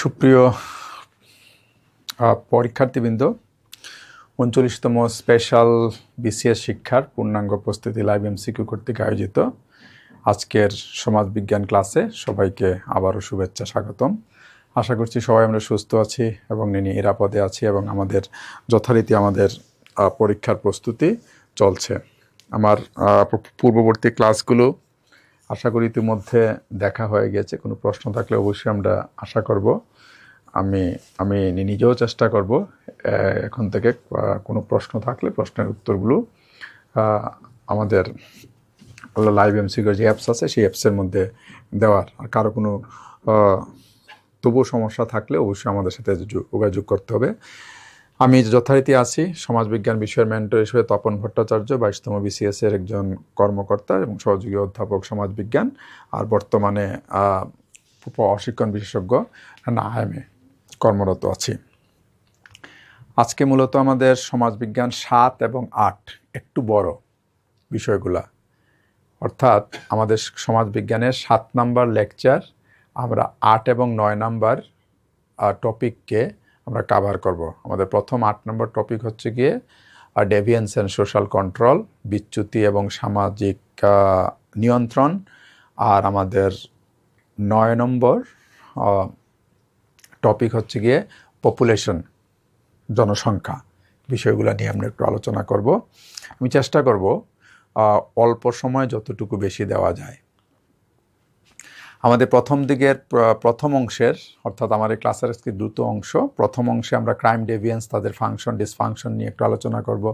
সুপ্রিয় পরীক্ষার্থীবৃন্দ, ৩৯তম special BCS শিক্ষার পূর্ণাঙ্গ প্রস্তুতি লাইভ এমসিকিউ কর্তৃক আয়োজিত আজকের সমাজবিজ্ঞান ক্লাসে সবাইকে আবারও শুভেচ্ছা, স্বাগতম। আশা করছি সবাই আমরা সুস্থ আছি এবং নিরাপদে আছি এবং আমাদের যথারীতি আমাদের পরীক্ষার প্রস্তুতি চলছে। আমার পূর্ববর্তী ক্লাসগুলো আশা করি ইতিমধ্যে দেখা হয়ে গেছে। কোনো প্রশ্ন থাকলে অবশ্যই আমরা আশা করব। আমি নিজেও চেষ্টা করব এখন থেকে কোনো প্রশ্ন থাকলে প্রশ্নের উত্তরগুলো আমাদের লাইভ এমসিকিউ যে অ্যাপস আছে সেই অ্যাপসের মধ্যে দেওয়ার। আর কারো কোনো তবুও সমস্যা থাকলে অবশ্যই আমাদের সাথে যোগাযোগ করতে হবে। আমি যথারীতি আছি সমাজবিজ্ঞান বিষয়ের মেন্টর হিসেবে তপন ভট্টাচার্য, 22তম বিসিএসের একজন কর্মকর্তা এবং সহযোগী অধ্যাপক সমাজবিজ্ঞান, আর বর্তমানে প্রশিক্ষণ বিশেষজ্ঞ আইএমএ কর্মরত আছি। আজকে মূলত আমাদের সমাজবিজ্ঞান 7 এবং 8 একটু বড় বিষয়গুলা, অর্থাৎ আমাদের সমাজবিজ্ঞানের 7 নাম্বার লেকচার আমরা 8 এবং 9 নাম্বার টপিককে আমরা কাভার করব। আমাদের প্রথম 8 নম্বর টপিক হচ্ছে গিয়ে ডেভিয়েন্স অ্যান্ড সোশ্যাল কন্ট্রোল, বিচ্যুতি এবং সামাজিক নিয়ন্ত্রণ, আর আমাদের 9 নম্বর টপিক হচ্ছে গিয়ে পপুলেশন, জনসংখ্যা। বিষয়গুলো নিয়ে আমরা একটু আলোচনা করব। আমি চেষ্টা করব অল্প সময় যতটুকু বেশি দেওয়া যায়। আমাদের প্রথম দিকের প্রথম অংশের, অর্থাৎ আমার এই ক্লাসের আজকে দ্রুত অংশ, প্রথম অংশে আমরা ক্রাইম, ডেভিয়েন্স, তাদের ফাংশন, ডিসফাংশন নিয়ে একটু আলোচনা করব।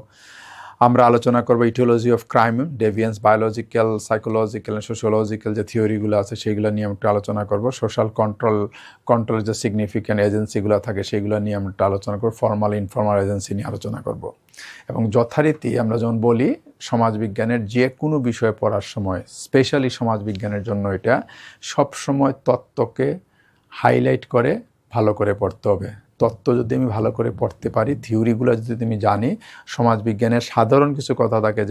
আমরা আলোচনা করব etiology of crime, deviance, biological, psychological, sociological যে থিওরিগুলো আছে সেইগুলো নিয়ে আমরা একটু আলোচনা করব। সোশ্যাল কন্ট্রোলের যে সিগনিফিক্যান্ট এজেন্সিগুলো থাকে সেইগুলো নিয়ে আমরা একটু আলোচনা করব। ফর্মাল, ইনফর্মাল এজেন্সি নিয়ে আলোচনা করব। এবং যথারীতি আমরা যেমন বলি সমাজবিজ্ঞানের যে কোনো বিষয় পড়ার সময়, স্পেশালি সমাজবিজ্ঞানের জন্য এটা সবসময় তত্ত্বকে হাইলাইট করে ভালো করে পড়তে হবে। তত্ত্ব যদি আমি ভালো করে পড়তে পারি, থিওরিগুলো যদি আমি জানি, সমাজবিজ্ঞানের সাধারণ কিছু কথা থাকে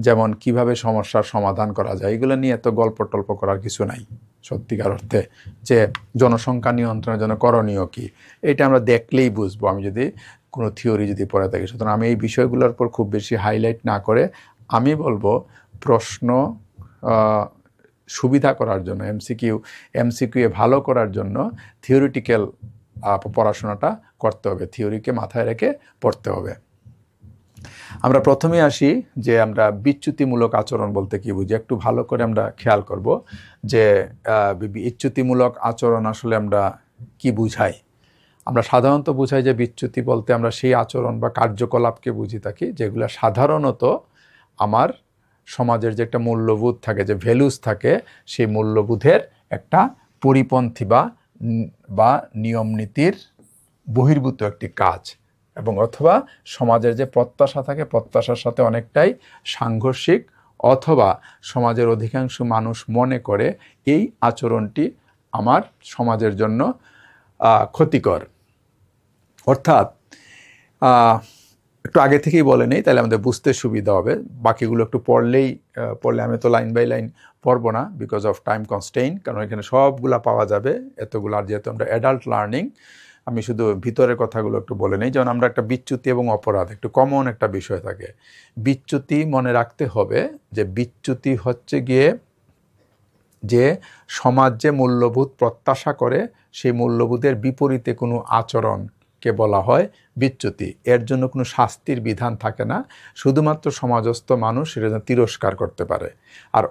যেমন কিভাবে সমস্যার সমাধান করা যায়, এগুলো নিয়ে এত গল্প টল্প করার কিছু নাই সত্যিকার অর্থে। যে জনসংখ্যা নিয়ন্ত্রণের জন্য করণীয় কী, এটা আমরা দেখলেই বুঝবো আমি যদি কোনো থিওরি যদি পড়ে থাকি। সুতরাং আমি এই বিষয়গুলোর উপর খুব বেশি হাইলাইট না করে আমি বলবো প্রশ্ন সুবিধা করার জন্য, এমসিকিউ ভালো করার জন্য থিওরিটিক্যাল পড়াশোনাটা করতে হবে, থিওরিকে মাথায় রেখে পড়তে হবে। আমরা প্রথমে আসি যে আমরা বিচ্যুতিমূলক আচরণ বলতে কি বুঝি, একটু ভালো করে আমরা খেয়াল করব যে বিচ্যুতিমূলক আচরণ আসলে আমরা কি বুঝাই। আমরা সাধারণত বুঝাই যে বিচ্যুতি বলতে আমরা সেই আচরণ বা কার্যকলাপকে বুঝি থাকি যেগুলো সাধারণত আমার সমাজের যে একটা মূল্যবোধ থাকে, যে ভ্যালুস থাকে, সেই মূল্যবোধের একটা পরিপন্থী বা নিয়ম নীতির বহির্ভূত একটি কাজ, এবং অথবা সমাজের যে প্রত্যাশা থাকে প্রত্যাশার সাথে অনেকটাই সাংঘর্ষিক, অথবা সমাজের অধিকাংশ মানুষ মনে করে এই আচরণটি আমার সমাজের জন্য ক্ষতিকর। অর্থাৎ একটু আগে থেকেই বলে নেই, তাহলে আমাদের বুঝতে সুবিধা হবে। বাকিগুলো একটু পড়লে আমি তো লাইন বাই লাইন পড়বো না, বিকজ অফ টাইম কনস্ট্রেইন, কারণ এখানে সবগুলা পাওয়া যাবে এতগুলো। আর যেহেতু আমরা অ্যাডাল্ট লার্নিং, আমি শুধু ভিতরের কথাগুলো একটু বলে নেই। যেমন আমরা একটা বিচ্যুতি এবং অপরাধ একটু কমন একটা বিষয় থাকে। বিচ্যুতি মনে রাখতে হবে যে বিচ্যুতি হচ্ছে গিয়ে যে সমাজ যে মূল্যবোধ প্রত্যাশা করে সেই মূল্যবোধের বিপরীতে কোনো আচরণকে বলা হয় বিচ্যুতি। এর জন্য কোনো শাস্তির বিধান থাকে না, শুধুমাত্র সমাজস্থ মানুষ সেটা তিরস্কার করতে পারে। আর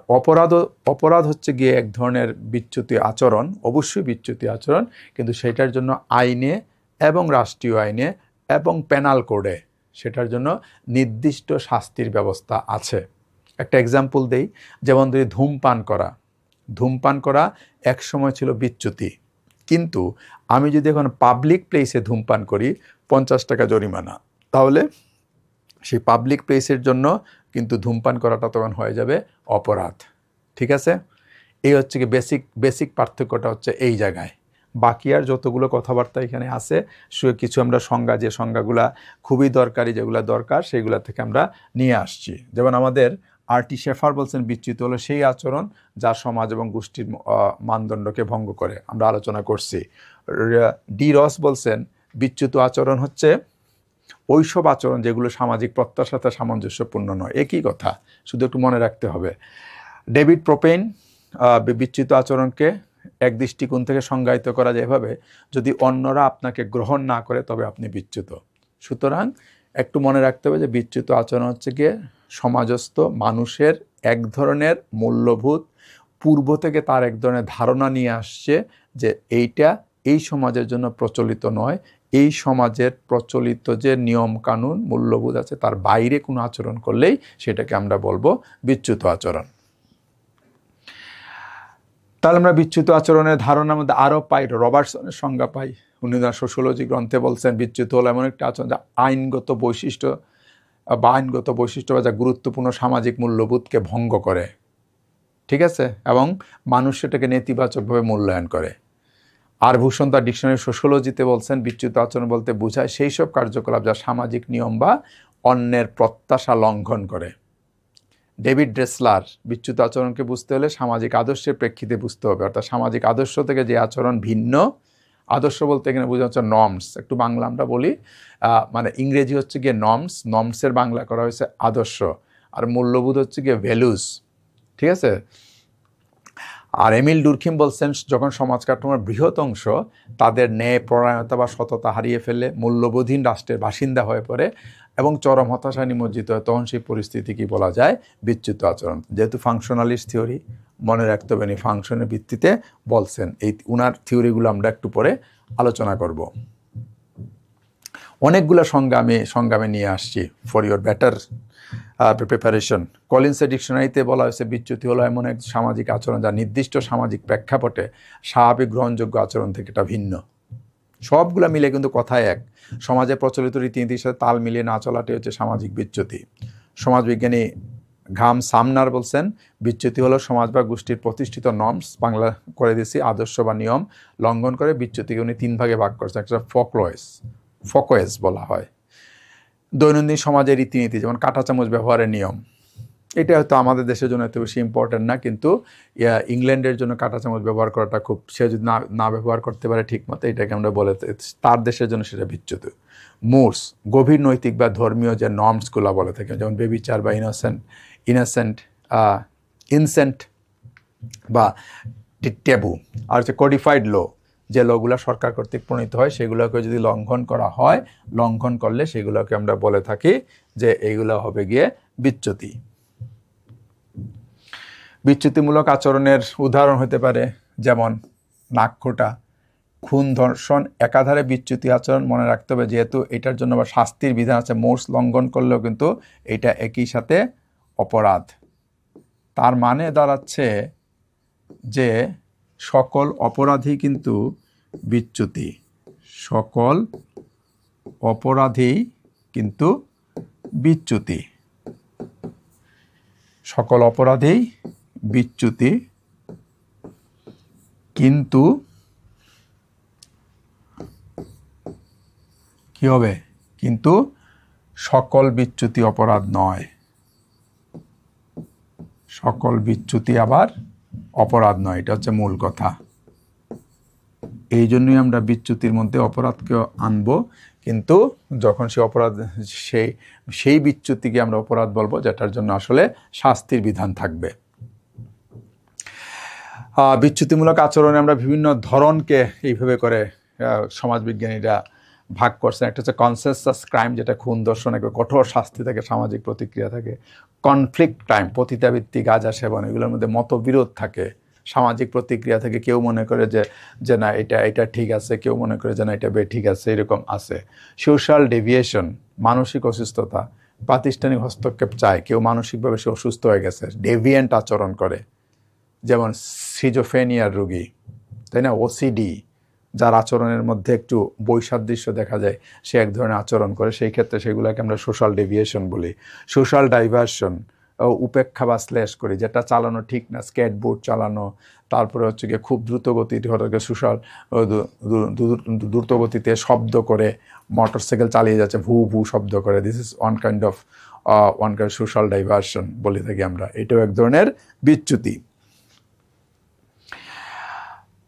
অপরাধ হচ্ছে গিয়ে এক ধরনের বিচ্যুতি আচরণ, অবশ্যই বিচ্যুতি আচরণ, কিন্তু সেটার জন্য আইনে এবং রাষ্ট্রীয় আইনে এবং পেনাল কোডে সেটার জন্য নির্দিষ্ট শাস্তির ব্যবস্থা আছে। একটা এক্সাম্পল দেই, যেমন যদি ধূমপান করা এক সময় ছিল বিচ্যুতি, কিন্তু আমি যদি এখন পাবলিক প্লেসে ধূমপান করি 50 টাকা জরিমানা, তাহলে সেই পাবলিক প্লেসের জন্য কিন্তু ধূমপান করাটা তখন হয়ে যাবে অপরাধ। ঠিক আছে, এই হচ্ছে কি বেসিক পার্থক্যটা হচ্ছে এই জায়গায়। বাকি আর যতগুলো কথাবার্তা এখানে আছে কিছু আমরা সংজ্ঞাগুলা খুবই দরকারি, যেগুলো দরকার সেইগুলা থেকে আমরা নিয়ে আসছি। যেমন আমাদের আরটি শেফার বলছেন বিচ্যুতি হলো সেই আচরণ যা সমাজ এবং গোষ্ঠীর মানদণ্ডকে ভঙ্গ করে। আমরা আলোচনা করছি। ডি রস বলছেন বিচ্যুত আচরণ হচ্ছে ওইসব আচরণ যেগুলো সামাজিক প্রত্যাশার সাথে সামঞ্জস্যপূর্ণ নয়। একই কথা, শুধু একটু মনে রাখতে হবে। ডেভিড প্রোপেন বিচ্যুত আচরণকে এক দৃষ্টিকোণ থেকে সংজ্ঞায়িত করা যায় এভাবে, যদি অন্যরা আপনাকে গ্রহণ না করে তবে আপনি বিচ্যুত। সুতরাং একটু মনে রাখতে হবে যে বিচ্যুত আচরণ হচ্ছে গিয়ে সমাজস্থ মানুষের এক ধরনের মূল্যবোধ পূর্ব থেকে তার এক ধরনের ধারণা নিয়ে আসছে যে এইটা এই সমাজের জন্য প্রচলিত নয়, এই সমাজের প্রচলিত যে নিয়ম কানুন মূল্যবোধ আছে তার বাইরে কোনো আচরণ করলেই সেটাকে আমরা বলবো বিচ্যুত আচরণ। তাহলে আমরা বিচ্যুত আচরণের ধারণার মধ্যে আরও পাই, রবার্টসনের সংজ্ঞা পাই। উনি তার সোশিওলজি গ্রন্থে বলছেন বিচ্যুত হলো এমন একটা আচরণ যা আইনগত বৈশিষ্ট্য বা যা গুরুত্বপূর্ণ সামাজিক মূল্যবোধকে ভঙ্গ করে, ঠিক আছে, এবং মানুষ সেটাকে নেতিবাচকভাবে মূল্যায়ন করে। আর ভূষণ তার ডিকশনারি সোশিওলজিতে বলছেন বিচ্যুত আচরণ বলতে বোঝায় সেই সব কার্যকলাপ যা সামাজিক নিয়ম বা অন্যের প্রত্যাশা লঙ্ঘন করে। ডেভিড ড্রেসলার বিচ্যুত আচরণকে বুঝতে হলে সামাজিক আদর্শের প্রেক্ষিতে বুঝতে হবে, অর্থাৎ সামাজিক আদর্শ থেকে যে আচরণ ভিন্ন। আদর্শ বলতে এখানে বোঝা হচ্ছে নর্মস, একটু বাংলা আমরা বলি, মানে ইংরেজি হচ্ছে গিয়ে নর্মসের বাংলা করা হয়েছে আদর্শ, আর মূল্যবোধ হচ্ছে গিয়ে ভ্যালুস, ঠিক আছে। আর এমিল ডুরখিম বলছেন যখন সমাজ কাঠামোর বৃহৎ অংশ তাদের ন্যায়পরায়ণতা বা সততা হারিয়ে ফেলে, মূল্যবোধহীন রাষ্ট্রের বাসিন্দা হয়ে পড়ে এবং চরম হতাশায় নিমজ্জিত হয়, তখন সেই পরিস্থিতি কি বলা যায়? বিচ্যুত আচরণ। যেহেতু ফাংশনালিস্ট থিওরি, মনে রাখতে হবে নি ফাংশনের ভিত্তিতে বলছেন। এই উনার থিওরিগুলো আমরা একটু পরে আলোচনা করব। অনেকগুলো সংজ্ঞা আমি নিয়ে আসছি ফর ইউর বেটার প্রিপারেশন। কলিন্সের ডিকশনারিতে বলা হয়েছে বিচ্যুতি হলো এমন এক সামাজিক আচরণ যা নির্দিষ্ট সামাজিক প্রেক্ষাপটে স্বাভাবিক গ্রহণযোগ্য আচরণ থেকে এটা ভিন্ন। সবগুলো মিলে কিন্তু কথায় এক, সমাজে প্রচলিত রীতিনীতির সাথে তাল মিলিয়ে না চলাটাই হচ্ছে সামাজিক বিচ্যুতি। সমাজবিজ্ঞানী ঘাম সামনার বলছেন বিচ্যুতি হলো সমাজ বা গোষ্ঠীর প্রতিষ্ঠিত নর্মস, বাংলা করে দিয়েছি আদর্শ বা নিয়ম লঙ্ঘন করে। বিচ্যুতিকে উনি 3 ভাগে ভাগ করছেন। একটা ফকোয়েস বলা হয় দৈনন্দিন সমাজের রীতিনীতি, যেমন কাঁটা চামচ ব্যবহারের নিয়ম। এটা হয়তো আমাদের দেশের জন্য এত বেশি ইম্পর্টেন্ট না, কিন্তু ইংল্যান্ডের জন্য কাঁটা চামচ ব্যবহার করাটা খুব, সে যদি না ব্যবহার করতে পারে ঠিক মতো, এটাকে আমরা বলে তার দেশের জন্য সেটা বিচ্যুত। মোর্স গভীর নৈতিক বা ধর্মীয় যে নর্মসগুলো বলে থাকে, যেমন বেবিচার বা ইনসেন্ট বা ট্যাবু। আর হচ্ছে কোডিফাইড ল, যে লগুলো সরকার কর্তৃক প্রণীত হয় সেগুলোকে যদি লঙ্ঘন করা হয়, লঙ্ঘন করলে সেগুলোকে আমরা বলে থাকি যে এইগুলো হবে গিয়ে বিচ্যুতি। বিচ্যুতিমূলক আচরণের উদাহরণ হতে পারে যেমন নাকখোটা, খুন, ধর্ষণ একাধারে বিচ্যুতি আচরণ। মনে রাখতে হবে যেহেতু এটার জন্য আবার শাস্তির বিধান আছে, মোর্স লঙ্ঘন করলেও কিন্তু এটা একই সাথে অপরাধ। তার মানে দাঁড়াচ্ছে যে সকল অপরাধী কিন্তু বিচ্যুতি, সকল অপরাধী কিন্তু বিচ্যুতি, সকল অপরাধী বিচ্যুতি, কিন্তু কি হবে? কিন্তু সকল বিচ্যুতি অপরাধ নয়, সকল বিচ্যুতি আবার অপরাধ নয়, এটা হচ্ছে মূল কথা। এই জন্যই আমরা বিচ্যুতির মধ্যে অপরাধকে আনবো, কিন্তু যখন সেই বিচ্যুতিকে আমরা অপরাধ বলবো যেটার জন্য আসলে শাস্তির বিধান থাকবে। বিচ্যুতিমূলক আচরণে আমরা বিভিন্ন ধরনকে এইভাবে করে সমাজবিজ্ঞানীরা ভাগ করছেন। একটা হচ্ছে কনসেনসাস ক্রাইম, যেটা খুন, ধর্ষণ, একটা কঠোর শাস্তি থাকে, সামাজিক প্রতিক্রিয়া থাকে। কনফ্লিক্ট ক্রাইম, পতিতাবৃত্তি, গাঁজা সেবন, এগুলোর মধ্যে মতবিরোধ থাকে, সামাজিক প্রতিক্রিয়া থেকে কেউ মনে করে যে না এটা ঠিক আছে, কেউ মনে করে যে না এটা ঠিক আছে, এরকম আছে। সোশ্যাল ডেভিয়েশন, মানসিক অসুস্থতা, প্রাতিষ্ঠানিক হস্তক্ষেপ চায়, কেউ মানসিকভাবে সে অসুস্থ হয়ে গেছে, ডেভিয়েন্ট আচরণ করে, যেমন সিজোফ্রেনিয়ার রোগী, তাই না, ওসিডি, যার আচরণের মধ্যে একটু বৈসাদৃশ্য দেখা যায়, সে এক ধরনের আচরণ করে, সেই ক্ষেত্রে সেগুলোকে আমরা সোশ্যাল ডেভিয়েশন বলি। সোশ্যাল ডাইভার্সন, উপেক্ষা বা শ্লেষ করি, যেটা চালানো ঠিক না, স্কেটবোর্ড চালানো, তারপরে হচ্ছে গিয়ে খুব দ্রুত গতিতে দ্রুত গতিতে শব্দ করে মোটরসাইকেল চালিয়ে যাচ্ছে, ভু ভু শব্দ করে, this is one kind of social diversion বলে থাকি আমরা। এটাও এক ধরনের বিচ্যুতি।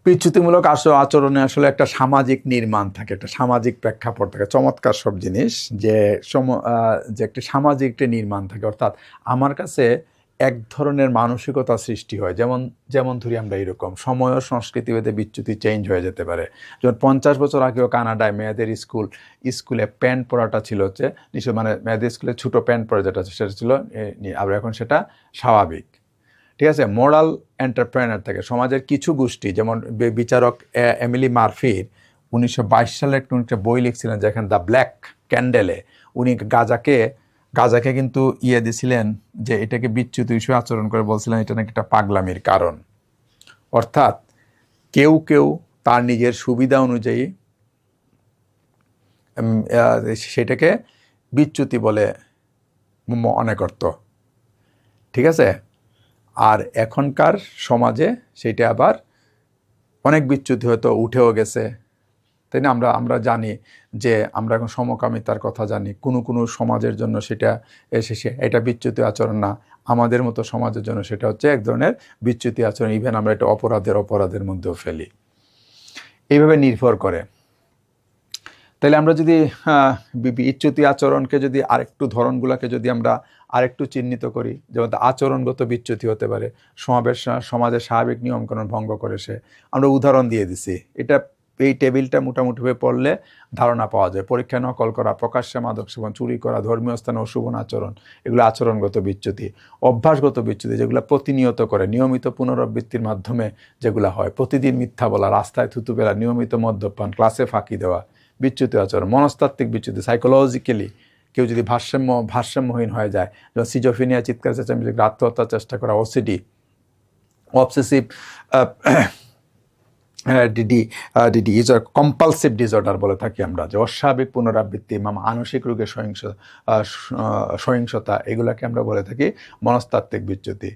বিচ্যুতিমূলক আচরণে আসলে একটা সামাজিক নির্মাণ থাকে, একটা সামাজিক প্রেক্ষাপট থাকে, চমৎকার সব জিনিস, যে একটা সামাজিক একটা নির্মাণ থাকে। অর্থাৎ আমার কাছে এক ধরনের মানসিকতা সৃষ্টি হয়, যেমন ধরি আমরা এরকম সময় ও সংস্কৃতিভেদে বিচ্যুতি চেঞ্জ হয়ে যেতে পারে। যেমন 50 বছর আগেও কানাডায় মেয়েদের স্কুলে প্যান্ট পরাটা ছিল হচ্ছে মানে মেয়েদের স্কুলে ছোটো প্যান্ট পরা যেটা সেটা ছিল, আর এখন সেটা স্বাভাবিক। ঠিক আছে, মোরাল এন্টারপ্রেনার থাকে সমাজের কিছু গোষ্ঠী, যেমন বিচারক এমিলি মার্ফির 1922 সালে একটা বই লিখছিলেন যেখানে দ্য ব্ল্যাক ক্যান্ডেলে উনি গাজাকে কিন্তু দিছিলেন যে এটাকে বিচ্যুতি হিসেবে আচরণ করে, বলছিলেন এটা নাকি একটা পাগলামির কারণ। অর্থাৎ কেউ তার নিজের সুবিধা অনুযায়ী সেটাকে বিচ্যুতি বলে মনে করত। ঠিক আছে, আর এখনকার সমাজে সেটা আবার অনেক বিচ্যুতি হয়তো উঠেও গেছে, তাই না? আমরা জানি যে আমরা এখন সমকামিতার কথা জানি, কোনো সমাজের জন্য সেটা এটা বিচ্যুতি আচরণ না, আমাদের মতো সমাজের জন্য সেটা হচ্ছে এক ধরনের বিচ্যুতি আচরণ। ইভেন আমরা এটা অপরাধের মধ্যেও ফেলি, এইভাবে নির্ভর করে। তাহলে আমরা যদি বিচ্যুতি আচরণকে যদি আরেকটু ধরনগুলোকে যদি আমরা আরেকটু চিহ্নিত করি, যেমন আচরণগত বিচ্যুতি হতে পারে সমাজের স্বাভাবিক নিয়মকানুন ভঙ্গ করে সে, আমরা উদাহরণ দিয়ে দিছি। এই টেবিলটা মোটামুটিভাবে পড়লে ধারণা পাওয়া যায়। পরীক্ষা নকল করা, প্রকাশ্যে মাদক সেবন, চুরি করা, ধর্মীয় স্থানে অশুভ আচরণ, এগুলো আচরণগত বিচ্যুতি। অভ্যাসগত বিচ্যুতি যেগুলো প্রতিনিয়ত করে, নিয়মিত পুনরাবৃত্তির মাধ্যমে যেগুলো হয়, প্রতিদিন মিথ্যা বলা, রাস্তায় থুতু ফেলা, নিয়মিত মদ্যপান, ক্লাসে ফাঁকি দেওয়া, বিচ্যুতি আচরণ। মনস্তাত্ত্বিক বিচ্যুতি, সাইকোলজিক্যালি কেউ যদি ভারসাম্যহীন হয়ে যায়, যেমন সিজোফিনিয়া, চিৎকার চেঁচামেচি, আত্মহত্যার চেষ্টা করা, ওসিডি, অবসেসিভ কম্পালসিভ ডিসঅর্ডার বলে থাকি আমরা, যে অস্বাভাবিক পুনরাবৃত্তি, মানসিক রোগের সহিংসতা, এগুলাকে আমরা বলে থাকি মনস্তাত্ত্বিক বিচ্যুতি।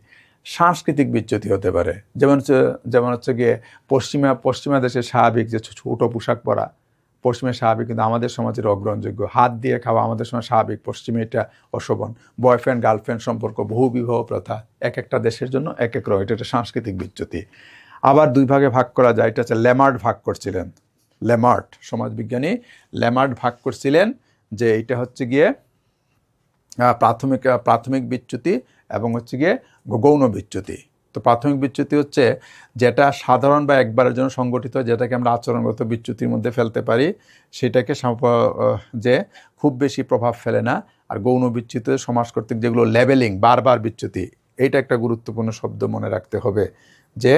সাংস্কৃতিক বিচ্যুতি হতে পারে, যেমন হচ্ছে গিয়ে পশ্চিমা দেশের স্বাভাবিক যে ছোট পোশাক পরা, পশ্চিমে স্বাভাবিক কিন্তু আমাদের সমাজের অগ্রহণযোগ্য। হাত দিয়ে খাওয়া আমাদের সময় স্বাভাবিক, পশ্চিমে এটা অশোভন। বয়ফ্রেন্ড গার্লফ্রেন্ড সম্পর্ক, বহু বিবাহ প্রথা, এক একটা দেশের জন্য এক এক রকম, এটা একটা সাংস্কৃতিক বিচ্যুতি। আবার দুই ভাগে ভাগ করা যায়, এটা হচ্ছে ল্যামার্ট ভাগ করছিলেন, সমাজবিজ্ঞানী ল্যামার্ট ভাগ করছিলেন যে এটা হচ্ছে গিয়ে প্রাথমিক বিচ্যুতি এবং হচ্ছে গিয়ে গৌণ বিচ্যুতি। তো প্রাথমিক বিচ্যুতি হচ্ছে যেটা সাধারণ বা একবারের জন্য সংগঠিত, যেটাকে আমরা আচরণগত বিচ্যুতির মধ্যে ফেলতে পারি, সেটাকে যে খুব বেশি প্রভাব ফেলে না। আর গৌণ বিচ্যুতি সমাজ কর্তৃক যেগুলো লেবেলিং, বারবার বিচ্যুতি, এইটা একটা গুরুত্বপূর্ণ শব্দ মনে রাখতে হবে, যে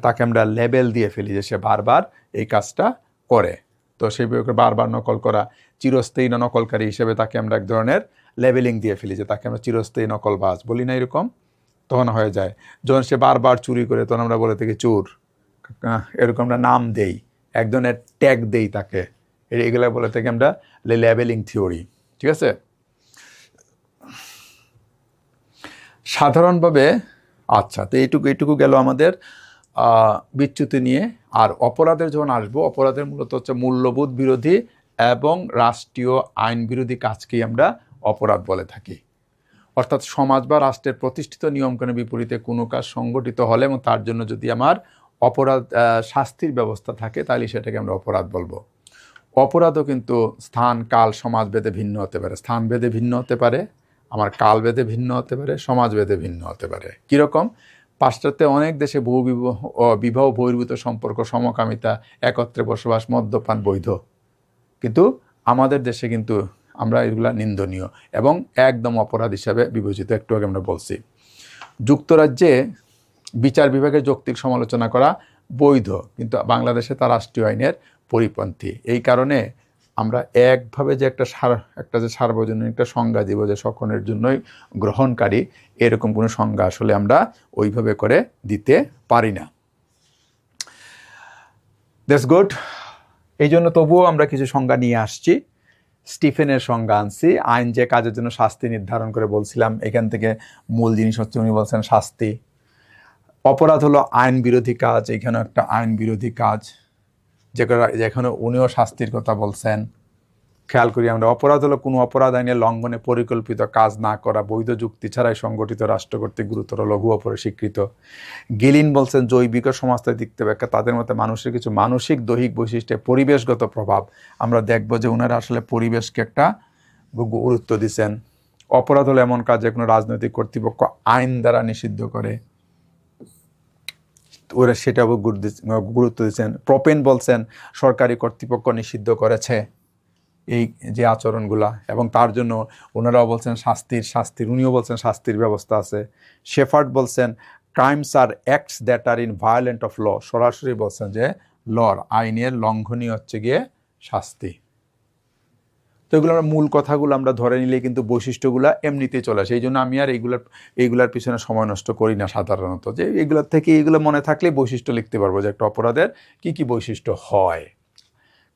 তাকে আমরা লেবেল দিয়ে ফেলি যে সে বারবার এই কাজটা করে। তো সেই বারবার নকল করা, চিরস্থায়ী নকলকারী হিসেবে তাকে আমরা এক ধরনের লেবেলিং দিয়ে ফেলি, যে তাকে আমরা চিরস্থায়ী নকলবাজ বলি না, এরকম তখন হয়ে যায়। যখন সে বারবার চুরি করে তখন আমরা বলে থাকি চোর, এরকম আমরা নাম দেই, এক ধরনের ট্যাগ দেই তাকে, এগুলো বলে থাকি আমরা লেবেলিং থিওরি। ঠিক আছে, সাধারণভাবে। আচ্ছা, তো এইটুকু গেল আমাদের বিচ্যুতি নিয়ে। আর অপরাধের যখন আসবো, অপরাধের মূলত হচ্ছে মূল্যবোধ বিরোধী এবং রাষ্ট্রীয় আইন বিরোধী কাজকেই আমরা অপরাধ বলে থাকি। অর্থাৎ সমাজ বা রাষ্ট্রের প্রতিষ্ঠিত নিয়মকানুনের বিপরীতে কোনো কাজ সংগঠিত হলে এবং তার জন্য যদি আমার শাস্তির ব্যবস্থা থাকে, তাহলে সেটাকে আমরা অপরাধ বলবো। অপরাধও কিন্তু স্থান, কাল, সমাজভেদে ভিন্ন হতে পারে। স্থানভেদে ভিন্ন হতে পারে, আমার কালভেদে ভিন্ন হতে পারে, সমাজভেদে ভিন্ন হতে পারে। কীরকম? পাশ্চাত্যে অনেক দেশে বিবাহ বহির্ভূত সম্পর্ক, সমকামিতা, একত্রে বসবাস, মদ্যপান বৈধ, কিন্তু আমাদের দেশে কিন্তু আমরা এগুলা নিন্দনীয় এবং একদম অপরাধ হিসাবে বিবেচিত। একটু আগে আমরা বলছি। যুক্তরাজ্যে বিচার বিভাগের যৌক্তিক সমালোচনা করা বৈধ, কিন্তু বাংলাদেশে তা রাষ্ট্রীয় আইনের পরিপন্থী। এই কারণে আমরা একভাবে যে একটা যে সার্বজনীন একটা সংজ্ঞা দিব যে সকলের জন্যই গ্রহণকারী, এরকম কোনো সংজ্ঞা আসলে আমরা ওইভাবে করে দিতে পারি না। That's good. এই জন্য তবুও আমরা কিছু সংজ্ঞা নিয়ে আসছি, স্টিফেনের সংজ্ঞা আনছি। আইন যে কাজের জন্য শাস্তি নির্ধারণ করে বলছিলাম, এখান থেকে মূল জিনিস হচ্ছে উনি বলছেন শাস্তি। অপরাধ হলো আইন বিরোধী কাজ, এখানে একটা আইন বিরোধী কাজ যেখানে উনিও শাস্তির কথা বলছেন। খেয়াল করি আমরা, অপরাধ হলো কোনো অপরাধ আইনের লঙ্ঘনে পরিকল্পিত কাজ না করা, বৈধ যুক্তি ছাড়াই সংগঠিত রাষ্ট্র কর্তৃক গুরুতর লঘু অপরাধ স্বীকৃত। গিলিন বলছেন জৈবিক ও সমাজতান্ত্রিক ব্যাখ্যা, তাদের মতে মানুষের কিছু মানসিক দৈহিক বৈশিষ্ট্যে পরিবেশগত প্রভাব। আমরা দেখব যে ওনারা আসলে পরিবেশকে একটা গুরুত্ব দিচ্ছেন। অপরাধ হলো এমন কাজ যে কোনো রাজনৈতিক কর্তৃপক্ষ আইন দ্বারা নিষিদ্ধ করে, ওরা সেটা গুরুত্ব দিচ্ছেন। প্রপেন বলছেন সরকারি কর্তৃপক্ষ নিষিদ্ধ করেছে এই যে আচরণগুলা, এবং তার জন্য ওনারাও বলছেন উনিও বলছেন শাস্তির ব্যবস্থা আছে। শেফার্ড বলছেন crimes are acts that are in violent of law, সরাসরি বলছেন যে লর আইনের লঙ্ঘনই হচ্ছে গিয়ে শাস্তি। তো এগুলো আমরা মূল কথাগুলো আমরা ধরে নিলে কিন্তু বৈশিষ্ট্যগুলো এমনিতেই চলে আসে। এই জন্য আমি আর এইগুলার পিছনে সময় নষ্ট করি না সাধারণত, যে এগুলোর থেকে এইগুলো মনে থাকলে বৈশিষ্ট্য লিখতে পারবো যে একটা অপরাধের কি কি বৈশিষ্ট্য হয়।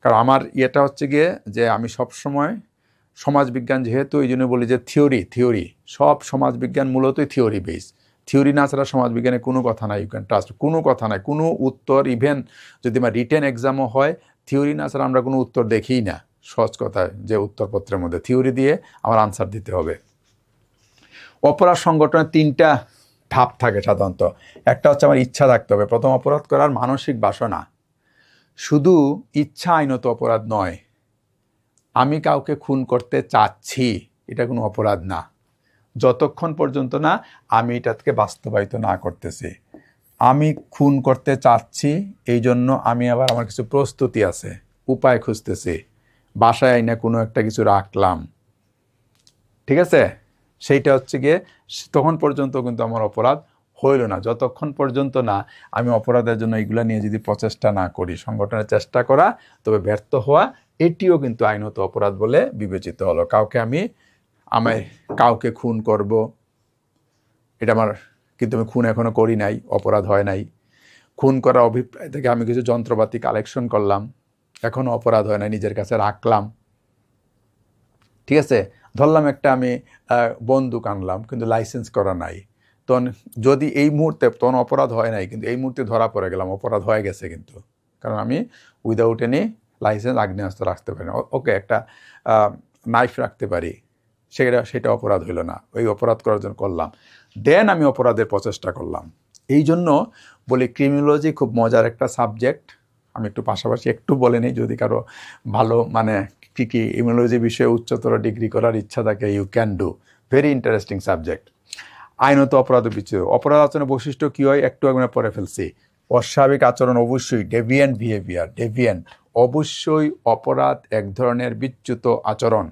কারণ আমার ইয়েটা হচ্ছে গিয়ে যে আমি সবসময় সমাজবিজ্ঞান যেহেতু, এই জন্য বলি যে থিওরি সব সমাজবিজ্ঞান মূলতই থিওরি বেস। থিওরি না ছাড়া সমাজবিজ্ঞানে কোনো কথা নাই, ইউ ক্যান ট্রাস্ট, কোনো কথা নাই, কোনো উত্তর ইভেন যদি আমার রিটেন এক্সামও হয়, থিওরি না ছাড়া আমরা কোনো উত্তর দেখিই না। সহজ কথায় যে উত্তরপত্রের মধ্যে থিওরি দিয়ে আমার আনসার দিতে হবে। অপরাধ সংগঠনের 3টা ধাপ থাকে সাধারণত। একটা হচ্ছে আমার ইচ্ছা থাকতে হবে, প্রথম অপরাধ করার মানসিক বাসনা। শুধু ইচ্ছা আইনত অপরাধ নয়, আমি কাউকে খুন করতে চাচ্ছি এটা কোনো অপরাধ না, যতক্ষণ পর্যন্ত না আমি এটাকে বাস্তবায়িত না করতেছি। আমি খুন করতে চাচ্ছি, এই জন্য আমি আবার আমার কিছু প্রস্তুতি আছে, উপায় খুঁজতেছি, বাসায় আইনা কোনো একটা কিছু রাখলাম, ঠিক আছে, সেইটা হচ্ছে গিয়ে তখন পর্যন্ত কিন্তু আমার অপরাধ হইল না, যতক্ষণ পর্যন্ত না আমি অপরাধের জন্য এইগুলা নিয়ে যদি প্রচেষ্টা না করি, সংগঠনের চেষ্টা করা তবে ব্যর্থ হওয়া, এটিও কিন্তু আইনত অপরাধ বলে বিবেচিত হলো। কাউকে খুন করব, এটা আমার, কিন্তু আমি খুন এখনো করি নাই, অপরাধ হয় নাই। খুন করার অভিপ্রায় থেকে আমি কিছু যন্ত্রপাতি কালেকশন করলাম, এখনো অপরাধ হয় নাই, নিজের কাছে রাখলাম, ঠিক আছে। ধরলাম একটা আমি বন্দুক আনলাম কিন্তু লাইসেন্স করা নাই, তখন যদি এই মুহূর্তে, তখন অপরাধ হয় নাই, কিন্তু এই মুহূর্তে ধরা পড়ে গেলাম, অপরাধ হয়ে গেছে কিন্তু, কারণ আমি উইদাউট এনি লাইসেন্স আগ্নেয়াস্ত্র রাখতে পারি না। ওকে, একটা নাইফ রাখতে পারি, সেটা অপরাধ হইল না, ওই অপরাধ করার জন্য করলাম, দেন আমি অপরাধের প্রচেষ্টা করলাম। এই জন্য বলি ক্রিমিনোলজি খুব মজার একটা সাবজেক্ট। আমি একটু পাশাপাশি একটু বলে নিই, যদি কারো ভালো মানে কি ক্রিমিনোলজি বিষয়ে উচ্চতর ডিগ্রি করার ইচ্ছা থাকে, you can do, very interesting subject. আইনত অপরাধ বিচার, অপরাধ আচরণের বৈশিষ্ট্য কী হয় একটু আমরা পরে ফেলছি। অস্বাভাবিক আচরণ অবশ্যই, ডেভিয়েন্ট বিহেভিয়ার, অবশ্যই অপরাধ এক ধরনের বিচ্যুত আচরণ।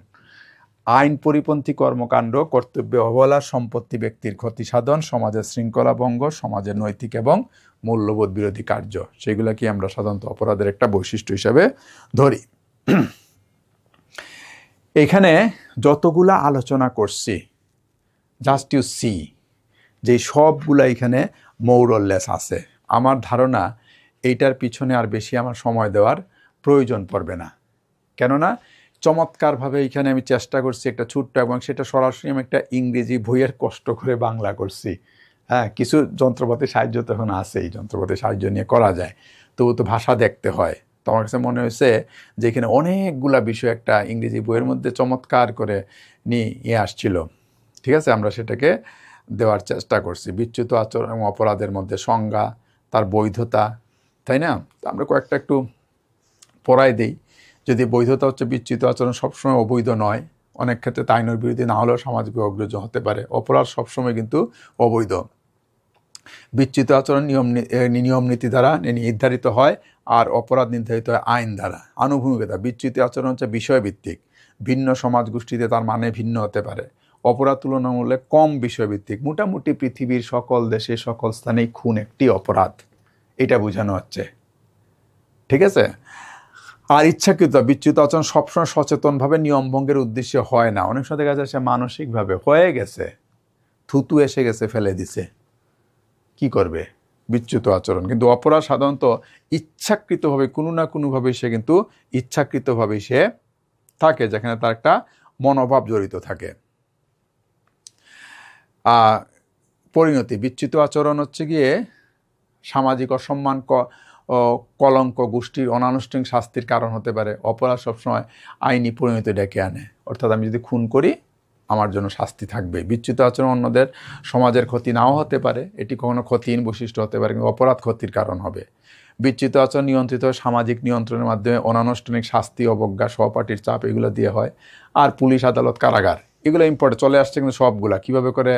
আইন পরিপন্থী কর্মকাণ্ড, কর্তব্যে অবহেলা, সম্পত্তি ব্যক্তির ক্ষতি সাধন, সমাজের শৃঙ্খলা ভঙ্গ, সমাজের নৈতিক এবং মূল্যবোধ বিরোধী কার্য, সেগুলো কি আমরা সাধারণত অপরাধের একটা বৈশিষ্ট্য হিসাবে ধরি। এখানে যতগুলা আলোচনা করছি, জাস্ট ইউ সি, যে সবগুলা এখানে মোরলেস আছে। আমার ধারণা এইটার পিছনে আর বেশি আমার সময় দেওয়ার প্রয়োজন পড়বে না, কেননা চমৎকারভাবে এখানে আমি চেষ্টা করছি একটা ছোট্ট, এবং সেটা সরাসরি আমি একটা ইংরেজি বইয়ের কষ্ট করে বাংলা করছি। হ্যাঁ, কিছু যন্ত্রপাতি সাহায্য তখন আছে, এই যন্ত্রপাতি সাহায্য নিয়ে করা যায়, তবু তো ভাষা দেখতে হয়। তো আমার কাছে মনে হয়েছে যে এখানে অনেকগুলা বিষয় একটা ইংরেজি বইয়ের মধ্যে চমৎকার করে নিয়ে আসছিল, ঠিক আছে, আমরা সেটাকে দেওয়ার চেষ্টা করছি। বিচ্যুত আচরণ এবং অপরাধের মধ্যে সংজ্ঞা, তার বৈধতা, তাই না, আমরা কয়েকটা একটু পড়াই দিই। যদি বৈধতা হচ্ছে বিচ্যুত আচরণ সবসময় অবৈধ নয়, অনেক ক্ষেত্রে তা আইনের বিরোধী না হলেও সামাজিক অগ্রাহ্য হতে পারে। অপরাধ সবসময় কিন্তু অবৈধ। বিচ্যুত আচরণ নিয়ম নীতি দ্বারা নির্ধারিত হয়, আর অপরাধ নির্ধারিত হয় আইন দ্বারা। আনুভূমিকতা, বিচ্যুত আচরণ হচ্ছে বিষয়ভিত্তিক, ভিন্ন সমাজ গোষ্ঠীতে তার মানে ভিন্ন হতে পারে। অপরাধ তুলনামূলক কম বিষয়ভিত্তিক, মোটামুটি পৃথিবীর সকল দেশে সকল স্থানেই খুন একটি অপরাধ, এটা বোঝানো হচ্ছে, ঠিক আছে। আর ইচ্ছাকৃত, বিচ্যুত আচরণ সবসময় সচেতনভাবে নিয়মভঙ্গের উদ্দেশ্যে হয় না, অনেক সময় দেখা যায় সে মানসিকভাবে হয়ে গেছে, থুতু এসে গেছে, ফেলে দিছে, কি করবে, বিচ্যুত আচরণ। কিন্তু অপরাধ সাধারণত ইচ্ছাকৃতভাবে কোনো না কোনোভাবে সে কিন্তু ইচ্ছাকৃতভাবে সে থাকে, যেখানে তার একটা মনোভাব জড়িত থাকে। পরিণতি, বিচ্যুত আচরণ হচ্ছে গিয়ে সামাজিক অসম্মান, কলঙ্ক, গোষ্ঠীর অনানুষ্ঠানিক শাস্তির কারণ হতে পারে। অপরাধ সবসময় আইনি পরিণতি ডেকে আনে, অর্থাৎ আমি যদি খুন করি আমার জন্য শাস্তি থাকবে। বিচ্যুত আচরণ অন্যদের সমাজের ক্ষতি নাও হতে পারে, এটি কখনো ক্ষতিহীন বৈশিষ্ট্য হতে পারে, কিন্তু অপরাধ ক্ষতির কারণ হবে। বিচ্যুত আচরণ নিয়ন্ত্রিত সামাজিক নিয়ন্ত্রণের মাধ্যমে অনানুষ্ঠানিক শাস্তি, অবজ্ঞা, সহপাঠীর চাপ এগুলো দিয়ে হয়। আর পুলিশ, আদালত, কারাগার এগুলো ইম্পর্টেন্ট চলে আসছে, কিন্তু সবগুলা কীভাবে করে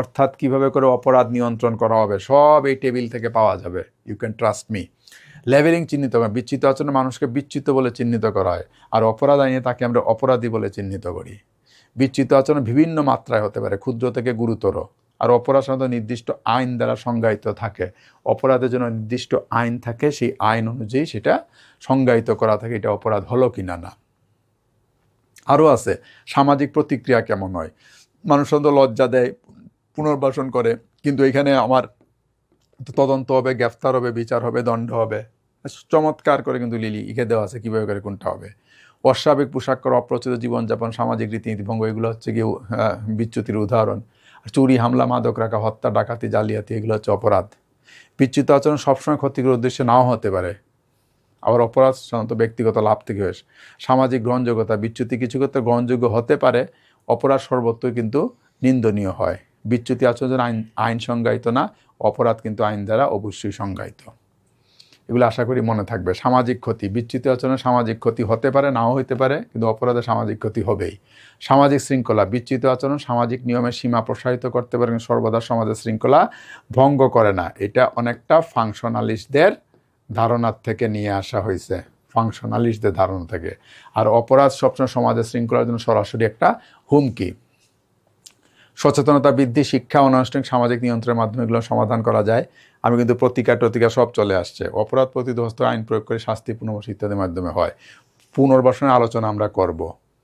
অর্থাৎ কীভাবে করে অপরাধ নিয়ন্ত্রণ করা হবে সব এই টেবিল থেকে পাওয়া যাবে। You can trust me. লেভেলিং চিহ্নিত করা, বিচ্যুত আচরণে মানুষকে বিচ্যুত বলে চিহ্নিত করা হয়, আর অপরাধ আইনে তাকে আমরা অপরাধী বলে চিহ্নিত করি। বিচ্যুত আচরণ বিভিন্ন মাত্রায় হতে পারে, ক্ষুদ্র থেকে গুরুতর। আর অপরাধ সাধারণত নির্দিষ্ট আইন দ্বারা সংজ্ঞায়িত থাকে। অপরাধের জন্য নির্দিষ্ট আইন থাকে, সেই আইন অনুযায়ী সেটা সংজ্ঞায়িত করা থাকে, এটা অপরাধ হলো কিনা না। আরও আছে সামাজিক প্রতিক্রিয়া কেমন হয়। মানুষ সাধারণত লজ্জা দেয়, পুনর্বাসন করে, কিন্তু এখানে আমার তদন্ত হবে, গ্রেফতার হবে, বিচার হবে, দণ্ড হবে। চমৎকার করে কিন্তু লিলি লিখে দেওয়া আছে কীভাবে করে কোনটা হবে। অস্বাভাবিক পোশাক করা, অপ্রচলিত জীবনযাপন, সামাজিক রীতিনীতিভঙ্গ এগুলো হচ্ছে গিয়ে বিচ্যুতির উদাহরণ। চুরি, হামলা, মাদক রাখা, হত্যা, ডাকাতি, জালিয়াতি এগুলো হচ্ছে অপরাধ। বিচ্যুত আচরণ সবসময় ক্ষতিকর উদ্দেশ্যে নাও হতে পারে, আবার অপরাধ সাধারণত ব্যক্তিগত লাভ থেকে হয়েছে। সামাজিক গ্রহণযোগ্যতা, বিচ্যুতি কিছু ক্ষেত্রে গ্রহণযোগ্য হতে পারে, অপরাধ সর্বত্রই কিন্তু নিন্দনীয় হয়। বিচ্যুতি আচরণ আইন সংজ্ঞায়িত না, অপরাধ কিন্তু আইন দ্বারা অবশ্যই সংজ্ঞায়িত। এগুলো আশা করি মনে থাকবে। সামাজিক ক্ষতি, বিচ্যুতি আচরণে সামাজিক ক্ষতি হতে পারে, নাও হতে পারে, কিন্তু অপরাধে সামাজিক ক্ষতি হবেই। সামাজিক শৃঙ্খলা, বিচ্যুতি আচরণ সামাজিক নিয়মের সীমা প্রসারিত করতে পারে, কিন্তু সর্বদা সমাজের শৃঙ্খলা ভঙ্গ করে না। এটা অনেকটা ফাংশনালিস্টদের ধারণার থেকে নিয়ে আসা হয়েছে, ফাংশনালিস্টদের ধারণা থেকে। আর অপরাধ সবসময় সমাজের শৃঙ্খলার জন্য সরাসরি একটা হুমকি। সচেতনতা বৃদ্ধি, শিক্ষা, অনানুষ্ঠানিক সামাজিক নিয়ন্ত্রণের মাধ্যমে এগুলো সমাধান করা যায়। আমি কিন্তু প্রতিকার সব চলে আসছে। অপরাধ প্রতিরোধ আইন প্রয়োগ করে শাস্তি, পুনর্বাসন ইত্যাদির মাধ্যমে হয়। পুনর্বাসনের আলোচনা আমরা করব,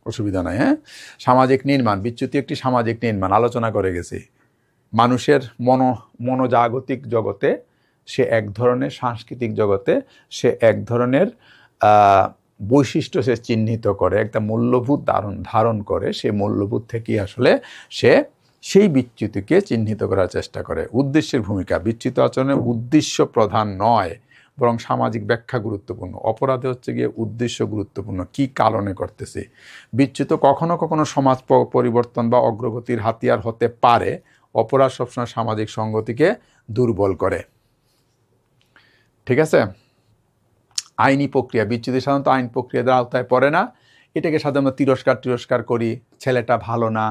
অসুবিধা নাই। হ্যাঁ, সামাজিক নির্মাণ, বিচ্যুতি একটি সামাজিক নির্মাণ, আলোচনা করে গেছি। মানুষের মনোজাগতিক জগতে সে এক ধরনের, সাংস্কৃতিক জগতে সে এক ধরনের বৈশিষ্ট্য সে চিহ্নিত করে, একটা মূল্যবোধ ধারণ করে। সেই মূল্যবোধ থেকেই আসলে সে সেই বিচ্যুতিকে চিহ্নিত করার চেষ্টা করে। উদ্দেশ্যের ভূমিকা, বিচ্যুত আচরণের উদ্দেশ্য প্রধান নয়, বরং সামাজিক ব্যাখ্যা গুরুত্বপূর্ণ। অপরাধে হচ্ছে গিয়ে উদ্দেশ্য গুরুত্বপূর্ণ, কি কারণে করতেছি। বিচ্যুত কখনো কখনো সমাজ পরিবর্তন বা অগ্রগতির হাতিয়ার হতে পারে। অপরাধ সবসময় সামাজিক সংগতিকে দুর্বল করে। ঠিক আছে। আইনি প্রক্রিয়া, বিচ্যুতি সাধারণত আইন প্রক্রিয়াদের আওতায় পড়ে না। এটাকে সাধারণত তিরস্কার করি। ছেলেটা ভালো না,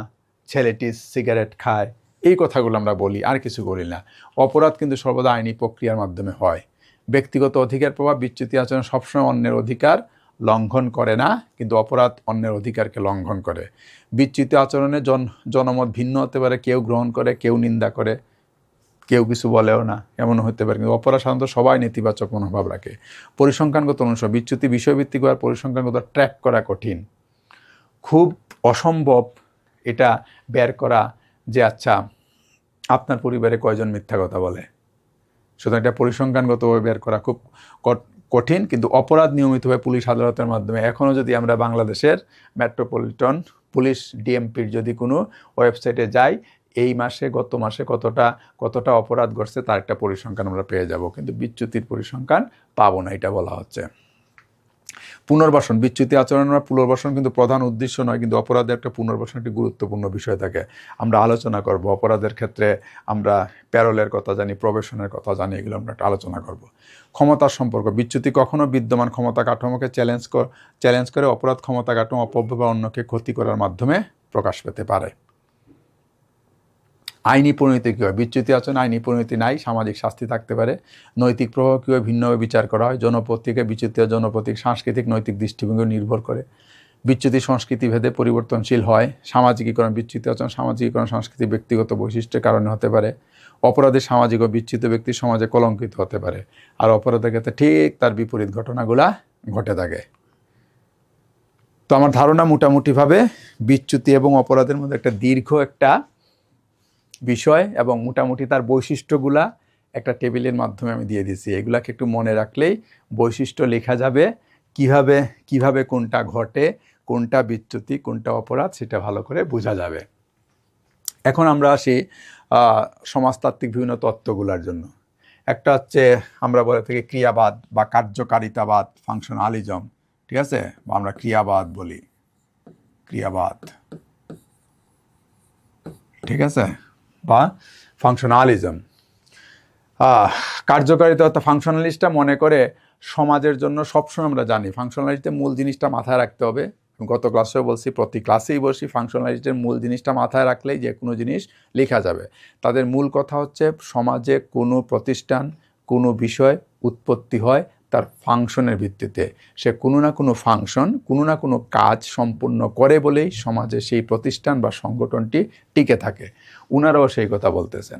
ছেলেটি সিগারেট খায়, এই কথাগুলো আমরা বলি, আর কিছু বলি না। অপরাধ কিন্তু সর্বদা আইনি প্রক্রিয়ার মাধ্যমে হয়। ব্যক্তিগত অধিকার প্রভাব, বিচ্যুতি আচরণ সবসময় অন্যের অধিকার লঙ্ঘন করে না, কিন্তু অপরাধ অন্যের অধিকারকে লঙ্ঘন করে। বিচ্যুতি আচরণে জনমত ভিন্ন হতে পারে, কেউ গ্রহণ করে, কেউ নিন্দা করে, কেউ কিছু বলেও না, এমনও হতে পারে। কিন্তু অপরাধ সাধারণত সবাই নেতিবাচক মনোভাব রাখে। পরিসংখ্যানগত অনুসরণ, বিচ্যুতি বিষয়ভিত্তিক হওয়ার পরিসংখ্যানগত ট্র্যাক করা কঠিন, খুব অসম্ভব এটা বের করা যে আচ্ছা আপনার পরিবারে কয়জন মিথ্যা কথা বলে। সুতরাং এটা পরিসংখ্যানগতভাবে বের করা খুব কঠিন। কিন্তু অপরাধ নিয়মিতভাবে পুলিশ, আদালতের মাধ্যমে, এখনও যদি আমরা বাংলাদেশের মেট্রোপলিটন পুলিশ ডিএমপির যদি কোনো ওয়েবসাইটে যাই, এই মাসে গত মাসে কতটা অপরাধ ঘটছে তার একটা পরিসংখ্যান আমরা পেয়ে যাব, কিন্তু বিচ্যুতির পরিসংখ্যান পাবো না, এটা বলা হচ্ছে। পুনর্বাসন, বিচ্যুতি আচরণ বা পুনর্বাসন কিন্তু প্রধান উদ্দেশ্য নয়, কিন্তু অপরাধের একটা পুনর্বাসন একটি গুরুত্বপূর্ণ বিষয় থাকে। আমরা আলোচনা করব অপরাধের ক্ষেত্রে, আমরা প্যারোলের কথা জানি, প্রবেশনের কথা জানি, এগুলো আমরা একটা আলোচনা করব। ক্ষমতার সম্পর্ক, বিচ্যুতি কখনো বিদ্যমান ক্ষমতা কাঠামোকে চ্যালেঞ্জ করে অপরাধ ক্ষমতা কাঠামো অপব্যয় বা অন্যকে ক্ষতি করার মাধ্যমে প্রকাশ পেতে পারে। আইনি পরিণতি কী হয়, বিচ্যুতি আচরণ আইনি পরিণতি নাই, সামাজিক শাস্তি থাকতে পারে। নৈতিক প্রভাব কীভাবে ভিন্নভাবে বিচার করা হয়, জনপ্রতীকে বিচ্যুতি জনপ্রতীক সাংস্কৃতিক নৈতিক দৃষ্টিভঙ্গি নির্ভর করে। বিচ্যুতি সংস্কৃতি ভেদে পরিবর্তনশীল হয়। সামাজিকীকরণ, বিচ্যুতি আচরণ সামাজিকীকরণ সংস্কৃতির ব্যক্তিগত বৈশিষ্ট্যের কারণে হতে পারে। অপরাধী সামাজিক ও বিচ্যুত ব্যক্তি সমাজে কলঙ্কিত হতে পারে, আর অপরাধের ক্ষেত্রে ঠিক তার বিপরীত ঘটনাগুলা ঘটে থাকে। তো আমার ধারণা মোটামুটিভাবে বিচ্যুতি এবং অপরাধের মধ্যে একটা দীর্ঘ একটা বিষয়, এবং মোটামুটি তার বৈশিষ্ট্যগুলা একটা টেবিলের মাধ্যমে আমি দিয়ে দিয়েছি। এগুলাকে একটু মনে রাখলেই বৈশিষ্ট্য লেখা যাবে, কিভাবে কোনটা ঘটে, কোনটা বিচ্যুতি কোনটা অপরাধ সেটা ভালো করে বোঝা যাবে। এখন আমরা আসি সমাজতাত্ত্বিক বিভিন্ন তত্ত্বগুলোর জন্য। একটা হচ্ছে আমরা বলে থাকি ক্রিয়াবাদ বা কার্যকারিতাবাদ, ফাংশনালিজম, ঠিক আছে, বা আমরা ক্রিয়াবাদ বলি, ক্রিয়াবাদ, ঠিক আছে, বা ফাংশনালিজম। কার্যকারিতা অর্থাৎ ফাংশনালিস্টটা মনে করে সমাজের জন্য সবসময় আমরা জানি ফাংশনালিস্টের মূল জিনিসটা মাথায় রাখতে হবে। গত ক্লাসেও বলছি, প্রতি ক্লাসেই বলছি, ফাংশনালিস্টের মূল জিনিসটা মাথায় রাখলেই যে কোনো জিনিস লেখা যাবে। তাদের মূল কথা হচ্ছে সমাজে কোনো প্রতিষ্ঠান কোনো বিষয় উৎপত্তি হয় তার ফাংশনের ভিত্তিতে। সে কোনো না কোনো ফাংশন, কোনো না কোনো কাজ সম্পূর্ণ করে বলেই সমাজে সেই প্রতিষ্ঠান বা সংগঠনটি টিকে থাকে। উনারাও সেই কথা বলতেছেন,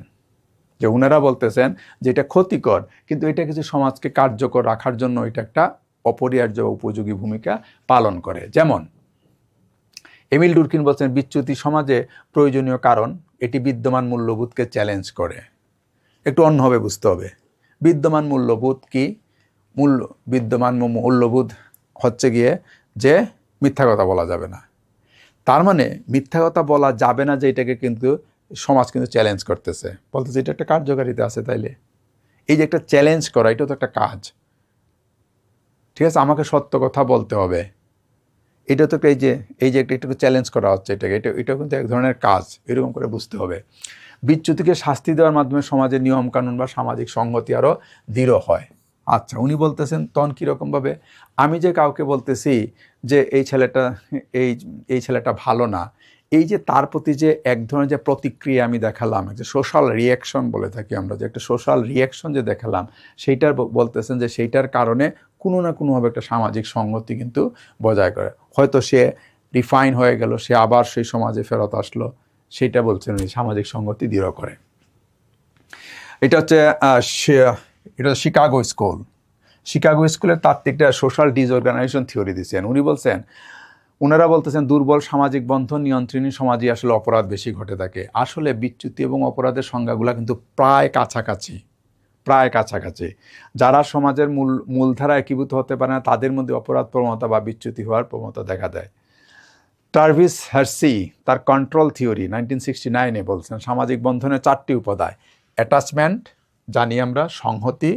যে উনারা বলতেছেন যে এটা ক্ষতিকর, কিন্তু এটা কিছু সমাজকে কার্যকর রাখার জন্য এটা একটা অপরিহার্য উপযোগী ভূমিকা পালন করে। যেমন এমিল ডুরকিন বলছেন বিচ্যুতি সমাজে প্রয়োজনীয় কারণ এটি বিদ্যমান মূল্যবোধকে চ্যালেঞ্জ করে। একটু অন্যভাবে বুঝতে হবে। বিদ্যমান মূল্যবোধ কি? বিদ্যমান মূল্যবোধ হচ্ছে গিয়ে যে মিথ্যা কথা বলা যাবে না। তার মানে মিথ্যা কথা বলা যাবে না, যে এটাকে কিন্তু সমাজ কিন্তু চ্যালেঞ্জ করতেছে, বলতেছে এটা একটা কার্যকারিতা আছে। তাইলে এই যে একটা চ্যালেঞ্জ করা, এটা তো একটা কাজ, ঠিক আছে, আমাকে সত্য কথা বলতে হবে, এটা তো এই যে একটা চ্যালেঞ্জ করা হচ্ছে, এটা কিন্তু এক ধরনের কাজ, এরকম করে বুঝতে হবে। বিচ্যুতিকে শাস্তি দেওয়ার মাধ্যমে সমাজের নিয়মকানুন বা সামাজিক সংহতি আরও দৃঢ় হয়। আচ্ছা, উনি বলতেছেন তখন কীরকমভাবে? আমি যে কাউকে বলতেছি যে এই ছেলেটা ভালো না, এই যে তার প্রতি যে এক ধরনের যে প্রতিক্রিয়া আমি দেখালাম, যে সোশ্যাল রিয়াকশন বলে থাকি আমরা, যে একটা সোশ্যাল রিয়াকশন যে দেখালাম, সেইটার বলতেছেন যে সেইটার কারণে কোনো না কোনোভাবে একটা সামাজিক সংগতি কিন্তু বজায় করে। হয়তো সে রিফাইন হয়ে গেল, সে আবার সেই সমাজে ফেরত আসলো, সেইটা বলছেন উনি সামাজিক সংগতি দৃঢ় করে। এটা হচ্ছে শিকাগো স্কুলের তাত্ত্বিকটা সোশ্যাল ডিসঅর্গানাইজেশন থিওরি দিচ্ছেন। ওনারা বলতেছেন দুর্বল সামাজিক বন্ধন নিয়ন্ত্রণী সমাজে আসলে অপরাধ বেশি ঘটে থাকে। আসলে বিচ্যুতি এবং অপরাধের সংজ্ঞাগুলো কিন্তু প্রায় কাছাকাছি। যারা সমাজের মূলধারা একীভূত হতে পারে না তাদের মধ্যে অপরাধ প্রবণতা বা বিচ্যুতি হওয়ার প্রবণতা দেখা দেয়। টার্ভিস হার্সি তার কন্ট্রোল থিওরি 1969-এ বলছেন সামাজিক বন্ধনের 4টি উপাদান: অ্যাটাচমেন্ট, জানি আমরা, সংহতি,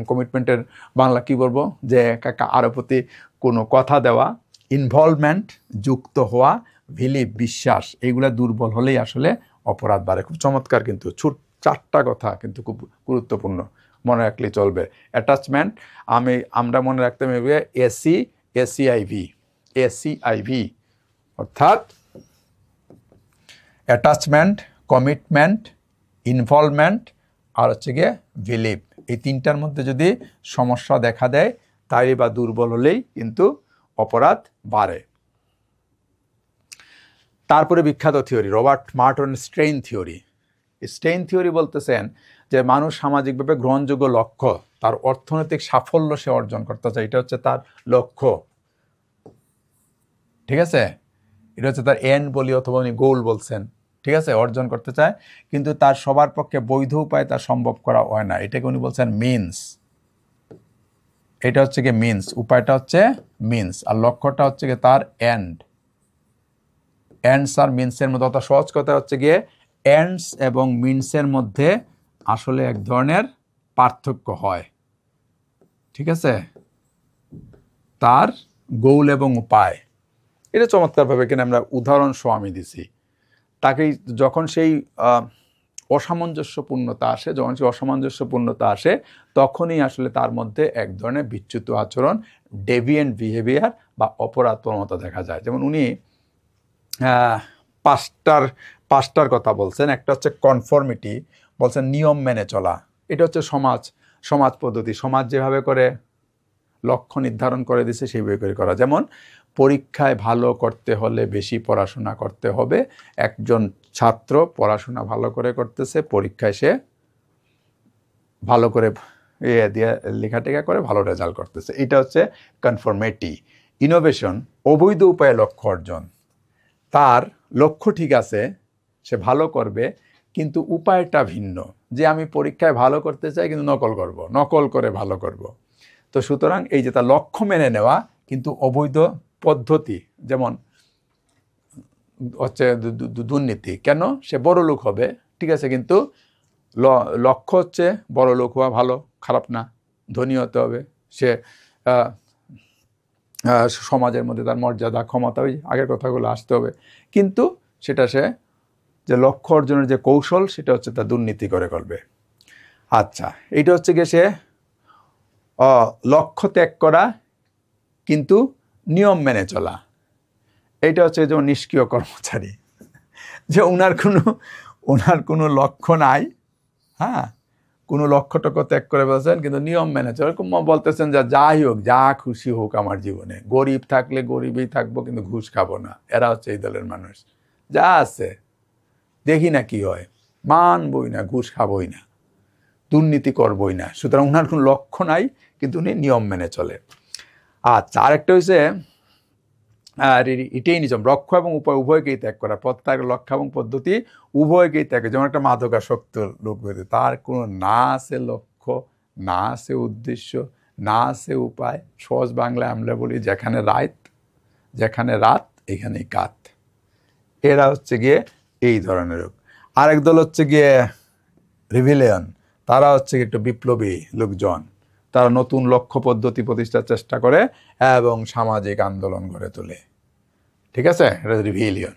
কমিটমেন্টের বাংলা কি বলবো, যে আরো প্রতি কোনো কথা দেওয়া, ইনভলভমেন্ট, যুক্ত হওয়া, বিলিভ, বিশ্বাস, এইগুলা দুর্বল হলেই আসলে অপরাধ বাড়ে। খুব চমৎকার, কিন্তু 4টা কথা কিন্তু খুব গুরুত্বপূর্ণ, মনে রাখলেই চলবে। অ্যাটাচমেন্ট আমরা মনে রাখতে হবে ACIV, অর্থাৎ অ্যাটাচমেন্ট, কমিটমেন্ট, ইনভলভমেন্ট আর হচ্ছে গিয়ে বিলিভ। এই 3টার মধ্যে যদি সমস্যা দেখা দেয় তাই বা দুর্বল হলেই কিন্তু অপরাধ বাড়ে। তারপরে বিখ্যাত থিওরি রবার্ট মার্টন স্ট্রেইন থিওরি বলতেছেন যে মানুষ সামাজিকভাবে গ্রহণযোগ্য লক্ষ্য, তার অর্থনৈতিক সাফল্য সে অর্জন করতে চায়, এটা হচ্ছে তার লক্ষ্য, ঠিক আছে, এটা হচ্ছে তার এন্ড বলি অথবা উনি গোল বলছেন, ঠিক আছে, অর্জন করতে চায়, কিন্তু তার সবার পক্ষে বৈধ উপায় তা সম্ভব করা হয় না, এটাকে উনি বলছেন মিনস। এটা হচ্ছে গিয়ে মিনস, উপায়টা হচ্ছে মিনস, আর লক্ষ্যটা হচ্ছে গিয়ে তার এন্ডস আর মিনসের মধ্যে, অর্থাৎ সহজ কথা হচ্ছে গিয়ে এন্ডস এবং মিনসের মধ্যে আসলে এক ধরনের পার্থক্য হয়, ঠিক আছে, তার গোল এবং উপায়। এটা চমৎকারভাবে কিনা আমরা উদাহরণ সহ আমি দিছি। তাকে যখন সেই অসামঞ্জস্যপূর্ণতা আসে, তখনই আসলে তার মধ্যে এক ধরনের বিচ্যুত আচরণ, ডেভিয়েন্ট বিহেভিয়ার বা অপরাধ প্রবণতা দেখা যায়। যেমন উনি পাঁচটার কথা বলছেন। একটা হচ্ছে কনফর্মিটি, বলছেন নিয়ম মেনে চলা, এটা হচ্ছে সমাজ পদ্ধতি, সমাজ যেভাবে করে লক্ষ্য নির্ধারণ করে দিছে সেইভাবে করে করা। যেমন পরীক্ষায় ভালো করতে হলে বেশি পড়াশোনা করতে হবে, একজন ছাত্র পড়াশোনা ভালো করে করতেছে, পরীক্ষায় সে ভালো করে দিয়ে লেখাটেখা করে ভালো রেজাল্ট করতেছে, এটা হচ্ছে কনফর্মিটি। ইনোভেশন, অবৈধ উপায়ে লক্ষ্য অর্জন, তার লক্ষ্য ঠিক আছে, সে ভালো করবে, কিন্তু উপায়টা ভিন্ন, যে আমি পরীক্ষায় ভালো করতে চাই কিন্তু নকল করে ভালো করব। তো সুতরাং এই যে তার লক্ষ্য মেনে নেওয়া, কিন্তু অবৈধ পদ্ধতি, যেমন হচ্ছে দুর্নীতি। কেন? সে বড় লোক হবে, ঠিক আছে, কিন্তু লক্ষ্য হচ্ছে বড় লোক হওয়া ভালো, খারাপ না, ধনী হতে হবে, সে সমাজের মধ্যে তার মর্যাদা, ক্ষমতা, ওই আগের কথাগুলো আসতে হবে, কিন্তু সেটা সে যে লক্ষ্য অর্জনের যে কৌশল সেটা হচ্ছে তার দুর্নীতি করে করবে। আচ্ছা, এইটা হচ্ছে গিয়ে সে লক্ষ্য ত্যাগ করা কিন্তু নিয়ম মেনে চলা। এইটা হচ্ছে যেমন নিষ্ক্রিয় কর্মচারী, যে ওনার কোনো লক্ষ্য নাই, হ্যাঁ, কোনো লক্ষ্য টক্ষ্য ত্যাগ করে বলছেন কিন্তু নিয়ম মেনে চলে, বলতেছেন যে যাই হোক, যা খুশি হোক আমার জীবনে, গরিব থাকলে গরিবই থাকবো কিন্তু ঘুষ খাবো না। এরা হচ্ছে এই দলের মানুষ। যা আছে দেখি না কি হয়, মানবই না, ঘুষ খাবই না, দুর্নীতি করবই না। সুতরাং ওনার কোনো লক্ষ্য নাই কিন্তু উনি নিয়ম মেনে চলে। আচ্ছা, আরেকটা হচ্ছে এটাই নিজম, লক্ষ্য এবং উপায় উভয়কেই ত্যাগ করা। প্রত্যাগ, লক্ষ্য এবং পদ্ধতি উভয়কেই ত্যাগ। যেমন একটা মাদকাসক্ত লোক বেরোয়, তার কোনো না আছে লক্ষ্য, না আছে উদ্দেশ্য, না আছে উপায়। সহজ বাংলায় আমরা বলি যেখানে রাত এখানেই কাত। এরা হচ্ছে গিয়ে এই ধরনের লোক। আরেক দল হচ্ছে গিয়ে রিভিলিয়ন, তারা হচ্ছে একটু বিপ্লবী লোকজন। তারা নতুন লক্ষ্য পদ্ধতি প্রতিষ্ঠার চেষ্টা করে এবং সামাজিক আন্দোলন গড়ে তোলে, ঠিক আছে, এটা রিভিলিয়ন।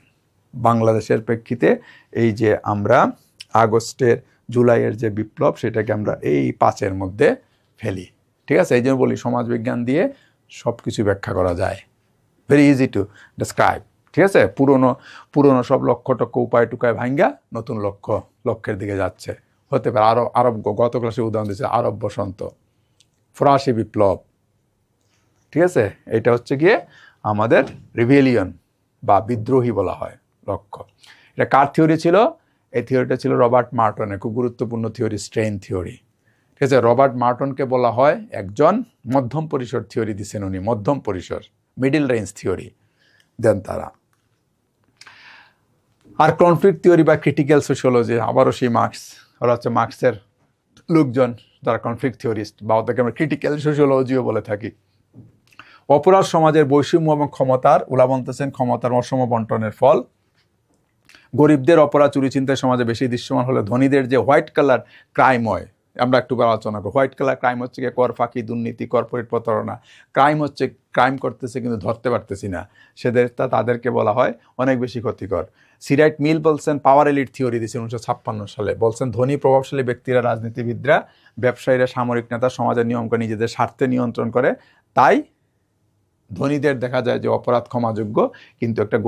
বাংলাদেশের প্রেক্ষিতে এই যে আমরা জুলাইয়ের যে বিপ্লব, সেটাকে আমরা এই 5-এর মধ্যে ফেলি, ঠিক আছে। এই জন্য বলি সমাজবিজ্ঞান দিয়ে সব কিছু ব্যাখ্যা করা যায়, ভেরি ইজি টু ডিসক্রাইব, ঠিক আছে। পুরনো সব লক্ষ্য টক্ষ্য উপায় টুকায় ভাঙ্গা নতুন লক্ষ্যের দিকে যাচ্ছে। হতে পারে আরব, গত ক্লাসে উদাহরণ দিচ্ছে আরব বসন্ত, ফরাসি বিপ্লব, ঠিক আছে। এটা হচ্ছে গিয়ে আমাদের রিভেলিয়ন বা বিদ্রোহী বলা হয় লক্ষ্য। এটা কার থিওরি ছিল? এই থিওরিটা ছিল রবার্ট মার্টনের, খুব গুরুত্বপূর্ণ থিওরি, স্ট্রেইন থিওরি, ঠিক আছে। রবার্ট মার্টনকে বলা হয় একজন মধ্যম পরিসর থিওরি দিচ্ছেন উনি, মধ্যম পরিসর, মিডিল রেঞ্জ থিওরি দেন তারা। আর কনফ্লিক্ট থিওরি বা ক্রিটিক্যাল সোশিওলজি, আবারও সেই ওরা হচ্ছে মার্কসের লোকজন, যারা কনফ্লিক্ট থিওরিস্ট, বা ওদেরকে আমরা ক্রিটিক্যাল সোশিওলজিও বলে থাকি। অপরাধ সমাজের বৈষম্য এবং ক্ষমতার, ওলা বলতেছেন ক্ষমতার অসম বন্টনের ফল। গরিবদের অপরাধ চুরি চিন্তায় সমাজে বেশি দৃশ্যমান হলে ধনীদের যে হোয়াইট কালার ক্রাইম হয়, আমরা একটু আলোচনা করি। হোয়াইট কালার ক্রাইম হচ্ছে গিয়ে কর ফাঁকি, দুর্নীতি, কর্পোরেট প্রতারণা। ক্রাইম করতেছে কিন্তু ধরতে পারতেছি না, তাদেরকে বলা হয় অনেক বেশি ক্ষতিকর। সিরাইট মিল বলছেন, পাওয়ার এলিট থিওরি দিয়েছেন 1956 সালে, বলছেন ধনী প্রভাবশালী ব্যক্তিরা, রাজনীতিবিদরা, ব্যবসায়ীরা, সামরিক নেতা সমাজের নিয়মকে নিজেদের স্বার্থে নিয়ন্ত্রণ করে, তাই ধনীদের দেখা যায় যে অপরাধ ক্ষমাযোগ্য, কিন্তু একটা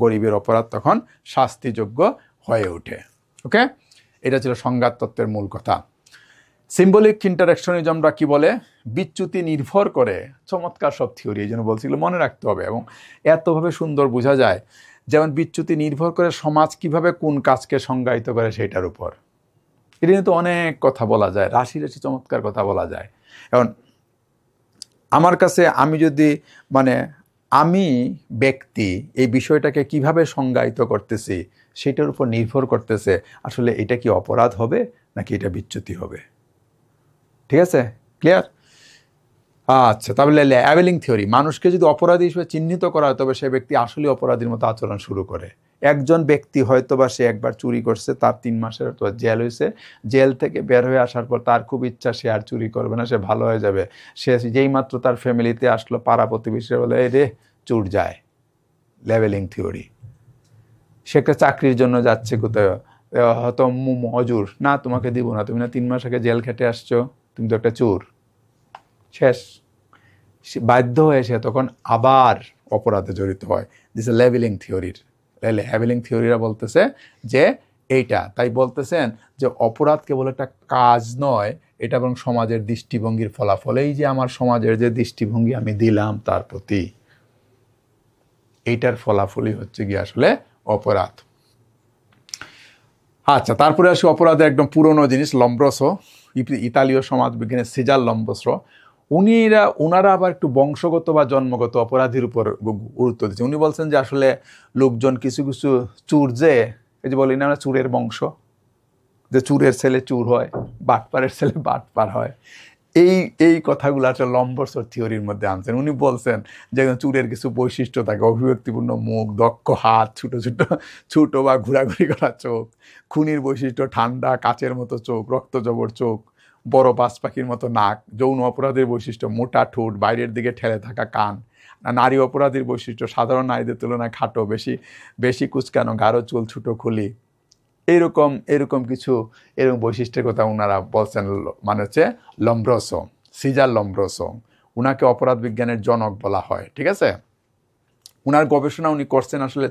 গরিবের অপরাধ তখন শাস্তিযোগ্য হয়ে ওঠে। ওকে, এটা ছিল সংঘাত তত্ত্বের মূল কথা। সিম্বলিক ইন্টারেকশনিজমরা কি বলে? বিচ্যুতি নির্ভর করে। চমৎকার সব থিওরি, এই জন্য বলছিল মনে রাখতে হবে, এবং এতভাবে সুন্দর বোঝা যায়। যেমন বিচ্যুতি নির্ভর করে সমাজ কিভাবে কোন কাজকে সংজ্ঞায়িত করে সেটার উপর। এটা কিন্তু অনেক কথা বলা যায়, রাশি চমৎকার কথা বলা যায়। এখন আমার কাছে আমি ব্যক্তি এই বিষয়টাকে কিভাবে সংজ্ঞায়িত করতেছি সেটার উপর নির্ভর করতেছে আসলে এটা কি অপরাধ হবে নাকি এটা বিচ্যুতি হবে। ঠিক আছে, ক্লিয়ার? আচ্ছা, তাহলে লেবেলিং থিওরি, মানুষকে যদি অপরাধী হিসেবে চিহ্নিত করা হয় তবে সে ব্যক্তি আসলে অপরাধীর মতো আচরণ শুরু করে। একজন ব্যক্তি হয়তো বা সে একবার চুরি করছে, তার 3 মাসের হয়তো জেল হয়েছে, জেল থেকে বের হয়ে আসার পর তার খুব ইচ্ছা সে আর চুরি করবে না, সে ভালো হয়ে যাবে। সে যেই মাত্র তার ফ্যামিলিতে আসলো, পাড়া প্রতিবেশী বলে এই রে চুর যায়, লেবেলিং থিওরি। সে একটা চাকরির জন্য যাচ্ছে কোথাও, হয়তো মজুর, না তোমাকে দিব না, তুমি না 3 মাস আগে জেল খেটে আসছো, তুমি তো একটা চোর। শেষ, বাধ্য হয়ে সে তখন আবার অপরাধে জড়িত হয়। দিস এ লেবেলিং থিওরির। লেবেলিং থিওরিরা বলতেছে যে এইটা, তাই বলতেছেন যে অপরাধ কেবল একটা কাজ নয়, এটা বরং সমাজের দৃষ্টিভঙ্গির ফলাফল। এই যে আমার সমাজের যে দৃষ্টিভঙ্গি আমি দিলাম তার প্রতি, এইটার ফলাফলই হচ্ছে গিয়ে আসলে অপরাধ। আচ্ছা, তারপরে আসি অপরাধের একদম পুরনো জিনিস, লম্ব্রোসো, ইতালীয় সমাজবিজ্ঞানের সিজার লম্ব্রোসো। ওনারা আবার একটু বংশগত বা জন্মগত অপরাধীর উপর গুরুত্ব দিচ্ছেন। উনি বলছেন যে আসলে লোকজন কিছু কিছু চুর, যে এই যে বলি না চুরের বংশ, যে চুরের ছেলে চুর হয়, বাটপারের ছেলে বাটপার হয়, এই এই কথাগুলো আসলে লম্বরসর থিওরির মধ্যে আনছেন। উনি বলছেন যে চুরের কিছু বৈশিষ্ট্য থাকে, অভিব্যক্তিপূর্ণ মুখ, দক্ষ হাত, ছোট ছোট ছোট বা ঘোরাঘুরি করা চোখ, খুনির বৈশিষ্ট্য ঠান্ডা কাচের মতো চোখ, রক্তজবর চোখ, বড় বাজ পাখির মতো নাক, যৌন অপরাধের বৈশিষ্ট্য মোটা ঠোঁট, বাইরের দিকে ঠেলে থাকা কান, নারী অপরাধীর বৈশিষ্ট্য সাধারণ নারীদের তুলনায় খাটো, বেশি বেশি কুচকানো, গাঢ় চুল, ছোট খুলি, এরকম কিছু এরকম বৈশিষ্ট্যের কথা ওনারা বলছেন। মানে হচ্ছে লম্ব্রোসো, সিজার লম্ব্রোসো, উনাকে অপরাধ বিজ্ঞানের জনক বলা হয়। ঠিক আছে, উনার গবেষণা উনি করছেন আসলে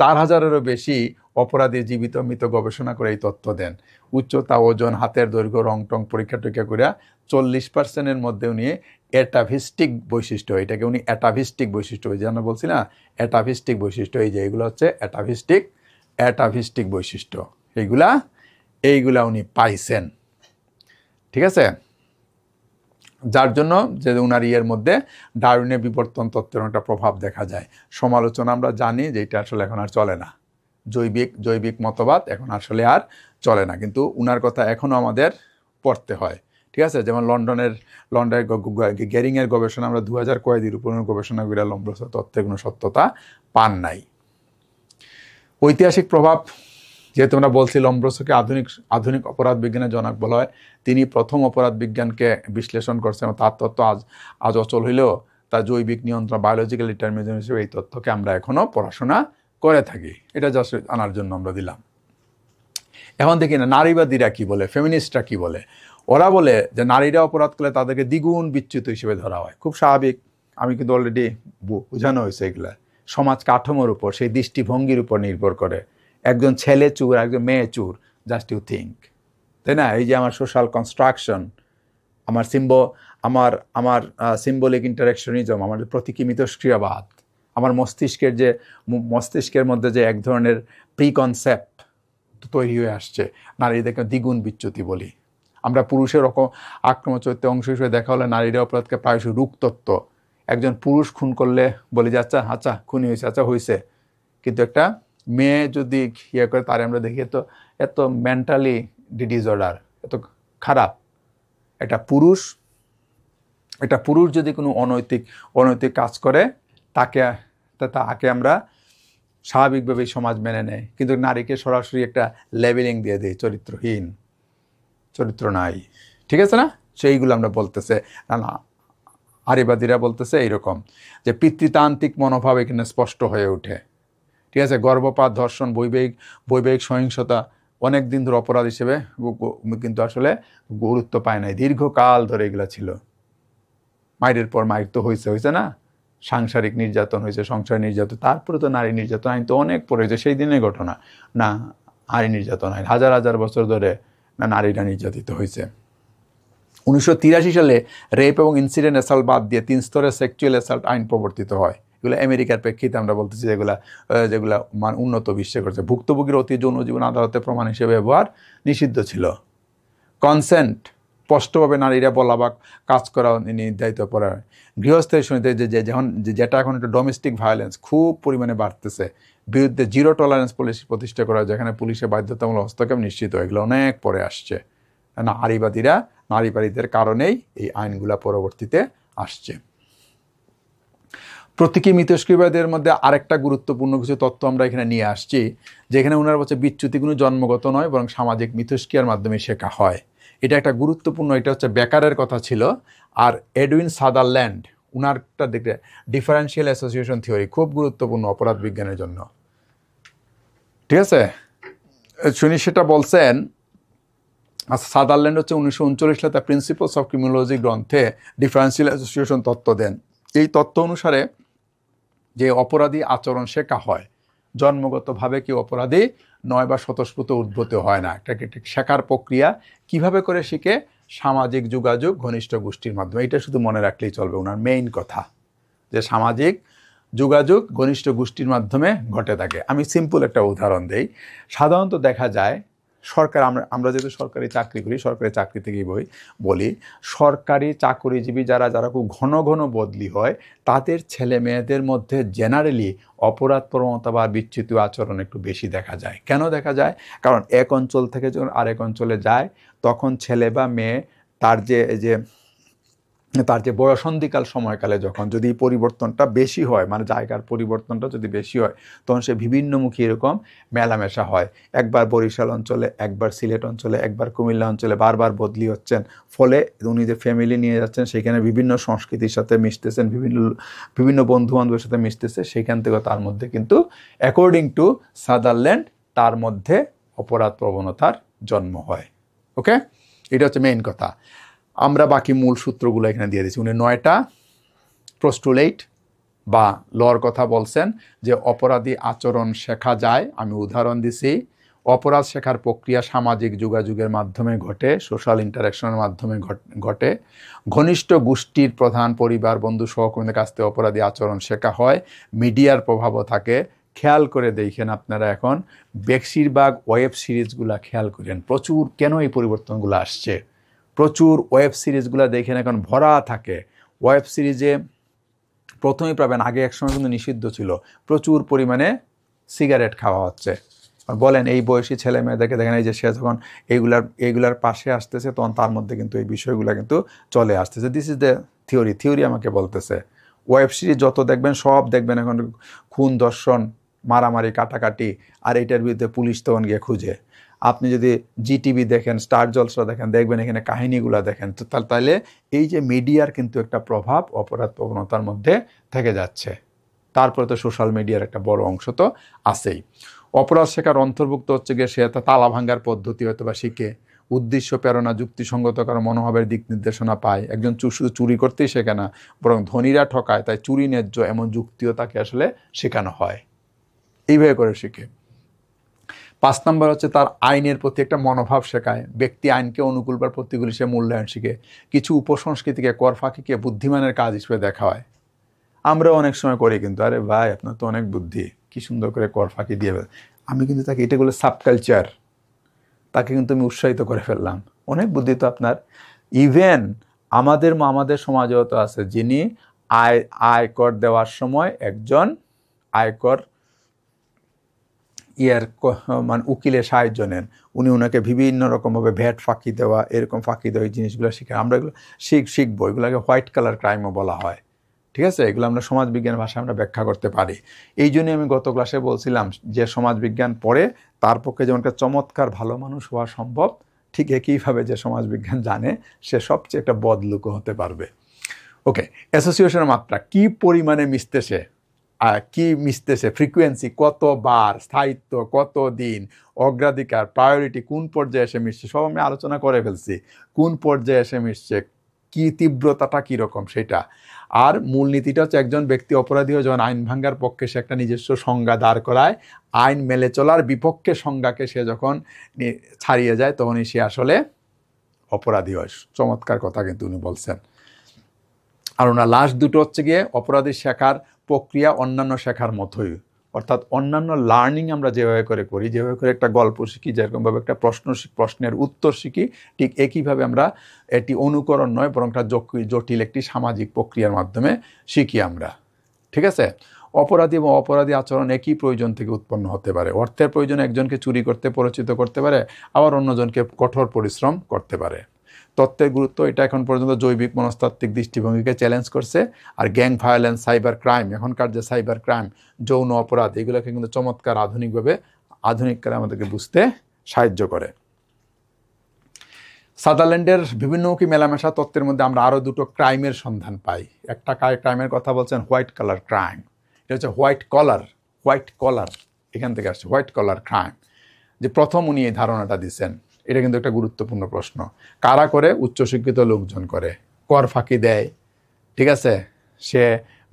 4,000-এরও বেশি অপরাধীর জীবিত মৃত গবেষণা করে এই তথ্য দেন। উচ্চতা, ওজন, হাতের দৈর্ঘ্য, রং টং পরীক্ষা টরীক্ষা করে 40%-এর মধ্যে উনি অ্যাটাভিস্টিক বৈশিষ্ট্য, এটাকে উনি অ্যাটাভিস্টিক বৈশিষ্ট্য, ওই যে আমরা বলছি না অ্যাটাভিস্টিক বৈশিষ্ট্য, এই যে এগুলো হচ্ছে অ্যাটাভিস্টিক বৈশিষ্ট্য, এইগুলা উনি পাইছেন। ঠিক আছে, যার জন্য যে উনার ইয়ের মধ্যে ডারউইনের বিবর্তন তত্ত্বের একটা প্রভাব দেখা যায়। সমালোচনা আমরা জানি যে এটা আসলে এখন আর চলে না, জৈবিক মতবাদ এখন আসলে আর চলে না, কিন্তু উনার কথা এখনও আমাদের পড়তে হয়। ঠিক আছে, যেমন লন্ডনের গ্যারিংয়ের গবেষণা আমরা 2000 কয়েদির উপর গবেষণা করে লম্ব্রোসো তত্ত্বের কোনো সত্যতা পান নাই। ঐতিহাসিক প্রভাব, যেহেতু আমরা বলছি লম্ব্রোসোকে আধুনিক অপরাধ বিজ্ঞানের জনক বলা হয়, তিনি প্রথম অপরাধ বিজ্ঞানকে বিশ্লেষণ করছেন। তার তত্ত্ব আজ অচল হইলেও তার জৈবিক নিয়ন্ত্রণ, বায়োলজিক্যাল ডিটারমিনিজম হিসেবে এই তথ্যকে আমরা এখনও পড়াশোনা করে থাকি। এটা জাস্ট আনার জন্য আমরা দিলাম। এখন দেখি না নারীবাদীরা কি বলে, ফেমিনিস্টরা কি বলে। ওরা বলে যে নারীরা অপরাধ করলে তাদেরকে দ্বিগুণ বিচ্যুত হিসেবে ধরা হয়। খুব স্বাভাবিক, আমি কিন্তু অলরেডি বোঝানো হয়েছে এগুলা সমাজ কাঠামোর উপর, সেই দৃষ্টিভঙ্গির উপর নির্ভর করে। একজন ছেলে চুর, একজন মেয়ে চুর, জাস্ট ইউ থিঙ্ক, তাই না? এই যে আমার সোশ্যাল কনস্ট্রাকশন, আমার আমার সিম্বলিক ইন্টারেকশনিজম, আমার প্রতীকী মিথস্ক্রিয়াবাদ, আমার মস্তিষ্কের মধ্যে যে এক ধরনের প্রিকনসেপ্ট তৈরি হয়ে আসছে, নারীদেরকে দ্বিগুণ বিচ্যুতি বলি আমরা। পুরুষের আক্রমণ চরিত্রের অংশ হিসেবে দেখা হলে নারীরা অপরাধকে প্রায়শই রূপতত্ত্ব। একজন পুরুষ খুন করলে বলি যে আচ্ছা খুনি হয়েছে, আচ্ছা হয়েছে, কিন্তু একটা মেয়ে যদি ইয়ে করে তারে আমরা দেখি এত মেন্টালি ডিসঅর্ডার, এত খারাপ। একটা পুরুষ যদি কোনো অনৈতিক কাজ করে তাকে আমরা স্বাভাবিকভাবেই সমাজ মেনে নেয়, কিন্তু নারীকে সরাসরি একটা লেবেলিং দিয়ে দেয়, চরিত্রহীন, চরিত্র নাই। ঠিক আছে না? সেইগুলো আমরা বলতেছে না, নারীবাদীরা বলতেছে এইরকম যে পিতৃতান্ত্রিক মনোভাব এখানে স্পষ্ট হয়ে ওঠে। ঠিক আছে, গর্ভপাত, ধর্ষণ, বৈবাহিক সহিংসতা অনেক দিন ধরে অপরাধ হিসেবে কিন্তু আসলে গুরুত্ব পায় নাই, দীর্ঘকাল ধরে এগুলো ছিল। মায়ের পর মায়ের তো হয়েছে না, সাংসারিক নির্যাতন হয়েছে, সংসার নির্যাতন, তারপরে তো নারী নির্যাতন আইন তো অনেক পরে হয়েছে, সেই দিনের ঘটনা না। নারী নির্যাতন আইন হাজার বছর ধরে না নারীরা নির্যাতিত হয়েছে। 1983 সালে রেপ এবং ইনসিডেন্ট অ্যাসাল্ট বাদ দিয়ে 3 স্তরের সেক্সুয়াল অ্যাসাল্ট আইন প্রবর্তিত হয়। এগুলো আমেরিকার প্রেক্ষিতে আমরা বলতেছি, যেগুলা উন্নত বিশ্বে করছে। ভুক্তভোগীর অতি যৌন জীবন আদালতে প্রমাণ হিসেবে ব্যবহার নিষিদ্ধ ছিল। কনসেন্ট স্পষ্টভাবে নারীরা বলা বা কাজ করা নির্ধারিত করা হয়। গৃহস্থের সঙ্গে যেটা এখন একটা ডোমেস্টিক ভায়োলেন্স খুব পরিমাণে বাড়তেছে, বিরুদ্ধে জিরো টলারেন্স পলিসি প্রতিষ্ঠা করা হয়, যেখানে পুলিশের বাধ্যতামূলক হস্তক্ষেপ নিশ্চিত হয়। এগুলো অনেক পরে আসছে। নারীবাদীদের কারণেই এই আইনগুলা পরবর্তীতে আসছে। প্রতীকী মিথস্ক্রিয়াবাদের মধ্যে আরেকটা গুরুত্বপূর্ণ কিছু তথ্য আমরা এখানে নিয়ে আসছি, যেখানে ওনার বলছে বিচ্যুতি কোনো জন্মগত নয়, বরং সামাজিক মিথস্ক্রিয়ার মাধ্যমে শেখা হয়। এটা একটা গুরুত্বপূর্ণ, এটা হচ্ছে বেকারের কথা ছিল। আর এডউইন সাদারল্যান্ড, উনারটা দেখতে ডিফারেন্সিয়াল অ্যাসোসিয়েশন থিওরি খুব গুরুত্বপূর্ণ অপরাধ বিজ্ঞানের জন্য। ঠিক আছে, শুনি সেটা বলছেন। সাদারল্যান্ড হচ্ছে 1939 সালে তার প্রিন্সিপালস অফ ক্রিমিনোলজি গ্রন্থে ডিফারেন্সিয়াল অ্যাসোসিয়েশন তত্ত্ব দেন। এই তত্ত্ব অনুসারে যে অপরাধী আচরণ শেখা হয়, জন্মগতভাবে কি অপরাধী নয় বা স্বতঃস্ফূর্ত উদ্ভূত হয় না, একটা শেখার প্রক্রিয়া। কিভাবে করে শিখে? সামাজিক যোগাযোগ, ঘনিষ্ঠ গোষ্ঠীর মাধ্যমে। এটা শুধু মনে রাখলেই চলবে, ওনার মেইন কথা যে সামাজিক যোগাযোগ ঘনিষ্ঠ গোষ্ঠীর মাধ্যমে ঘটে থাকে। আমি সিম্পল একটা উদাহরণ দেই। সাধারণত দেখা যায় সরকার, আমরা যেহেতু সরকারি চাকরি করি, সরকারি চাকরি থেকেই বলি, সরকারি চাকরিজীবী যারা খুব ঘন ঘন বদলি হয়, তাদের ছেলে মেয়েদের মধ্যে জেনারেলি অপরাধ প্রবণতা বা বিচ্যুত আচরণ একটু বেশি দেখা যায়। কেন দেখা যায়? কারণ এক অঞ্চল থেকে যখন আরেক অঞ্চলে যায়, তখন ছেলে বা মেয়ে তার যে বয়সন্ধিকাল সময়কালে যখন যদি পরিবর্তনটা বেশি হয়, মানে জায়গার পরিবর্তনটা যদি বেশি হয়, তখন সে বিভিন্নমুখী এরকম মেলামেশা হয়। একবার বরিশাল অঞ্চলে, একবার সিলেট অঞ্চলে, একবার কুমিল্লা অঞ্চলে বারবার বদলি হচ্ছেন। ফলে উনি যে ফ্যামিলি নিয়ে যাচ্ছেন সেখানে বিভিন্ন সংস্কৃতির সাথে মিশতেছেন, বিভিন্ন বন্ধু বান্ধবের সাথে মিশতেছে, সেইখান থেকে তার মধ্যে কিন্তু অ্যাকর্ডিং টু সাদারল্যান্ড তার মধ্যে অপরাধ প্রবণতার জন্ম হয়। ওকে, এটা হচ্ছে মেইন কথা। আমরা বাকি মূল সূত্রগুলো এখানে দিয়ে দিচ্ছি। উনি 9টা পোস্টুলেট বা লর কথা বলছেন যে অপরাধী আচরণ শেখা যায়। আমি উদাহরণ দিছি, অপরাধ শেখার প্রক্রিয়া সামাজিক যোগাযোগের মাধ্যমে ঘটে, সোশ্যাল ইন্টারাকশনের মাধ্যমে ঘটে। ঘনিষ্ঠ গোষ্ঠীর প্রধান, পরিবার, বন্ধু, সহকর্মীদের কাছ থেকে অপরাধী আচরণ শেখা হয়। মিডিয়ার প্রভাবও থাকে। খেয়াল করে দেখেন আপনারা এখন বেশিরভাগ ওয়েব সিরিজগুলো খেয়াল করেন, প্রচুর কেন এই পরিবর্তনগুলো আসছে। প্রচুর ওয়েব সিরিজগুলো দেখেন এখন ভরা থাকে। ওয়েব সিরিজে প্রথমেই পাবেন, আগে একসময় কিন্তু নিষিদ্ধ ছিল, প্রচুর পরিমাণে সিগারেট খাওয়া হচ্ছে। বলেন এই বয়সী ছেলে মেয়েদেরকে দেখেন, এই যে সে যখন এইগুলার পাশে আসতেছে তখন তার মধ্যে কিন্তু এই বিষয়গুলো কিন্তু চলে আসতেছে। দিস ইজ দ্য থিওরি আমাকে বলতেছে। ওয়েব সিরিজ যত দেখবেন সব দেখবেন এখন খুন, ধর্ষণ, মারামারি, কাটাকাটি, আর এটার বিরুদ্ধে পুলিশ তখন গিয়ে খুঁজে। আপনি যদি জিটিভি দেখেন, স্টার জলসা দেখেন, দেখবেন এখানে কাহিনীগুলো দেখেন। তো তাহলে এই যে মিডিয়ার কিন্তু একটা প্রভাব অপরাধ প্রবণতার মধ্যে থেকে যাচ্ছে। তারপরে তো সোশ্যাল মিডিয়ার একটা বড় অংশ তো আছেই। অপরাধ শেখার অন্তর্ভুক্ত হচ্ছে গিয়ে সে তালা ভাঙ্গার পদ্ধতি হয়তো বা শিখে, উদ্দেশ্য প্রেরণা, যুক্তিসঙ্গত করার মনোভাবের দিক নির্দেশনা পায়। একজন শুধু চুরি করতেই শেখে না, বরং ধনীরা ঠকায় তাই চুরি ন্যায্য এমন যুক্তিও তাকে আসলে শেখানো হয়। এইভাবে করে শিখে। 5 নম্বর হচ্ছে তার আইনের প্রতি একটা মনোভাব শেখায়। ব্যক্তি আইনকে অনুকূল বা প্রতিকূল সে মূল্যায়ন শিখে। কিছু উপসংস্কৃতিকে কর ফাঁকিকে বুদ্ধিমানের কাজ হিসেবে দেখা হয়। আমরা অনেক সময় করি কিন্তু, আরে ভাই আপনার তো অনেক বুদ্ধি, কি সুন্দর করে কর ফাঁকি দিয়ে। আমি কিন্তু তাকে এটাগুলো সাবকালচার, তাকে কিন্তু আমি উৎসাহিত করে ফেললাম, অনেক বুদ্ধি তো আপনার। ইভেন আমাদের সমাজেও তো আছে যিনি আয়কর দেওয়ার সময় একজন আয়কর মানে উকিলের সাহায্য নেন, উনি ওনাকে বিভিন্ন রকমভাবে ভ্যাট ফাঁকি দেওয়া, এরকম ফাঁকি দেওয়া, এই জিনিসগুলো শিখে। আমরা এগুলো শিখবো, এগুলোকে হোয়াইট কালার ক্রাইমও বলা হয়। ঠিক আছে, এগুলো আমরা সমাজবিজ্ঞান ভাষায় আমরা ব্যাখ্যা করতে পারি। এই জন্যই আমি গত ক্লাসে বলছিলাম যে সমাজবিজ্ঞান পড়ে তার পক্ষে যেমন একটা চমৎকার ভালো মানুষ হওয়া সম্ভব, ঠিক একইভাবে যে সমাজবিজ্ঞান জানে সে সবচেয়ে একটা বদলুকও হতে পারবে। ওকে, অ্যাসোসিয়েশনের মাত্রা কি পরিমাণে মিশতেছে, ফ্রিকোয়েন্সি কতবার, স্থায়িত্ব কত দিন, অগ্রাধিকার, প্রায়োরিটি কোন পর্যায়ে এসে মিশছে, সব আমি আলোচনা করে ফেলছি। কোন পর্যায়ে এসে মিশছে, কি তীব্রতাটা কীরকম সেটা। আর মূলনীতিটা হচ্ছে একজন ব্যক্তি অপরাধী হয়ে যখন আইন ভাঙ্গার পক্ষে সে একটা নিজস্ব সংজ্ঞা দাঁড় করায়, আইন মেলে চলার বিপক্ষে সংজ্ঞাকে সে যখন ছাড়িয়ে যায় তখনই সে আসলে অপরাধী হয়। চমৎকার কথা কিন্তু উনি বলছেন। আর ওনার লাস্ট দুটো হচ্ছে গিয়ে অপরাধী শেখার প্রক্রিয়া অন্যান্য শেখার মতোই, অর্থাৎ অন্যান্য লার্নিং আমরা যেভাবে করে করি, যেভাবে করে একটা গল্প শিখি, যেরকমভাবে একটা প্রশ্নের উত্তর শিখি, ঠিক একইভাবে আমরা এটি অনুকরণ নয় বরং একটা জটিল একটি সামাজিক প্রক্রিয়ার মাধ্যমে শিখি আমরা। ঠিক আছে, অপরাধী এবং অপরাধী আচরণ একই প্রয়োজন থেকে উৎপন্ন হতে পারে। অর্থের প্রয়োজনে একজনকে চুরি করতে পরিচিত করতে পারে, আবার অন্যজনকে কঠোর পরিশ্রম করতে পারে। তত্ত্বের গুরুত্ব এটা এখন পর্যন্ত জৈবিক মনস্তাত্ত্বিক দৃষ্টিভঙ্গিকে চ্যালেঞ্জ করছে। আর গ্যাং ভায়োলেন্স, সাইবার ক্রাইম, এখনকার যে সাইবার ক্রাইম, যৌন অপরাধ, এগুলোকে কিন্তু চমৎকার আধুনিককালে আমাদেরকে বুঝতে সাহায্য করে। সাদারল্যান্ডের বিভিন্নমুখী মেলামেশা তত্ত্বের মধ্যে আমরা আরও দুটো ক্রাইমের সন্ধান পাই। একটা ক্রাইমের কথা বলছেন হোয়াইট কালার ক্রাইম, এটা হচ্ছে হোয়াইট কলার, এখান থেকে আসছে হোয়াইট কলার ক্রাইম। যে প্রথম উনি এই ধারণাটা দিচ্ছেন, এটা কিন্তু একটা গুরুত্বপূর্ণ প্রশ্ন। কারা করে? উচ্চশিক্ষিত লোকজন করে, কর ফাঁকি দেয়। ঠিক আছে, সে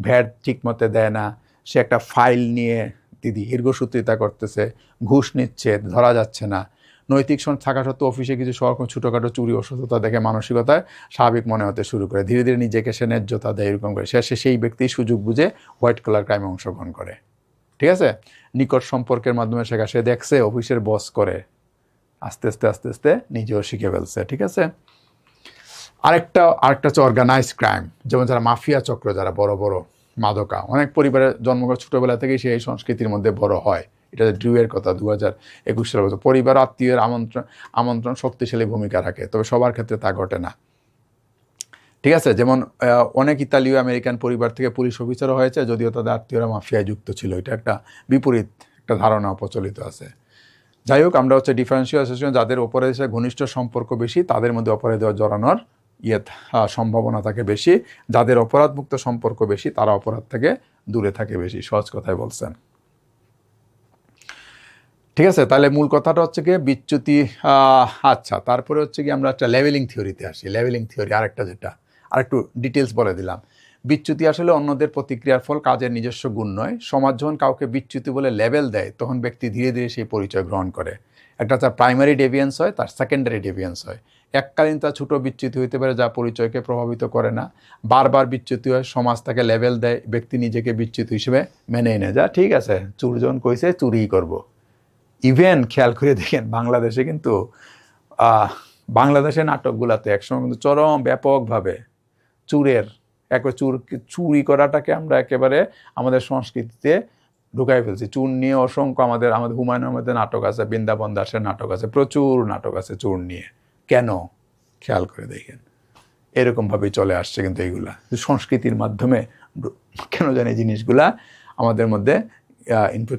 ভ্যাট ঠিক মতো দেয় না, সে একটা ফাইল নিয়ে দীর্ঘসূত্রিতা করতেছে, ঘুষ নিচ্ছে, ধরা যাচ্ছে না। নৈতিক থাকা সত্ত্বেও অফিসে কিছু ছোটোখাটো চুরি অসুস্থতা দেখে মানসিকতায় স্বাভাবিক মনে হতে শুরু করে, ধীরে ধীরে নিজেকে সে ন্যায্যতা দেয়, এরকম করে সে সেই ব্যক্তি সুযোগ বুঝে হোয়াইট কালার ক্রাইমে অংশগ্রহণ করে। ঠিক আছে, নিকট সম্পর্কের মাধ্যমে শেখা, সে দেখছে অফিসের বস করে, আস্তে আস্তে নিজেও শিখে ফেলছে। ঠিক আছে, আরেকটা হচ্ছে অর্গানাইজড ক্রাইম, যেমন যারা মাফিয়া চক্র, যারা বড় বড় মাদকা, অনেক পরিবারের জন্মগত ছোটোবেলা থেকেই সেই সংস্কৃতির মধ্যে বড় হয়। এটা ড্রিউয়ের কথা, 2021 সালের কথা। পরিবার আত্মীয়ের আমন্ত্রণ শক্তিশালী ভূমিকা রাখে, তবে সবার ক্ষেত্রে তা ঘটে না। ঠিক আছে, যেমন অনেক ইতালীয় আমেরিকান পরিবার থেকে পুলিশ অফিসারও হয়েছে, যদিও তাদের আত্মীয়রা মাফিয়ায় যুক্ত ছিল। এটা একটা বিপরীত একটা ধারণা প্রচলিত আছে। যাই হোক, আমরা হচ্ছে ডিফারেন্সিয়াল অ্যাসোসিয়েশন, যাদের অপরাধের সাথে ঘনিষ্ঠ সম্পর্ক বেশি তাদের মধ্যে অপরাধে জড়ানোর সম্ভাবনা থাকে বেশি, যাদের অপরাধমুক্ত সম্পর্ক বেশি তারা অপরাধ থেকে দূরে থাকে বেশি। সহজ কথায় বলছেন। ঠিক আছে, তাহলে মূল কথাটা হচ্ছে গিয়ে বিচ্যুতি। আচ্ছা, তারপরে হচ্ছে কি আমরা একটা লেভেলিং থিওরিতে আসি। লেভেলিং থিওরি আরেকটা, যেটা আরেকটু ডিটেলস বলে দিলাম। বিচ্যুতি আসলে অন্যদের প্রতিক্রিয়ার ফল, কাজের নিজস্ব গুণ নয়। সমাজ যখন কাউকে বিচ্যুতি বলে লেভেল দেয় তখন ব্যক্তি ধীরে ধীরে সেই পরিচয় গ্রহণ করে। একটা তার প্রাইমারি ডেভিয়েন্স হয়, তার সেকেন্ডারি ডেভিয়েন্স হয়। এককালীন তার ছোটো বিচ্যুতি হইতে পারে যা পরিচয়কে প্রভাবিত করে না। বারবার বিচ্যুতি হয়, সমাজ তাকে লেভেল দেয়, ব্যক্তি নিজেকে বিচ্যুতি হিসেবে মেনে এনে যা ঠিক আছে, চুরজন কইছে চুরিই করব। ইভেন খেয়াল করে দেখেন বাংলাদেশে কিন্তু বাংলাদেশের নাটকগুলোতে একসময় কিন্তু চরম ব্যাপকভাবে চুরি করাটাকে আমরা একেবারে আমাদের সংস্কৃতিতে ঢুকাই ফেলছি। চুর নিয়ে অসংখ্য আমাদের হুমায়ুনের মধ্যে নাটক আছে, বৃন্দাবন দাসের নাটক আছে, প্রচুর নাটক আছে চুর নিয়ে। কেন খেয়াল করে দেখেন, এরকমভাবেই চলে আসছে কিন্তু এইগুলা সংস্কৃতির মাধ্যমে কেন জানি জিনিসগুলা আমাদের মধ্যে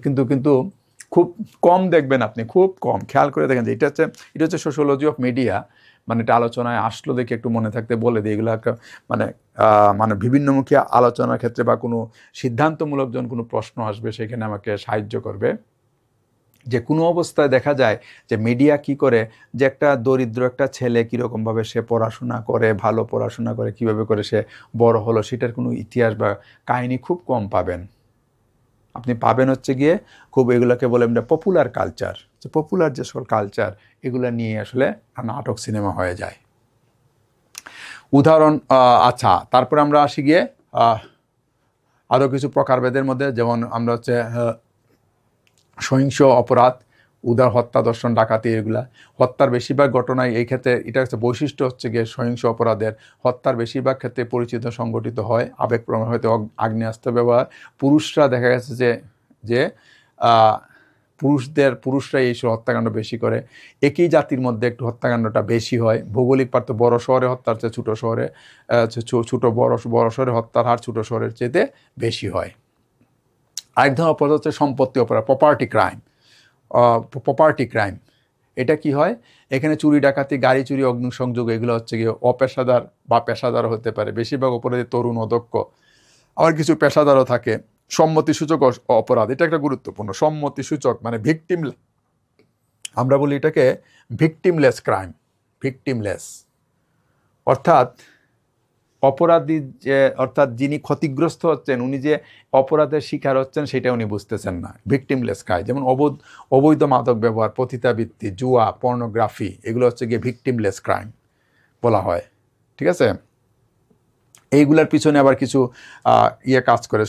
কিন্তু কিন্তু খুব কম দেখবেন আপনি, খুব কম খেয়াল করে দেখেন যে এটা হচ্ছে সোশ্যোলজি অফ মিডিয়া। মানে এটা আলোচনায় আসলো দেখে একটু মনে থাকতে বলে দিই। এগুলো একটা মানে বিভিন্নমুখী আলোচনার ক্ষেত্রে বা কোনো সিদ্ধান্তমূলক যখন কোনো প্রশ্ন আসবে সেখানে আমাকে সাহায্য করবে। যে কোনো অবস্থায় দেখা যায় যে মিডিয়া কি করে, যে একটা দরিদ্র একটা ছেলে কীরকমভাবে সে পড়াশোনা করে, ভালো পড়াশোনা করে কীভাবে করে সে বড় হলো, সেটার কোনো ইতিহাস বা কাহিনী খুব কম পাবেন। আপনি পাবেন হচ্ছে গিয়ে খুব এগুলোকে বলে আমরা পপুলার কালচার, যে পপুলার যে সকল কালচার এগুলো নিয়ে আসলে নাটক সিনেমা হয়ে যায়। উদাহরণ আচ্ছা, তারপরে আমরা আসি গিয়ে আরও কিছু প্রকারভেদের মধ্যে, যেমন আমরা হচ্ছে সহিংস অপরাধ, হত্যা, ধর্ষণ, ডাকাতি, এগুলা হত্যার বেশিরভাগ ঘটনায় এই ক্ষেত্রে এটা হচ্ছে বৈশিষ্ট্য হচ্ছে গিয়ে সহিংস অপরাধের হত্যার বেশিরভাগ ক্ষেত্রে পরিচিত সংগঠিত হয় আবেগপ্রবণ, হয়তো আগ্নেয়াস্ত্র ব্যবহার। পুরুষরা দেখা গেছে যে পুরুষরা এই হত্যাকাণ্ড বেশি করে। একই জাতির মধ্যে একটু হত্যাকাণ্ডটা বেশি হয়। ভৌগোলিক পার্থক্য, বড় শহরে হত্যার চেয়ে বড় শহরে হত্যার হার ছোটো শহরের চেয়ে বেশি হয়। আরেক ধরনের অপরাধ হচ্ছে সম্পত্তি অপরাধ, প্রপার্টি ক্রাইম। এটা কি হয়, এখানে চুরি, ডাকাতি, গাড়ি চুরি, অগ্নিসংযোগ, এগুলো হচ্ছে গিয়ে অপেশাদার বা পেশাদার হতে পারে। বেশিরভাগ অপরাধী তরুণ, অদক্ষ। আবার কিছু পেশাদারও থাকে। সম্মতিসূচক অপরাধ, এটা একটা গুরুত্বপূর্ণ। সম্মতিসূচক মানে আমরা বলি এটাকে ভিকটিমলেস ক্রাইম। ভিকটিমলেস অর্থাৎ অর্থাৎ যিনি ক্ষতিগ্রস্ত হচ্ছেন, উনি যে অপরাধের শিকার হচ্ছেন সেটা উনি বুঝতেছেন না। ভিকটিমলেস ক্রাইম, যেমন অবৈধ মাদক ব্যবহার, পতিতাবৃত্তি, জুয়া, পর্নোগ্রাফি, এগুলো হচ্ছে গিয়ে ভিকটিমলেস ক্রাইম বলা হয়। ঠিক আছে, এইগুলার পিছনে আবার কিছু কাজ করে।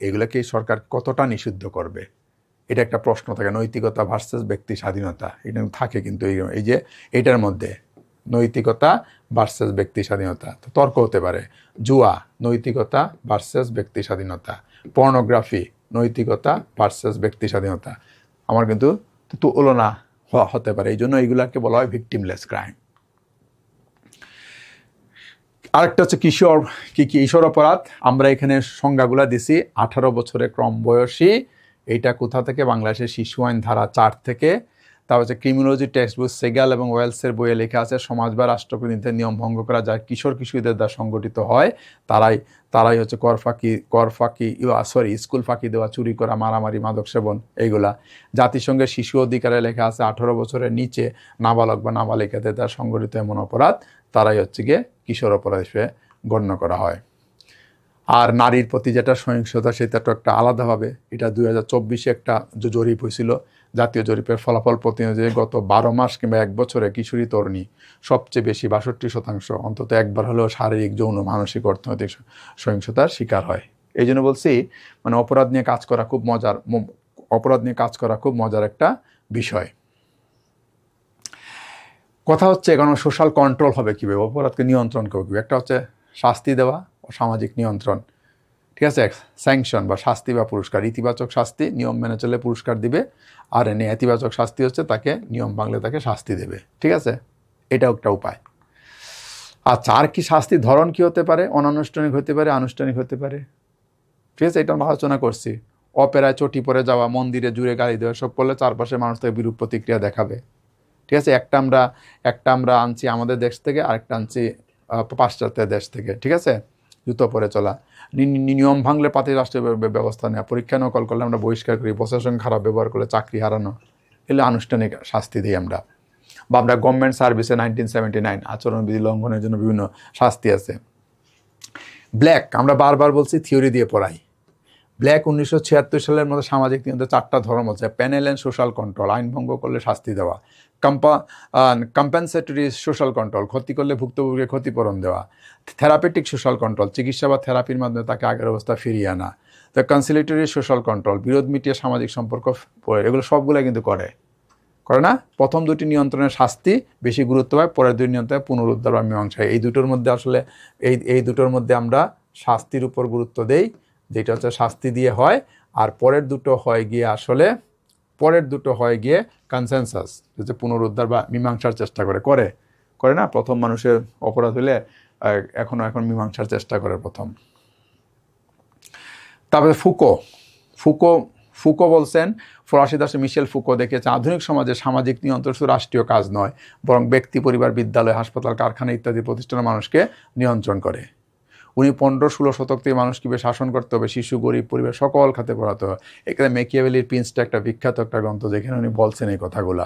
এগুলোকে সরকার কতটা নিষিদ্ধ করবে, এটা একটা প্রশ্ন থাকে। নৈতিকতা ভার্সেস ব্যক্তি স্বাধীনতা, এটা থাকে কিন্তু এই যে এইটার মধ্যে নৈতিকতা ভার্সেস ব্যক্তি স্বাধীনতা তো তর্ক হতে পারে। জুয়া, নৈতিকতা ভার্সেস ব্যক্তি স্বাধীনতা। পর্নোগ্রাফি, নৈতিকতা ভার্সেস ব্যক্তি স্বাধীনতা। আমার কিন্তু তুলনা হতে পারে, এই জন্য এইগুলাকে বলা হয় ভিকটিমলেস ক্রাইম। আরেকটা হচ্ছে কিশোর অপরাধ। আমরা এখানে সংজ্ঞাগুলা দিছি। 18 বছরের কম বয়সী, এইটা কোথা থেকে? বাংলাদেশের শিশু আইন ধারা 4 থেকে। তারপর হচ্ছে ক্রিমিনোলজি টেক্সট বুক, সেগাল এবং ওয়েলসের বইয়ে লেখা আছে সমাজ বা রাষ্ট্রপ্রতিনিধিদের নিয়ম ভঙ্গ করা যা কিশোরীদের দ্বারা সংগঠিত হয় তারাই হচ্ছে স্কুল ফাঁকি দেওয়া, চুরি করা, মারামারি, মাদক সেবন, এইগুলা। জাতিসংঘের শিশু অধিকারে লেখা আছে 18 বছরের নিচে নাবালক বা নাবালিকাদের দ্বারা সংগঠিত এমন অপরাধ তারাই হচ্ছে গিয়ে কিশোর অপরাধ হিসেবে গণ্য করা হয়। আর নারীর প্রতি যেটা সহিংসতা, সেটা তো একটা আলাদাভাবে। এটা 2024 একটা জরিপ হয়েছিল, জাতীয় জরিপের ফলাফল প্রতিনিধি গত 12 মাস কিংবা 1 বছরে কিশোরী তরুণী সবচেয়ে বেশি 62% অন্তত একবার হলেও শারীরিক, যৌন, মানসিক, অর্থনৈতিক সহিংসতার শিকার হয়। এই জন্য বলছি মানে অপরাধ নিয়ে কাজ করা খুব মজার একটা বিষয়। কথা হচ্ছে এখন সোশ্যাল কন্ট্রোল হবে কীভাবে, অপরাধকে নিয়ন্ত্রণ করবে কীভাবে। একটা হচ্ছে শাস্তি দেওয়া ও সামাজিক নিয়ন্ত্রণ। ঠিক আছে, স্যাংশন বা শাস্তি বা পুরস্কার। ইতিবাচক শাস্তি, নিয়ম মেনে চলে পুরস্কার দিবে। আর নেতিবাচক শাস্তি হচ্ছে তাকে নিয়ম ভাঙলে তাকে শাস্তি দেবে। ঠিক আছে, এটাও একটা উপায়। আচ্ছা, আর কি শাস্তির ধরন কি হতে পারে? অনানুষ্ঠানিক হতে পারে, আনুষ্ঠানিক হতে পারে। ঠিক আছে, এটা আমরা আলোচনা করছি। অপেরায় চটি পরে যাওয়া, মন্দিরে জুড়ে গালি দেওয়া, সব করলে চারপাশে মানুষ থেকে বিরূপ প্রতিক্রিয়া দেখাবে। ঠিক আছে, একটা আমরা আনছি আমাদের দেশ থেকে, আরেকটা আনছি পাশ্চাত্যের দেশ থেকে। ঠিক আছে, জুতো পরে চলা, নিয়ম ভাঙলে পাতি রাষ্ট্রীয় ব্যবস্থা নেওয়া, পরীক্ষা নকল করলে আমরা বহিষ্কার করি, বসের সঙ্গে খারাপ ব্যবহার করলে চাকরি হারানো, এগুলো আনুষ্ঠানিক শাস্তি দিই আমরা। বা আমরা গভর্নমেন্ট সার্ভিসে 1979 আচরণবিধি লঙ্ঘনের জন্য বিভিন্ন শাস্তি আছে। ব্ল্যাক, আমরা বারবার বলছি থিওরি দিয়ে পড়াই। ব্ল্যাক 1976 সালের মধ্যে সামাজিক নিয়ন্ত্রণ 4টা ধর্ম আছে। প্যানেল অ্যান্ড সোশ্যাল কন্ট্রোল, আইন ভঙ্গ করলে শাস্তি দেওয়া। কম্পেনসেটরি সোশ্যাল কন্ট্রোল, ক্ষতি করলে ভুক্তভোগীকে ক্ষতিপূরণ দেওয়া। থেরাপিটিক সোশ্যাল কন্ট্রোল, চিকিৎসা বা থেরাপির মাধ্যমে তাকে আগের অবস্থা ফিরিয়ে আনা। দ্য কনসিলিটরি সোশ্যাল কন্ট্রোল, বিরোধ মিটিয়ে সামাজিক সম্পর্ক, এগুলো সবগুলো কিন্তু করে না। প্রথম দুটি নিয়ন্ত্রণের শাস্তি বেশি গুরুত্ব পায়, পরের দুই নিয়ন্ত্রণে পুনরুদ্ধার বা মীমাংসা। এই দুটোর মধ্যে আসলে এই দুটোর মধ্যে আমরা শাস্তির উপর গুরুত্ব দেই, যেটা হচ্ছে শাস্তি দিয়ে হয়। আর পরের দুটো হয় গিয়ে কনসেনসাস, যে পুনরুদ্ধার বা মীমাংসার চেষ্টা করে না। প্রথম মানুষের অপরাধ হলে এখন মীমাংসার চেষ্টা করে প্রথম। তারপরে ফুকো বলছেন, ফরাসি দাসে মিশেল ফুকো দেখেছে আধুনিক সমাজে সামাজিক নিয়ন্ত্রণ শুধু রাষ্ট্রীয় কাজ নয়, বরং ব্যক্তি, পরিবার, বিদ্যালয়, হাসপাতাল, কারখানা ইত্যাদি প্রতিষ্ঠানের মানুষকে নিয়ন্ত্রণ করে। উনি 15-16 শতক থেকে মানুষ কীভাবে শাসন করতে হবে, শিশু, গরিব, পরিবার সকল খাতে পড়াতে হবে। এখানে মেকিয়াভেলির প্রিন্সটা একটা বিখ্যাত একটা গ্রন্থ, যেখানে উনি বলছেন এই কথাগুলা।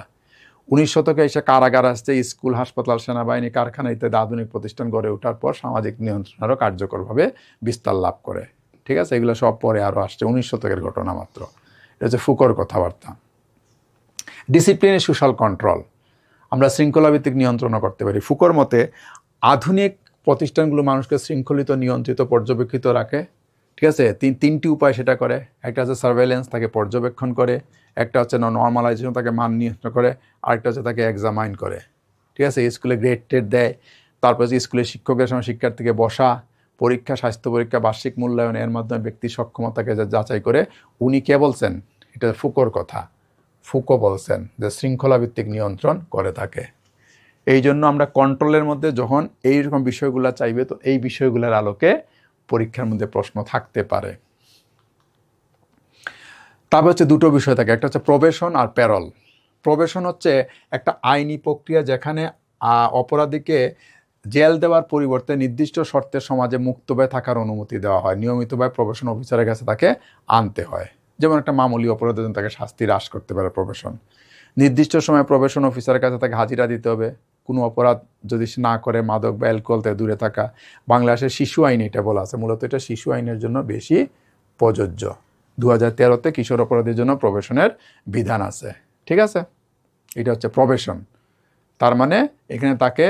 19 শতকে এসে কারাগার আসছে, স্কুল, হাসপাতাল, সেনাবাহিনী, কারখানা ইত্যাদি আধুনিক প্রতিষ্ঠান গড়ে ওঠার পর সামাজিক নিয়ন্ত্রণ আরও কার্যকরভাবে বিস্তার লাভ করে। ঠিক আছে, এগুলো সব পরে আরও আসছে, 19 শতকের ঘটনা মাত্র। এটা হচ্ছে ফুকোর কথাবার্তা। ডিসিপ্লিনের সোশ্যাল কন্ট্রোল, আমরা শৃঙ্খলাভিত্তিক নিয়ন্ত্রণও করতে পারি। ফুকোর মতে আধুনিক প্রতিষ্ঠানগুলো মানুষকে শৃঙ্খলিত, নিয়ন্ত্রিত, পর্যবেক্ষিত রাখে। ঠিক আছে, তিনটি উপায় সেটা করে। একটা হচ্ছে সার্ভেলেন্স, তাকে পর্যবেক্ষণ করে। একটা হচ্ছে নর্মালাইজেশন, তাকে মান নিয়ন্ত্রণ করে। আরেকটা হচ্ছে তাকে এক্সামাইন করে। ঠিক আছে, স্কুলে গ্রেড টেড দেয়। তারপর হচ্ছে স্কুলের শিক্ষকের সময় শিক্ষার্থীকে বসা, পরীক্ষা, স্বাস্থ্য পরীক্ষা, বার্ষিক মূল্যায়ন, এর মাধ্যমে ব্যক্তির সক্ষমতাকে যাচাই করে। উনি কে বলছেন? এটা ফুকোর কথা। ফুকো বলছেন যে শৃঙ্খলাভিত্তিক নিয়ন্ত্রণ করে থাকে। এই জন্য আমরা কন্ট্রোলের মধ্যে যখন এইরকম বিষয়গুলো চাইবে, তো এই বিষয়গুলোর আলোকে পরীক্ষার মধ্যে প্রশ্ন থাকতে পারে। তারপর হচ্ছে দুটো বিষয় থাকে, একটা হচ্ছে প্রবেশন আর প্যারল। প্রবেশন হচ্ছে একটা আইনি প্রক্রিয়া যেখানে অপরাধীকে জেল দেওয়ার পরিবর্তে নির্দিষ্ট শর্তে সমাজে মুক্তভাবে থাকার অনুমতি দেওয়া হয়। নিয়মিতভাবে প্রবেশন অফিসারের কাছে তাকে আনতে হয়। যেমন একটা মামুলি অপরাধের জন্য তাকে শাস্তি হ্রাস করতে পারে প্রবেশন। নির্দিষ্ট সময় প্রবেশন অফিসারের কাছে তাকে হাজিরা দিতে হবে। কোনো অপরাধ যদি না করে, মাদক বা অ্যালকোহল থেকে দূরে থাকা। বাংলাদেশের শিশু আইন এটা বলা আছে, মূলত এটা শিশু আইনের জন্য বেশি প্রযোজ্য। 2013-তে কিশোর অপরাধীর জন্য প্রবেশনের বিধান আছে। ঠিক আছে, এটা হচ্ছে প্রবেশন। তার মানে এখানে তাকে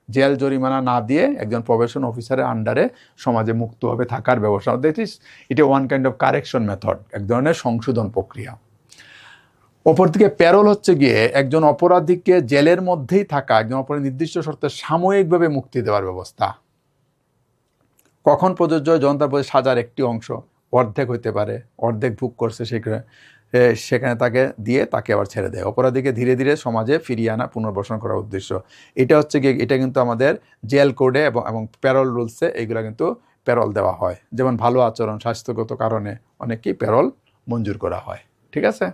জেল জরিমানা না দিয়ে একজন প্রবেশন অফিসারের আন্ডারে সমাজে মুক্তভাবে থাকার ব্যবস্থা। এটা one kind of correction method, এক ধরনের সংশোধন প্রক্রিয়া। অপরদিকে প্যারোল হচ্ছে গিয়ে একজন অপরাধীকে জেলের মধ্যেই থাকা, একজন অপরাধী নির্দিষ্ট শর্তে সাময়িকভাবে মুক্তি দেওয়ার ব্যবস্থা। কখন প্রযোজ্য? যখন তার প্রতি সাজার একটি অংশ, অর্ধেক হইতে পারে, অর্ধেক ভোগ করছে সেখানে তাকে দিয়ে তাকে আবার ছেড়ে দেয়। অপরাধীকে ধীরে ধীরে সমাজে ফিরিয়ে আনা, পুনর্বাসন করার উদ্দেশ্য। এটা হচ্ছে গিয়ে, এটা কিন্তু আমাদের জেল কোডে এবং প্যারোল রুলসে এইগুলো কিন্তু প্যারোল দেওয়া হয়। যেমন ভালো আচরণ, স্বাস্থ্যগত কারণে অনেকেই প্যারোল মঞ্জুর করা হয়। ঠিক আছে,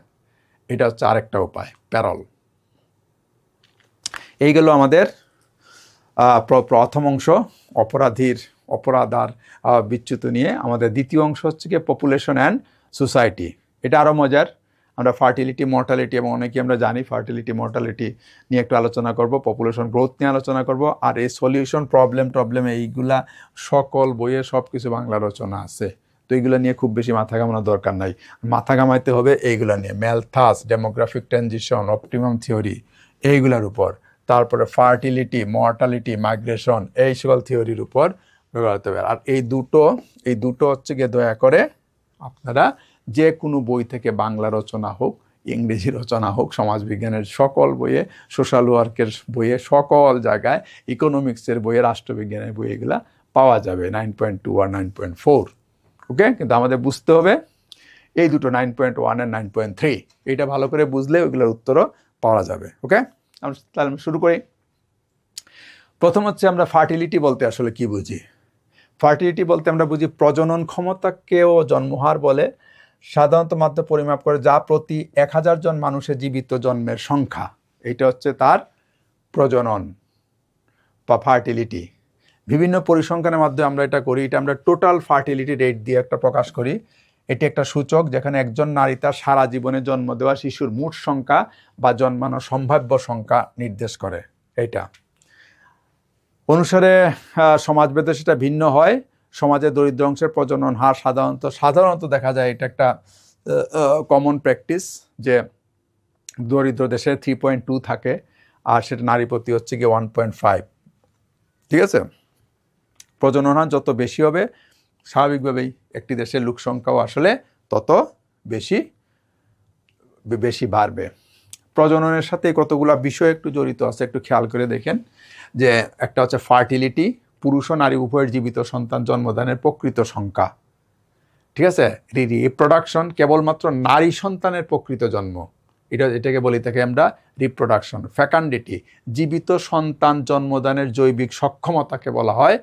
এটা হচ্ছে আরেকটা উপায়, প্যারোল। এই গেল আমাদের প্রথম অংশ, অপরাধ আর বিচ্যুত নিয়ে। আমাদের দ্বিতীয় অংশ হচ্ছে কি পপুলেশন অ্যান্ড সোসাইটি। এটা আরও মজার। আমরা ফার্টিলিটি, মর্টালিটি এবং অনেকেই আমরা জানি ফার্টিলিটি, মর্টালিটি নিয়ে একটু আলোচনা করব, পপুলেশন গ্রোথ নিয়ে আলোচনা করব। আর এই সলিউশন, প্রবলেম এইগুলা সকল বইয়ে সব কিছু বাংলা রচনা আছে। তো এইগুলো নিয়ে খুব বেশি মাথা ঘামানোর দরকার নাই। মাথা ঘামাইতে হবে এইগুলো নিয়ে, Malthus, demographic transition, optimum theory, এইগুলার উপর। তারপরে ফার্টিলিটি, মর্টালিটি, মাইগ্রেশন, এই সকল থিওরির উপর ব্যবহার হতে হবে। আর এই দুটো হচ্ছে গিয়ে দয়া করে আপনারা যে কোনো বই থেকে, বাংলা রচনা হোক, ইংরেজি রচনা হোক, সমাজবিজ্ঞানের সকল বইয়ে, সোশ্যাল ওয়ার্কের বইয়ে, সকল জায়গায়, ইকোনমিক্সের বইয়ে, রাষ্ট্রবিজ্ঞানের বই, এগুলা পাওয়া যাবে 9.2 আর 9.4। ওকে, কিন্তু আমাদের বুঝতে হবে এই দুটো 9.1 আর 9.3, এইটা ভালো করে বুঝলে ওইগুলোর উত্তরও পাওয়া যাবে। ওকে, তাহলে শুরু করি। প্রথম হচ্ছে আমরা ফার্টিলিটি বলতে আসলে কি বুঝি। ফার্টিলিটি বলতে আমরা বুঝি প্রজনন ক্ষমতাকেও জন্মহার বলে, সাধারণত মাত্রা পরিমাপ করে যা প্রতি 1000 জন মানুষের জীবিত জন্মের সংখ্যা, এটা হচ্ছে তার প্রজনন বা ফার্টিলিটি। বিভিন্ন পরিসংখ্যানের মাধ্যমে আমরা এটা করি, এটা আমরা টোটাল ফার্টিলিটি রেট দিয়ে একটা প্রকাশ করি। এটি একটা সূচক যেখানে একজন নারী তার সারা জীবনে জন্ম দেওয়া শিশুর মোট সংখ্যা বা জন্মানো সম্ভাব্য সংখ্যা নির্দেশ করে। এটা অনুসারে সমাজভেদে সেটা ভিন্ন হয়। সমাজে দরিদ্র অংশের প্রজনন হার সাধারণত দেখা যায়, এটা একটা কমন প্র্যাকটিস যে দরিদ্র দেশে 3.2 থাকে, আর সেটা নারী প্রতি হচ্ছে গিয়ে 1.5। ঠিক আছে, প্রজনন হার যত বেশি হবে স্বাভাবিকভাবেই একটি দেশের লোক সংখ্যাও আসলে তত বেশি বাড়বে। প্রজননের সাথে কতগুলো বিষয় একটু জড়িত আছে, একটু খেয়াল করে দেখেন। যে একটা হচ্ছে ফার্টিলিটি, পুরুষ ও নারী উভয়ের জীবিত সন্তান জন্মদানের প্রকৃত সংখ্যা। ঠিক আছে, রিপ্রোডাকশন কেবলমাত্র নারী সন্তানের প্রকৃত জন্ম, এটাকে বলি থাকে আমরা রিপ্রোডাকশন। ফেকান্ডিটি, জীবিত সন্তান জন্মদানের জৈবিক সক্ষমতাকে বলা হয়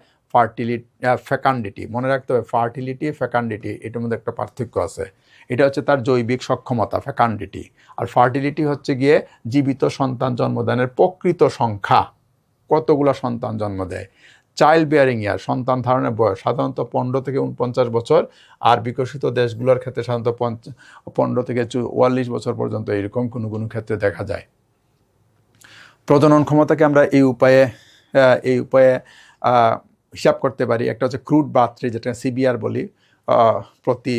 ফেকান্ডিটি। মনে রাখতে হবে ফার্টিলিটি, ফেকান্ডিটি, এটার মধ্যে একটা পার্থক্য আছে। এটা হচ্ছে তার জৈবিক সক্ষমতা ফেকান্ডিটি, আর ফার্টিলিটি হচ্ছে গিয়ে জীবিত সন্তান জন্মদানের প্রকৃত সংখ্যা, কতগুলো সন্তান জন্ম দেয়। চাইল্ড বিয়ারিং ইয়ার, সন্তান ধারণের বয়স সাধারণত 15 থেকে 49 বছর, আর বিকশিত দেশগুলোর ক্ষেত্রে সাধারণত 15 থেকে 44 বছর পর্যন্ত এরকম কোনো কোনো ক্ষেত্রে দেখা যায়। প্রজনন ক্ষমতাকে আমরা এই উপায়ে হিসাব করতে পারি। একটা হচ্ছে ক্রুড বার্থ রেট, যেটা সিবিআর বলি, প্রতি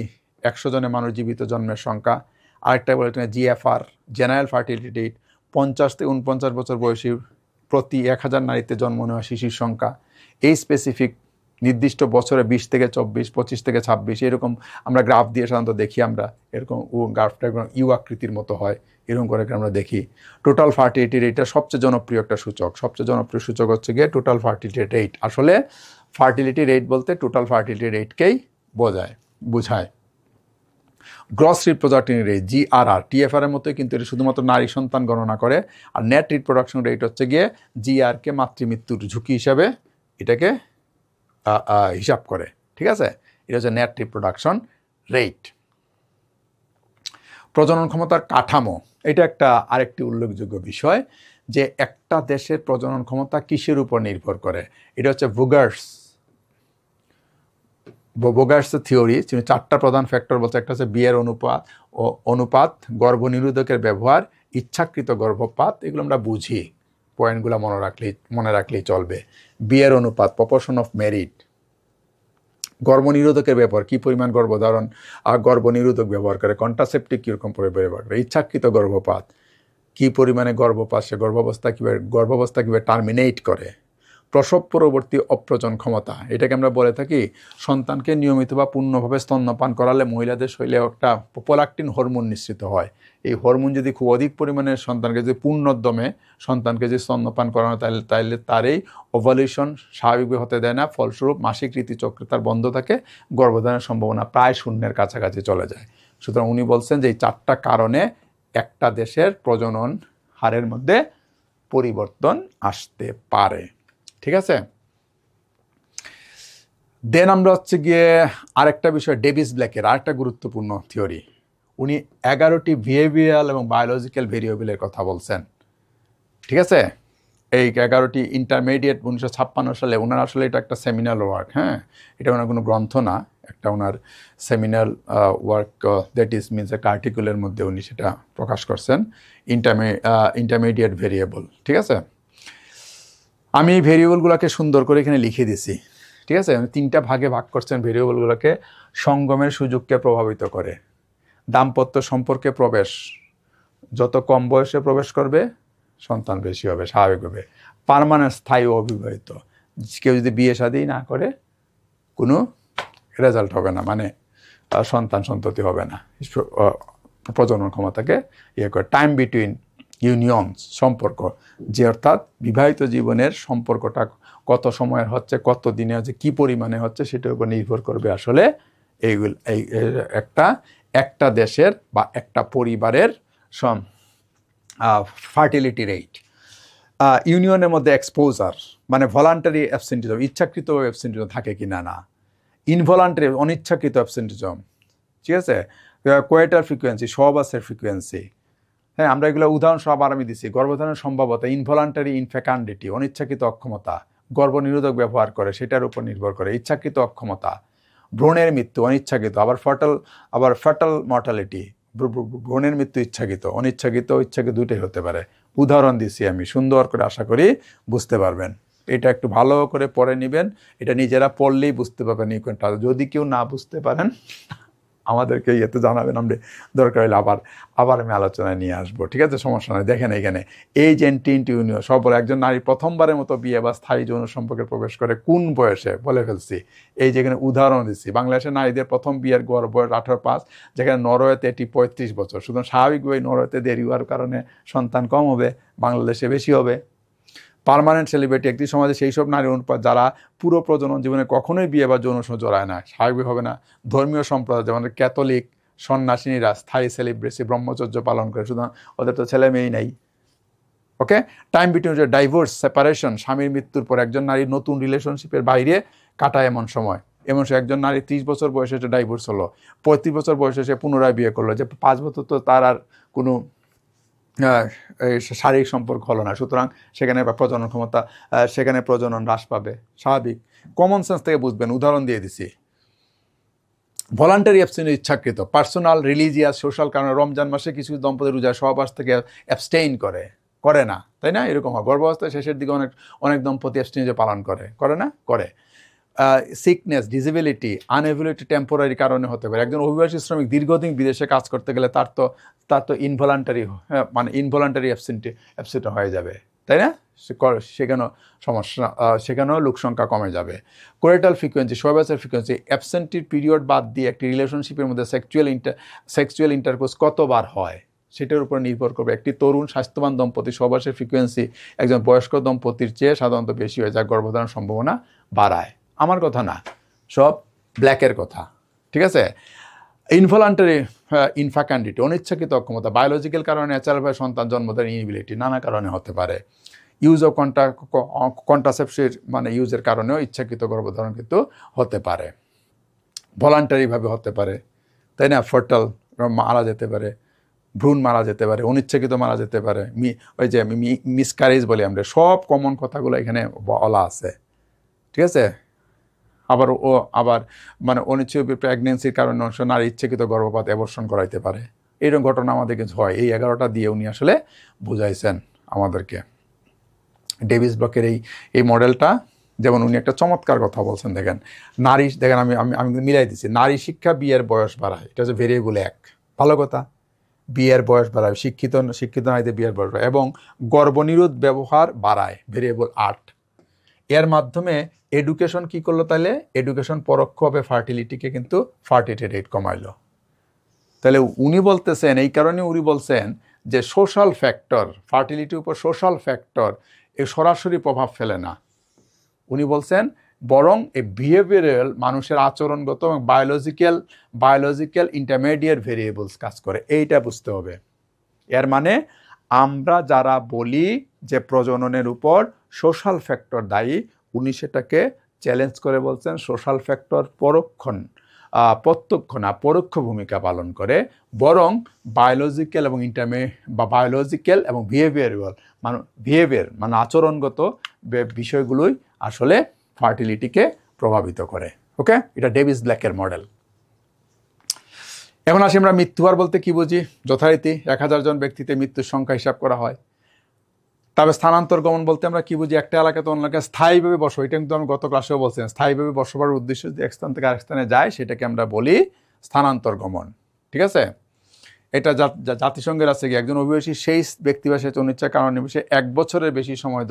100 জনের মানুষ জীবিত জন্মের সংখ্যা। আরেকটা বলে জিএফআর, জেনারেল ফার্টিলিটি রেট, 50 থেকে 49 বছর বয়সী প্রতি 1000 নারীতে জন্ম নেওয়া শিশুর সংখ্যা। এই স্পেসিফিক নির্দিষ্ট বছরে 20 থেকে 24, 25 থেকে 26 এরকম আমরা গ্রাফ দিয়ে সাধারণত দেখি। আমরা এরকম গ্রাফটা ইউ আকৃতির মতো হয়, এরকম করে আমরা দেখি। টোটাল ফার্টিলিটি রেটটা সবচেয়ে জনপ্রিয় একটা সূচক। সবচেয়ে জনপ্রিয় সূচক হচ্ছে গিয়ে টোটাল ফার্টিলিটি রেট। আসলে ফার্টিলিটি রেট বলতে টোটাল ফার্টিলিটি রেটকেই বোঝায়। গ্রস রিপ্রোডাক্টিভ রেট, জিআরআর, টিএফআর এর মতোই, কিন্তু এটা শুধুমাত্র নারী সন্তান গণনা করে। আর নেট রিপ্রোডাকশন রেট হচ্ছে গিয়ে জিআরকে মাতৃমৃত্যুর ঝুঁকি হিসাবে এটাকে হিসাব করে। ঠিক আছে, এটা হচ্ছে নেট রিপ্রোডাকশন রেট। প্রজনন ক্ষমতার কাঠামো, এটা একটা আরেকটি উল্লেখযোগ্য বিষয়, যে একটা দেশের প্রজনন ক্ষমতা কিসের উপর নির্ভর করে। এটা হচ্ছে বোগার্স থিওরি। তিনি 4টা প্রধান ফ্যাক্টর বলছে। একটা হচ্ছে বিয়ের অনুপাত, গর্ভনিরোধকের ব্যবহার, ইচ্ছাকৃত গর্ভপাত। এগুলো আমরা বুঝি, পয়েন্টগুলো মনে রাখলেই চলবে। বিয়ের অনুপাত, প্রপোর্শন অফ মেরিট। গর্ভনিরোধকের ব্যবহার, কী পরিমাণ গর্ভধারণ গর্ভনিরোধক ব্যবহার করে, কন্ট্রাসেপটিভ কীরকম ব্যবহার করে। ইচ্ছাকৃত গর্ভপাত, কী পরিমাণে গর্ভপাত, সে গর্ভাবস্থা কীভাবে টার্মিনেট করে। প্রসব পরবর্তী অপ্রজন ক্ষমতা, এটাকে আমরা বলে থাকি সন্তানকে নিয়মিত বা পূর্ণভাবে স্তন্যপান করালে মহিলাদের শরীরে একটা প্রোলাক্টিন হরমোন নিঃসৃত হয়। এই হরমোন যদি খুব অধিক পরিমাণে সন্তানকে যদি পূর্ণোদ্যমে সন্তানকে যদি স্তন্যপান করানো, তাহলে তার এই ওভালিউশন স্বাভাবিকভাবে হতে দেয় না। ফলস্বরূপ মাসিক ঋতুচক্রে তার বন্ধ থাকে, গর্ভধারণের সম্ভাবনা প্রায় শূন্যের কাছাকাছি চলে যায়। সুতরাং উনি বলছেন যে এই 4টা কারণে একটা দেশের প্রজনন হারের মধ্যে পরিবর্তন আসতে পারে। ঠিক আছে, দেন আমরা হচ্ছে গিয়ে আরেকটা বিষয়, ডেভিস ব্ল্যাকের আরেকটা গুরুত্বপূর্ণ থিওরি। উনি 11টি বিহেভিয়ারাল এবং বায়োলজিক্যাল ভেরিয়েবলের কথা বলছেন। ঠিক আছে, এই 11টি ইন্টারমিডিয়েট 1956 সালে ওনার, আসলে এটা একটা সেমিনাল ওয়ার্ক। হ্যাঁ, এটা ওনার কোনো গ্রন্থ না, একটা ওনার seminal work, that is means একটা আর্টিকেলের মধ্যে উনি সেটা প্রকাশ করছেন, ইন্টারমিডিয়েট ভেরিয়েবল। ঠিক আছে, আমি এই ভেরিয়েবলগুলোকে সুন্দর করে এখানে লিখে দিছি। ঠিক আছে, 3টা ভাগে ভাগ করছেন ভেরিয়েবলগুলোকে। সঙ্গমের সুযোগকে প্রভাবিত করে, দাম্পত্য সম্পর্কে প্রবেশ, যত কম বয়সে প্রবেশ করবে সন্তান বেশি হবে স্বাভাবিকভাবে। পার্মানেন্ট, স্থায়ী অবিবাহিত, কেউ যদি বিয়ে শাদী না করে কোনো রেজাল্ট হবে না, মানে সন্ততি হবে না, প্রজনন ক্ষমতাকে করে। টাইম বিটুইন ইউনিয়নস, সম্পর্ক, যে অর্থাৎ বিবাহিত জীবনের সম্পর্কটা কত সময়ের হচ্ছে, কত দিনে হচ্ছে, কী পরিমাণে হচ্ছে, সেটার উপর নির্ভর করবে আসলে এইগুলো একটা দেশের বা একটা পরিবারের ফার্টিলিটি রেট। ইউনিয়নের মধ্যে এক্সপোজার মানে ভলান্টারি অ্যাবসেন্টিজম, ইচ্ছাকৃত অ্যাবসেন্টিজম থাকে কি না, ইনভলান্টারি অনিচ্ছাকৃত অ্যাবসেন্টিজম, ঠিক আছে, কোয়েটার ফ্রিকোয়েন্সি, সহবাসের ফ্রিকোয়েন্সি, হ্যাঁ আমরা এগুলো উদাহরণ সব আমি দিচ্ছি। গর্ভধারণের সম্ভাবতা, ইনভলান্টারি ইনফেকান্ডিটি, অনিচ্ছাকৃত অক্ষমতা, গর্ভনিরোধক ব্যবহার করে সেটার উপর নির্ভর করে, ইচ্ছাকৃত অক্ষমতা, ভ্রূণের মৃত্যু অনিচ্ছাকৃত, আবার ফাটাল মর্টালিটি, ভ্রূণের মৃত্যু ইচ্ছাকৃত, অনিচ্ছাকৃত ইচ্ছাকৃত দুটোই হতে পারে। উদাহরণ দিচ্ছি আমি, সুন্দর করে আশা করি বুঝতে পারবেন। এটা একটু ভালো করে পড়ে নেবেন, এটা নিজেরা পড়লেই বুঝতে পারবেন এই কোনটা। যদি কেউ না বুঝতে পারেন আমাদেরকে ইয়েতে জানাবেন, আমরা দরকার হলে আবার আমি আলোচনায় নিয়ে আসবো, ঠিক আছে, সমস্যা নয়। দেখেন এখানে এজ এন্ট্রি ইনটু ইউনিয়ন, সব বলে একজন নারী প্রথমবারের মতো বিয়ে বা স্থায়ী যৌন সম্পর্কে প্রবেশ করে কোন বয়সে, বলে ফেলছি। এই যেখানে উদাহরণ দিচ্ছি, বাংলাদেশের নারীদের প্রথম বিয়ের গড় বয়স 18+, যেখানে নরওয়েতে এটি 35 বছর। সুতরাং স্বাভাবিকভাবেই নরওয়েতে দেরি হওয়ার কারণে সন্তান কম হবে, বাংলাদেশে বেশি হবে। পার্মানেন্ট সেলিব্রিটি, একটি সমাজে সেই সব নারী অনুপাত যারা পুরো প্রজনন জীবনে কখনোই বিয়ে বা যৌন সংযোগ জড়ায় না, স্বাভাবিক হবে না। ধর্মীয় সম্প্রদায় যেমন ক্যাথলিক, সন্ন্যাসিনীরা স্থায়ী সেলিব্রেসি ব্রহ্মচর্য পালন করে, সুতরাং ওদের তো ছেলে মেয়েই নেই। ওকে, টাইম বিটুইন ডাইভোর্স, সেপারেশন, স্বামীর মৃত্যুর পর একজন নারী নতুন রিলেশনশিপের বাইরে কাটায় এমন সময়, একজন নারী 30 বছর বয়সে এসে ডাইভোর্স হলো, 35 বছর বয়সে এসে পুনরায় বিয়ে করলো, যে 5 বছর তো তার আর কোনো শারীরিক সম্পর্ক হলো না, সুতরাং সেখানে প্রজনন ক্ষমতা, সেখানে প্রজনন হ্রাস পাবে, স্বাভাবিক। কমন সেন্স থেকে বুঝবেন, উদাহরণ দিয়ে দিছি। ভলান্টারি অ্যাবস্টেইন, ইচ্ছাকৃত, পার্সোনাল, রিলিজিয়াস, সোশ্যাল কারণে রমজান মাসে কিছু দম্পতি রোজা সহবাস থেকে অ্যাবস্টেইন করে না, তাই না? এরকম হয়। গর্ভাবস্থায় শেষের দিকে অনেক দম্পতি অ্যাবস্টেইন পালন করে না, করে। সিকনেস, ডিসেবিলিটি, আনএবিলিটি টেম্পোরারি কারণে হতে পারে। একজন অভিবাসী শ্রমিক দীর্ঘদিন বিদেশে কাজ করতে গেলে তার তো ইনভলান্টারি, মানে ইনভলান্টারি অ্যাবসেন্ট হয়ে যাবে, তাই না? সেখানেও সমস্যা, সেখানেও লোক সংখ্যা কমে যাবে। কোরেটাল ফ্রিকোয়েন্সি, সহবাসের ফ্রিকোয়েন্সি, অ্যাবসেন্টির পিরিয়ড বাদ দিয়ে একটি রিলেশনশিপের মধ্যে সেক্সুয়াল ইন্টারকোর্স কতবার হয় সেটার উপর নির্ভর করবে। একটি তরুণ স্বাস্থ্যবান দম্পতি সহবাসের ফ্রিকোয়েন্সি একজন বয়স্ক দম্পতির চেয়ে সাধারণত বেশি হয়, যা গর্ভধারণের সম্ভাবনা বাড়ায়। আমার কথা না, সব ব্ল্যাকের কথা, ঠিক আছে। ইনভলান্টারি ইনফ্যাকান্ডিটি, অনিচ্ছাকৃত অক্ষমতা, বায়োলজিক্যাল কারণে ন্যাচারালভাবে সন্তান জন্ম দেওয়ার ইনএবিলিটি, নানা কারণে হতে পারে। ইউজ অফ কন্ট্রাসেপশন মানে ইউজের কারণেও ইচ্ছাকৃত গর্ভধারণ কিন্তু হতে পারে, ভলান্টারিভাবে হতে পারে, তাই না? ফার্টাল মারা যেতে পারে, ভ্রূণ মারা যেতে পারে, অনিচ্ছাকৃত মারা যেতে পারে, ওই যে মিসক্যারেজ বলি আমরা, সব কমন কথাগুলো এখানে বলা আছে, ঠিক আছে। আবার মানে অনিচ্ছাকৃত প্রেগনেন্সির কারণে নারী ইচ্ছাকৃত গর্ভপাত, অ্যাবর্শন করাইতে পারে। এইরকম ঘটনা আমাদের কিছু হয়। এই 11টা দিয়ে উনি আসলে বুঝাইছেন আমাদেরকে। ডেভিস ব্লকের এই মডেলটা, যেমন উনি একটা চমৎকার কথা বলছেন, দেখেন আমি মিলাই দিচ্ছি। নারী শিক্ষা বিয়ের বয়স বাড়ায়, এটা হচ্ছে ভেরিয়েবল 1, ভালো কথা। বিয়ের বয়স বাড়ায়, শিক্ষিত নারীদের বিয়ের বয়স বাড়ায়, এবং গর্ভনিরোধ ব্যবহার বাড়ায়, ভেরিয়েবল 8। এর মাধ্যমে এডুকেশন কি করলো তাহলে? এডুকেশন পরোক্ষভাবে ফার্টিলিটি রেট কমাইলো। তাহলে উনি বলতেছেন, এই কারণে উনি বলছেন যে সোশ্যাল ফ্যাক্টর, ফার্টিলিটির উপর সোশ্যাল ফ্যাক্টর এ সরাসরি প্রভাব ফেলে না। উনি বলছেন বরং এই বিহেভিয়ারাল, মানুষের আচরণগত এবং বায়োলজিক্যাল ইন্টারমিডিয়েট ভেরিয়েবলস কাজ করে, এইটা বুঝতে হবে। এর মানে আমরা যারা বলি যে প্রজননের উপর সোশ্যাল ফ্যাক্টর দায়ী, উনি সেটাকে চ্যালেঞ্জ করে বলছেন সোশ্যাল ফ্যাক্টর প্রত্যক্ষ না পরোক্ষ ভূমিকা পালন করে, বরং বায়োলজিক্যাল এবং বিহেভিয়ার মানে আচরণগত বিষয়গুলোই আসলে ফার্টিলিটিকে প্রভাবিত করে। ওকে, এটা ডেভিস ব্ল্যাকের মডেল। এখন আসি আমরা মৃত্যুহার বলতে কি বুঝি। যথারীতি 1000 জন ব্যক্তিতে মৃত্যুর সংখ্যা হিসাব করা হয়। তবে স্থানান্তর গমন বলতে আমরা কি বুঝি? একটা এলাকাতে অন্য এলাকায় স্থায়ীভাবে বসবাস, এটা কিন্তু আমি গত ক্লাসেও বলছেন, স্থায়ীভাবে বসবাসের উদ্দেশ্য যদি এক স্থান থেকে আরেক স্থানে যায় সেটাকে আমরা বলি স্থানান্তর গমন, ঠিক আছে। এটা জাতিসংঘের আছে কি, একজন অভিবাসী সেই ব্যক্তি বা সেই অনিচ্ছার কারণ নির্বিশেষে 1 বছরের বেশি সময়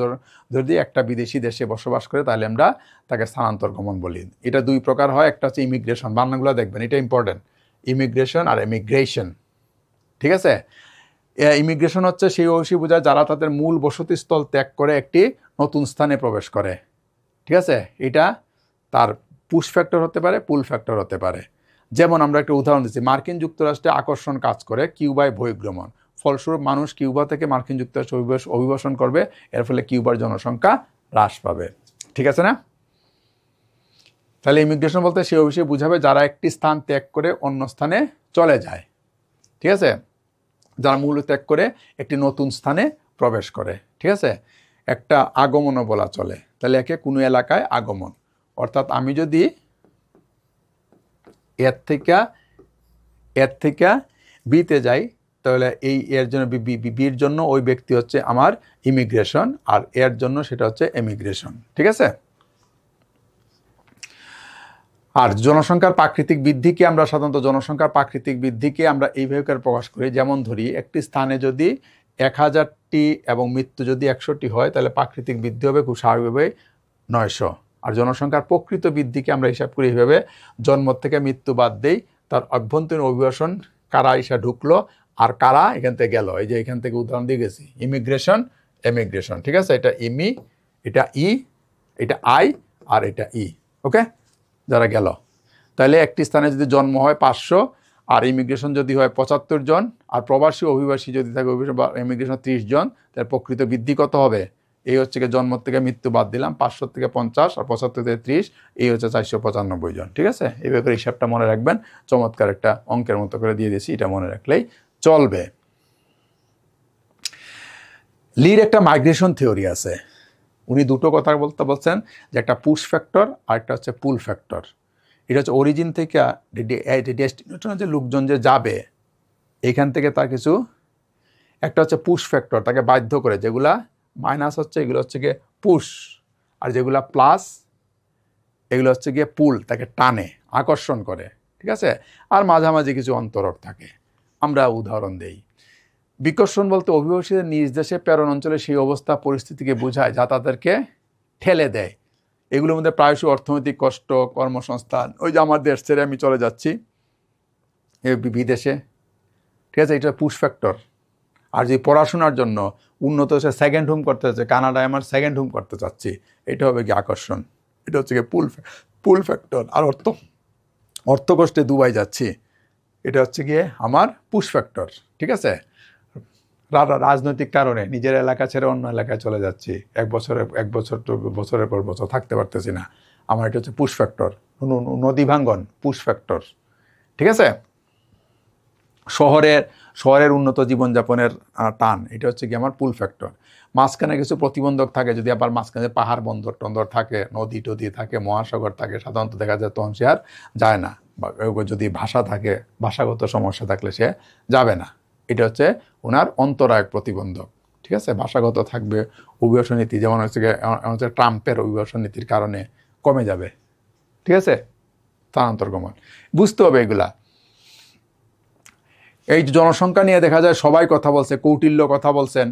যদি একটা বিদেশি দেশে বসবাস করে তাহলে আমরা তাকে স্থানান্তর গমন বলি। এটা 2 প্রকার হয়, একটা হচ্ছে ইমিগ্রেশন, বাংলাগুলো দেখবেন, এটা ইম্পর্টেন্ট, ইমিগ্রেশন আর এমিগ্রেশন, ঠিক আছে। ইমিগ্রেশন হচ্ছে সেই অভিবাসী বোঝায় যারা তাদের মূল বসতিস্থল ত্যাগ করে একটি নতুন স্থানে প্রবেশ করে, ঠিক আছে। এটা তার পুশ ফ্যাক্টর হতে পারে, পুল ফ্যাক্টর হতে পারে। যেমন আমরা একটা উদাহরণ দিচ্ছি, মার্কিন যুক্তরাষ্ট্রে আকর্ষণ কাজ করে কিউবায় বহির্গমন, ফলস্বরূপ মানুষ কিউবা থেকে মার্কিন যুক্তরাষ্ট্র অভিবাসন করবে, এর ফলে কিউবার জনসংখ্যা হ্রাস পাবে। ঠিক আছে না? তাহলে ইমিগ্রেশন বলতে সে অবশ্যই বুঝাবে যারা একটি স্থান ত্যাগ করে অন্য স্থানে চলে যায়। ঠিক আছে, যারা মূল ত্যাগ করে একটি নতুন স্থানে প্রবেশ করে। ঠিক আছে, একটা আগমনও বলা চলে। তাহলে একে কোনো এলাকায় আগমন, অর্থাৎ আমি যদি এর থেকে বিতে যাই, তাহলে এর জন্য বির জন্য ওই ব্যক্তি হচ্ছে আমার ইমিগ্রেশন, আর এর জন্য সেটা হচ্ছে এমিগ্রেশন। ঠিক আছে, আর জনসংখ্যার প্রাকৃতিক বৃদ্ধিকে আমরা সাধারণত আমরা এইভাবে প্রকাশ করি। যেমন ধরি, একটি স্থানে যদি 1000টি এবং মৃত্যু যদি 100টি হয়, তাহলে প্রাকৃতিক বৃদ্ধি হবে খুব স্বাভাবিকভাবে 900। আর জনসংখ্যার প্রকৃত বৃদ্ধিকে আমরা হিসাব করি এইভাবে, জন্ম থেকে মৃত্যু বাদ দেই, তার অভ্যন্তরীণ অভিবাসন কারা এসে ঢুকলো আর কারা এখান থেকে গেল। এই যে এখান থেকে উদাহরণ দিয়ে গেছি, ইমিগ্রেশন, এমিগ্রেশন। ঠিক আছে, এটা এটা এটা আই, আর এটা ওকে, যারা গেল। তাহলে একটি স্থানে যদি জন্ম হয় 500, আর ইমিগ্রেশন যদি হয় 75 জন, আর প্রবাসী অভিবাসী যদি থাকে অভিবাসী বা ইমিগ্রেশন 30 জন, তার প্রকৃত বৃদ্ধি কত হবে? এই হচ্ছে জন্ম থেকে মৃত্যু বাদ দিলাম, 500 থেকে 50 আর 75 থেকে 30, এই হচ্ছে 495 জন। ঠিক আছে, এইভাবে করে হিসাবটা মনে রাখবেন। চমৎকার একটা অঙ্কের মতো করে দিয়ে দিয়েছি, এটা মনে রাখলেই চলবে। লির একটা মাইগ্রেশন থিওরি আছে। উনি দুটো কথা বলছেন, যে একটা পুশ ফ্যাক্টর আর একটা হচ্ছে পুল ফ্যাক্টর। এটা হচ্ছে অরিজিন থেকে ডেস্টিনেশন, যে লোকজন যে যাবে এইখান থেকে তার কিছু একটা হচ্ছে পুশ ফ্যাক্টর, তাকে বাধ্য করে। যেগুলা মাইনাস হচ্ছে এগুলো হচ্ছে গিয়ে পুশ, আর যেগুলা প্লাস এগুলো হচ্ছে গিয়ে পুল, তাকে টানে, আকর্ষণ করে। ঠিক আছে, আর মাঝামাঝি কিছু অন্তরক থাকে। আমরা উদাহরণ দেই। বিকর্ষণ বলতে অভিবাসীদের নিজ দেশে প্রেরণ অঞ্চলে সেই অবস্থা পরিস্থিতিকে বোঝায় যা তাদেরকে ঠেলে দেয়। এগুলোর মধ্যে প্রায়শই অর্থনৈতিক কষ্ট, কর্মসংস্থান, ওই যে আমার দেশ ছেড়ে আমি চলে যাচ্ছি বিদেশে। ঠিক আছে, এটা পুশ ফ্যাক্টর। আর যে পড়াশোনার জন্য উন্নত দেশে সেকেন্ড হোম করতে চাচ্ছে, কানাডায় আমার সেকেন্ড হোম করতে চাচ্ছি, এটা হবে কি আকর্ষণ। এটা হচ্ছে কি পুল ফ্যাক্টর। আর অর্থ কষ্টে দুবাই যাচ্ছি, এটা হচ্ছে গিয়ে আমার পুশ ফ্যাক্টর। ঠিক আছে, রাজনৈতিক কারণে নিজের এলাকা ছেড়ে অন্য এলাকায় চলে যাচ্ছি, বছরের পর বছর থাকতে পারতেছি না, আমার এটা হচ্ছে পুশ ফ্যাক্টর। নদী ভাঙ্গন, পুশ ফ্যাক্টর। ঠিক আছে, শহরের উন্নত জীবনযাপনের টান, এটা হচ্ছে কি আমার পুল ফ্যাক্টর। মাঝখানে কিছু প্রতিবন্ধক থাকে, যদি আবার মাঝখানে পাহাড় বন্দর টন্দর থাকে, নদী টদি থাকে, মহাসাগর থাকে, সাধারণত দেখা যায় তখন সে আর যায় না। বা যদি ভাষা থাকে, ভাষাগত সমস্যা থাকলে সে যাবে না। এটা হচ্ছে ওনার অন্তরায়ক প্রতিবন্ধক। ঠিক আছে, ভাষাগত থাকবে, অভিবাসন নীতি যেমন হচ্ছে ট্রাম্পের অভিবাসন নীতির কারণে কমে যাবে। ঠিক আছে, স্থানান্তর গমন বুঝতে হবে এগুলা। এই জনসংখ্যা নিয়ে দেখা যায় সবাই কথা বলছে, কৌটিল্য কথা বলছেন।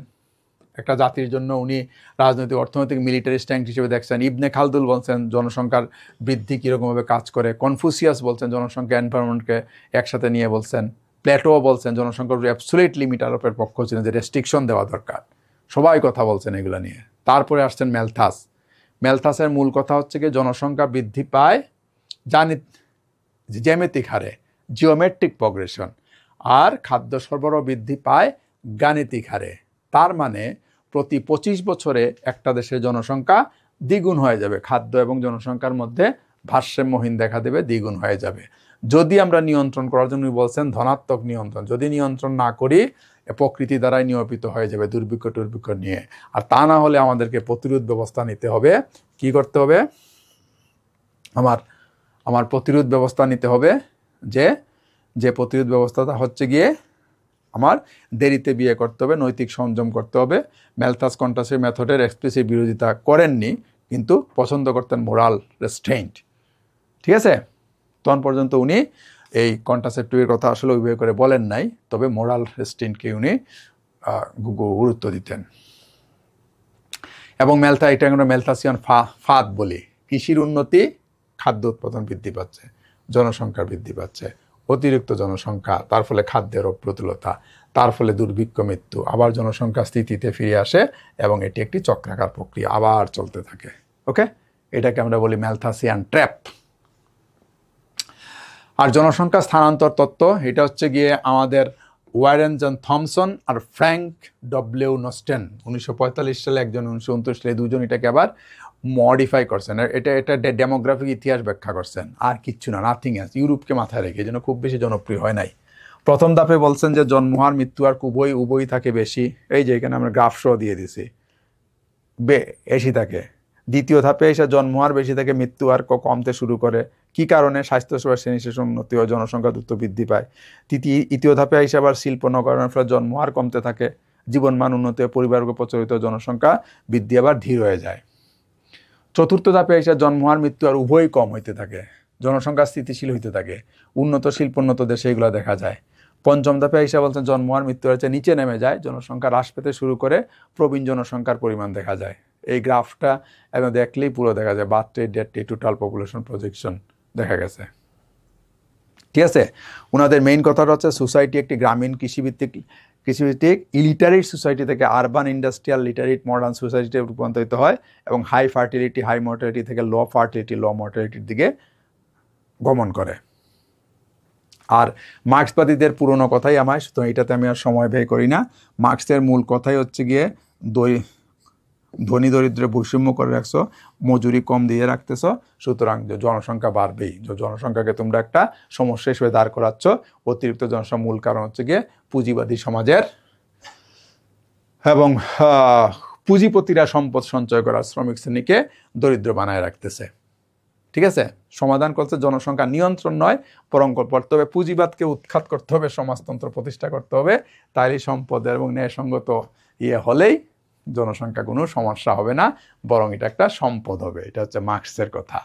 একটা জাতির জন্য উনি রাজনৈতিক, অর্থনৈতিক, মিলিটারি স্ট্রেংথ হিসেবে দেখছেন। ইবনে খালদুল বলছেন জনসংখ্যার বৃদ্ধি কীরকমভাবে কাজ করে। কনফুসিয়াস বলছেন জনসংখ্যা এনভায়রনমেন্টকে একসাথে নিয়ে বলছেন। প্লেটো বলছেন জনসংখ্যার অ্যাবসোলিউট লিমিট আরোপের পক্ষ ছিলেন, যে রেস্ট্রিকশন দেওয়া দরকার। সবাই কথা বলছেন এগুলো নিয়ে। তারপরে আসছেন ম্যালথাসের মূল কথা হচ্ছে কি জনসংখ্যা বৃদ্ধি পায় জ্যামিতিক হারে, জিওমেট্রিক প্রগ্রেশন, আর খাদ্য সরবরাহ বৃদ্ধি পায় গাণিতিক হারে। তার মানে প্রতি 25 বছরে একটা দেশের জনসংখ্যা দ্বিগুণ হয়ে যাবে। খাদ্য এবং জনসংখ্যার মধ্যে ভারসাম্যহীন দেখা দেবে, দ্বিগুণ হয়ে যাবে। যদি আমরা নিয়ন্ত্রণ করার জন্য বলছেন ধনাত্মক নিয়ন্ত্রণ, যদি নিয়ন্ত্রণ না করি প্রকৃতি দ্বারাই নিয়মিত হয়ে যাবে দুর্ভিক্ষ নিয়ে। আর তা না হলে আমাদেরকে প্রতিরোধ ব্যবস্থা নিতে হবে। কি করতে হবে? আমার প্রতিরোধ ব্যবস্থা নিতে হবে, যে প্রতিরোধ ব্যবস্থাটা হচ্ছে গিয়ে আমার দেরিতে বিয়ে করতে হবে, নৈতিক সংযম করতে হবে। ম্যালথাস কন্ট্রাসেপ্টিভ মেথডের এক্সপ্লিসিট বিরোধিতা করেননি, কিন্তু পছন্দ করতেন মোরাল রেস্ট্রেইন্ট। ঠিক আছে, তখন পর্যন্ত উনি এই কন্ট্রাসেপ্টিভের কথা আসলে ওইভাবে করে বলেন নাই, তবে মোরাল রেস্ট্রেইন্টকে উনি গুরুত্ব দিতেন। এবং এটা আমরা ম্যালথাসিয়ান ফাঁদ বলি। কৃষির উন্নতি, খাদ্য উৎপাদন বৃদ্ধি পাচ্ছে, জনসংখ্যা বৃদ্ধি পাচ্ছে, অতিরিক্ত জনসংখ্যা, তার ফলে খাদ্যের অপ্রতুলতা, তার ফলে দুর্ভিক্ষ, মৃত্যু, আবার জনসংখ্যা স্থিতিতে ফিরে আসে, এবং এটি একটি চক্রাকার প্রক্রিয়া আবার চলতে থাকে। ওকে, এটাকে আমরা বলি ম্যালথাসিয়ান ট্র্যাপ। আর জনসংখ্যা স্থানান্তর তত্ত্ব, এটা হচ্ছে গিয়ে আমাদের ওয়ারেন জন থমসন আর ফ্র্যাঙ্ক ডব্লিউ নস্টেন 1945 সালে, একজন 1929 সালে, দুজন এটাকে আবার মডিফাই করছেন। এটা ডেমোগ্রাফিক ইতিহাস ব্যাখ্যা করছেন, আর কিচ্ছু না, নাথিং এলস। ইউরোপকে মাথায় রেখে, এই জন্য খুব বেশি জনপ্রিয় হয় নাই। প্রথম ধাপে বলছেন যে জন্ম আর মৃত্যু আর উভয়ই থাকে বেশি, এই যে এখানে আমরা গ্রাফ সহ দিয়ে দিছি, বেশি থাকে। দ্বিতীয় ধাপে এসে জন্ম আর বেশি থাকে, মৃত্যু আর কমতে শুরু করে। কি কারণে? স্বাস্থ্যসেবা শ্রেণীশেষ উন্নতি হয়, জনসংখ্যা দ্রুত বৃদ্ধি পায়। তৃতীয় ধাপে এসে আবার শিল্প নগরায়নের ফলে জন্ম আর কমতে থাকে, জীবনমান উন্নতি হয়, পরিবারকে প্রচলিত জনসংখ্যা বৃদ্ধি আবার ধীর হয়ে যায়। চতুর্থ ধাপে এসে জন্ম আর মৃত্যু আর উভয়ই কম হইতে থাকে, জনসংখ্যা স্থিতিশীল হইতে থাকে, উন্নত শিল্পোন্নত দেশে এগুলো দেখা যায়। পঞ্চম ধাপে এসে বলছেন জন্ম আর মৃত্যু হচ্ছে নিচে নেমে যায়, জনসংখ্যা হ্রাস পেতে শুরু করে, প্রবীণ জনসংখ্যার পরিমাণ দেখা যায়। এই গ্রাফটা এবং দেখলেই পুরো দেখা যায়, birth rate, death rate, total population projection দেখা গেছে। ঠিক আছে, ওনাদের মেইন কথাটা হচ্ছে সোসাইটি একটি গ্রামীণ কৃষিভিত্তিক ইলিটারেট সোসাইটি থেকে আরবান ইন্ডাস্ট্রিয়াল লিটারেট মডার্ন সোসাইটিতে রূপান্তরিত হয়, এবং হাই ফার্টিলিটি হাই মর্টালিটি থেকে লো ফার্টিলিটি লো মর্টালিটির দিকে গমন করে। আর মার্ক্সবাদীদের পুরনো কথাই আমায়, তো এটাতে আমি আর সময় ব্যয় করি না। মার্ক্সের মূল কথাই হচ্ছে গিয়ে ধনী দরিদ্রের বৈষম্য করে রাখছো, মজুরি কম দিয়ে রাখতেছ, সুতরাং জনসংখ্যা বাড়বেই। জনসংখ্যাকে তোমরা একটা সমস্যা হিসেবে দাঁড় করাচ্ছ। অতিরিক্ত জনসংখ্যার মূল কারণ হচ্ছে গিয়ে পুঁজিবাদী সমাজের এবং পুঁজিপতিরা সম্পদ সঞ্চয় করা শ্রমিক শ্রেণীকে দরিদ্র বানায় রাখতেছে। ঠিক আছে, সমাধান করতে জনসংখ্যা নিয়ন্ত্রণ নয়, বরং করতে হবে পুঁজিবাদকে উৎখাত করতে হবে, সমাজতন্ত্র প্রতিষ্ঠা করতে হবে। তাইলে সম্পদের এবং ন্যায়সঙ্গত হলেই জনসংখ্যা কোনো সমস্যা হবে না, বরং এটা একটা সম্পদ হবে। এটা হচ্ছে মার্ক্সের কথা।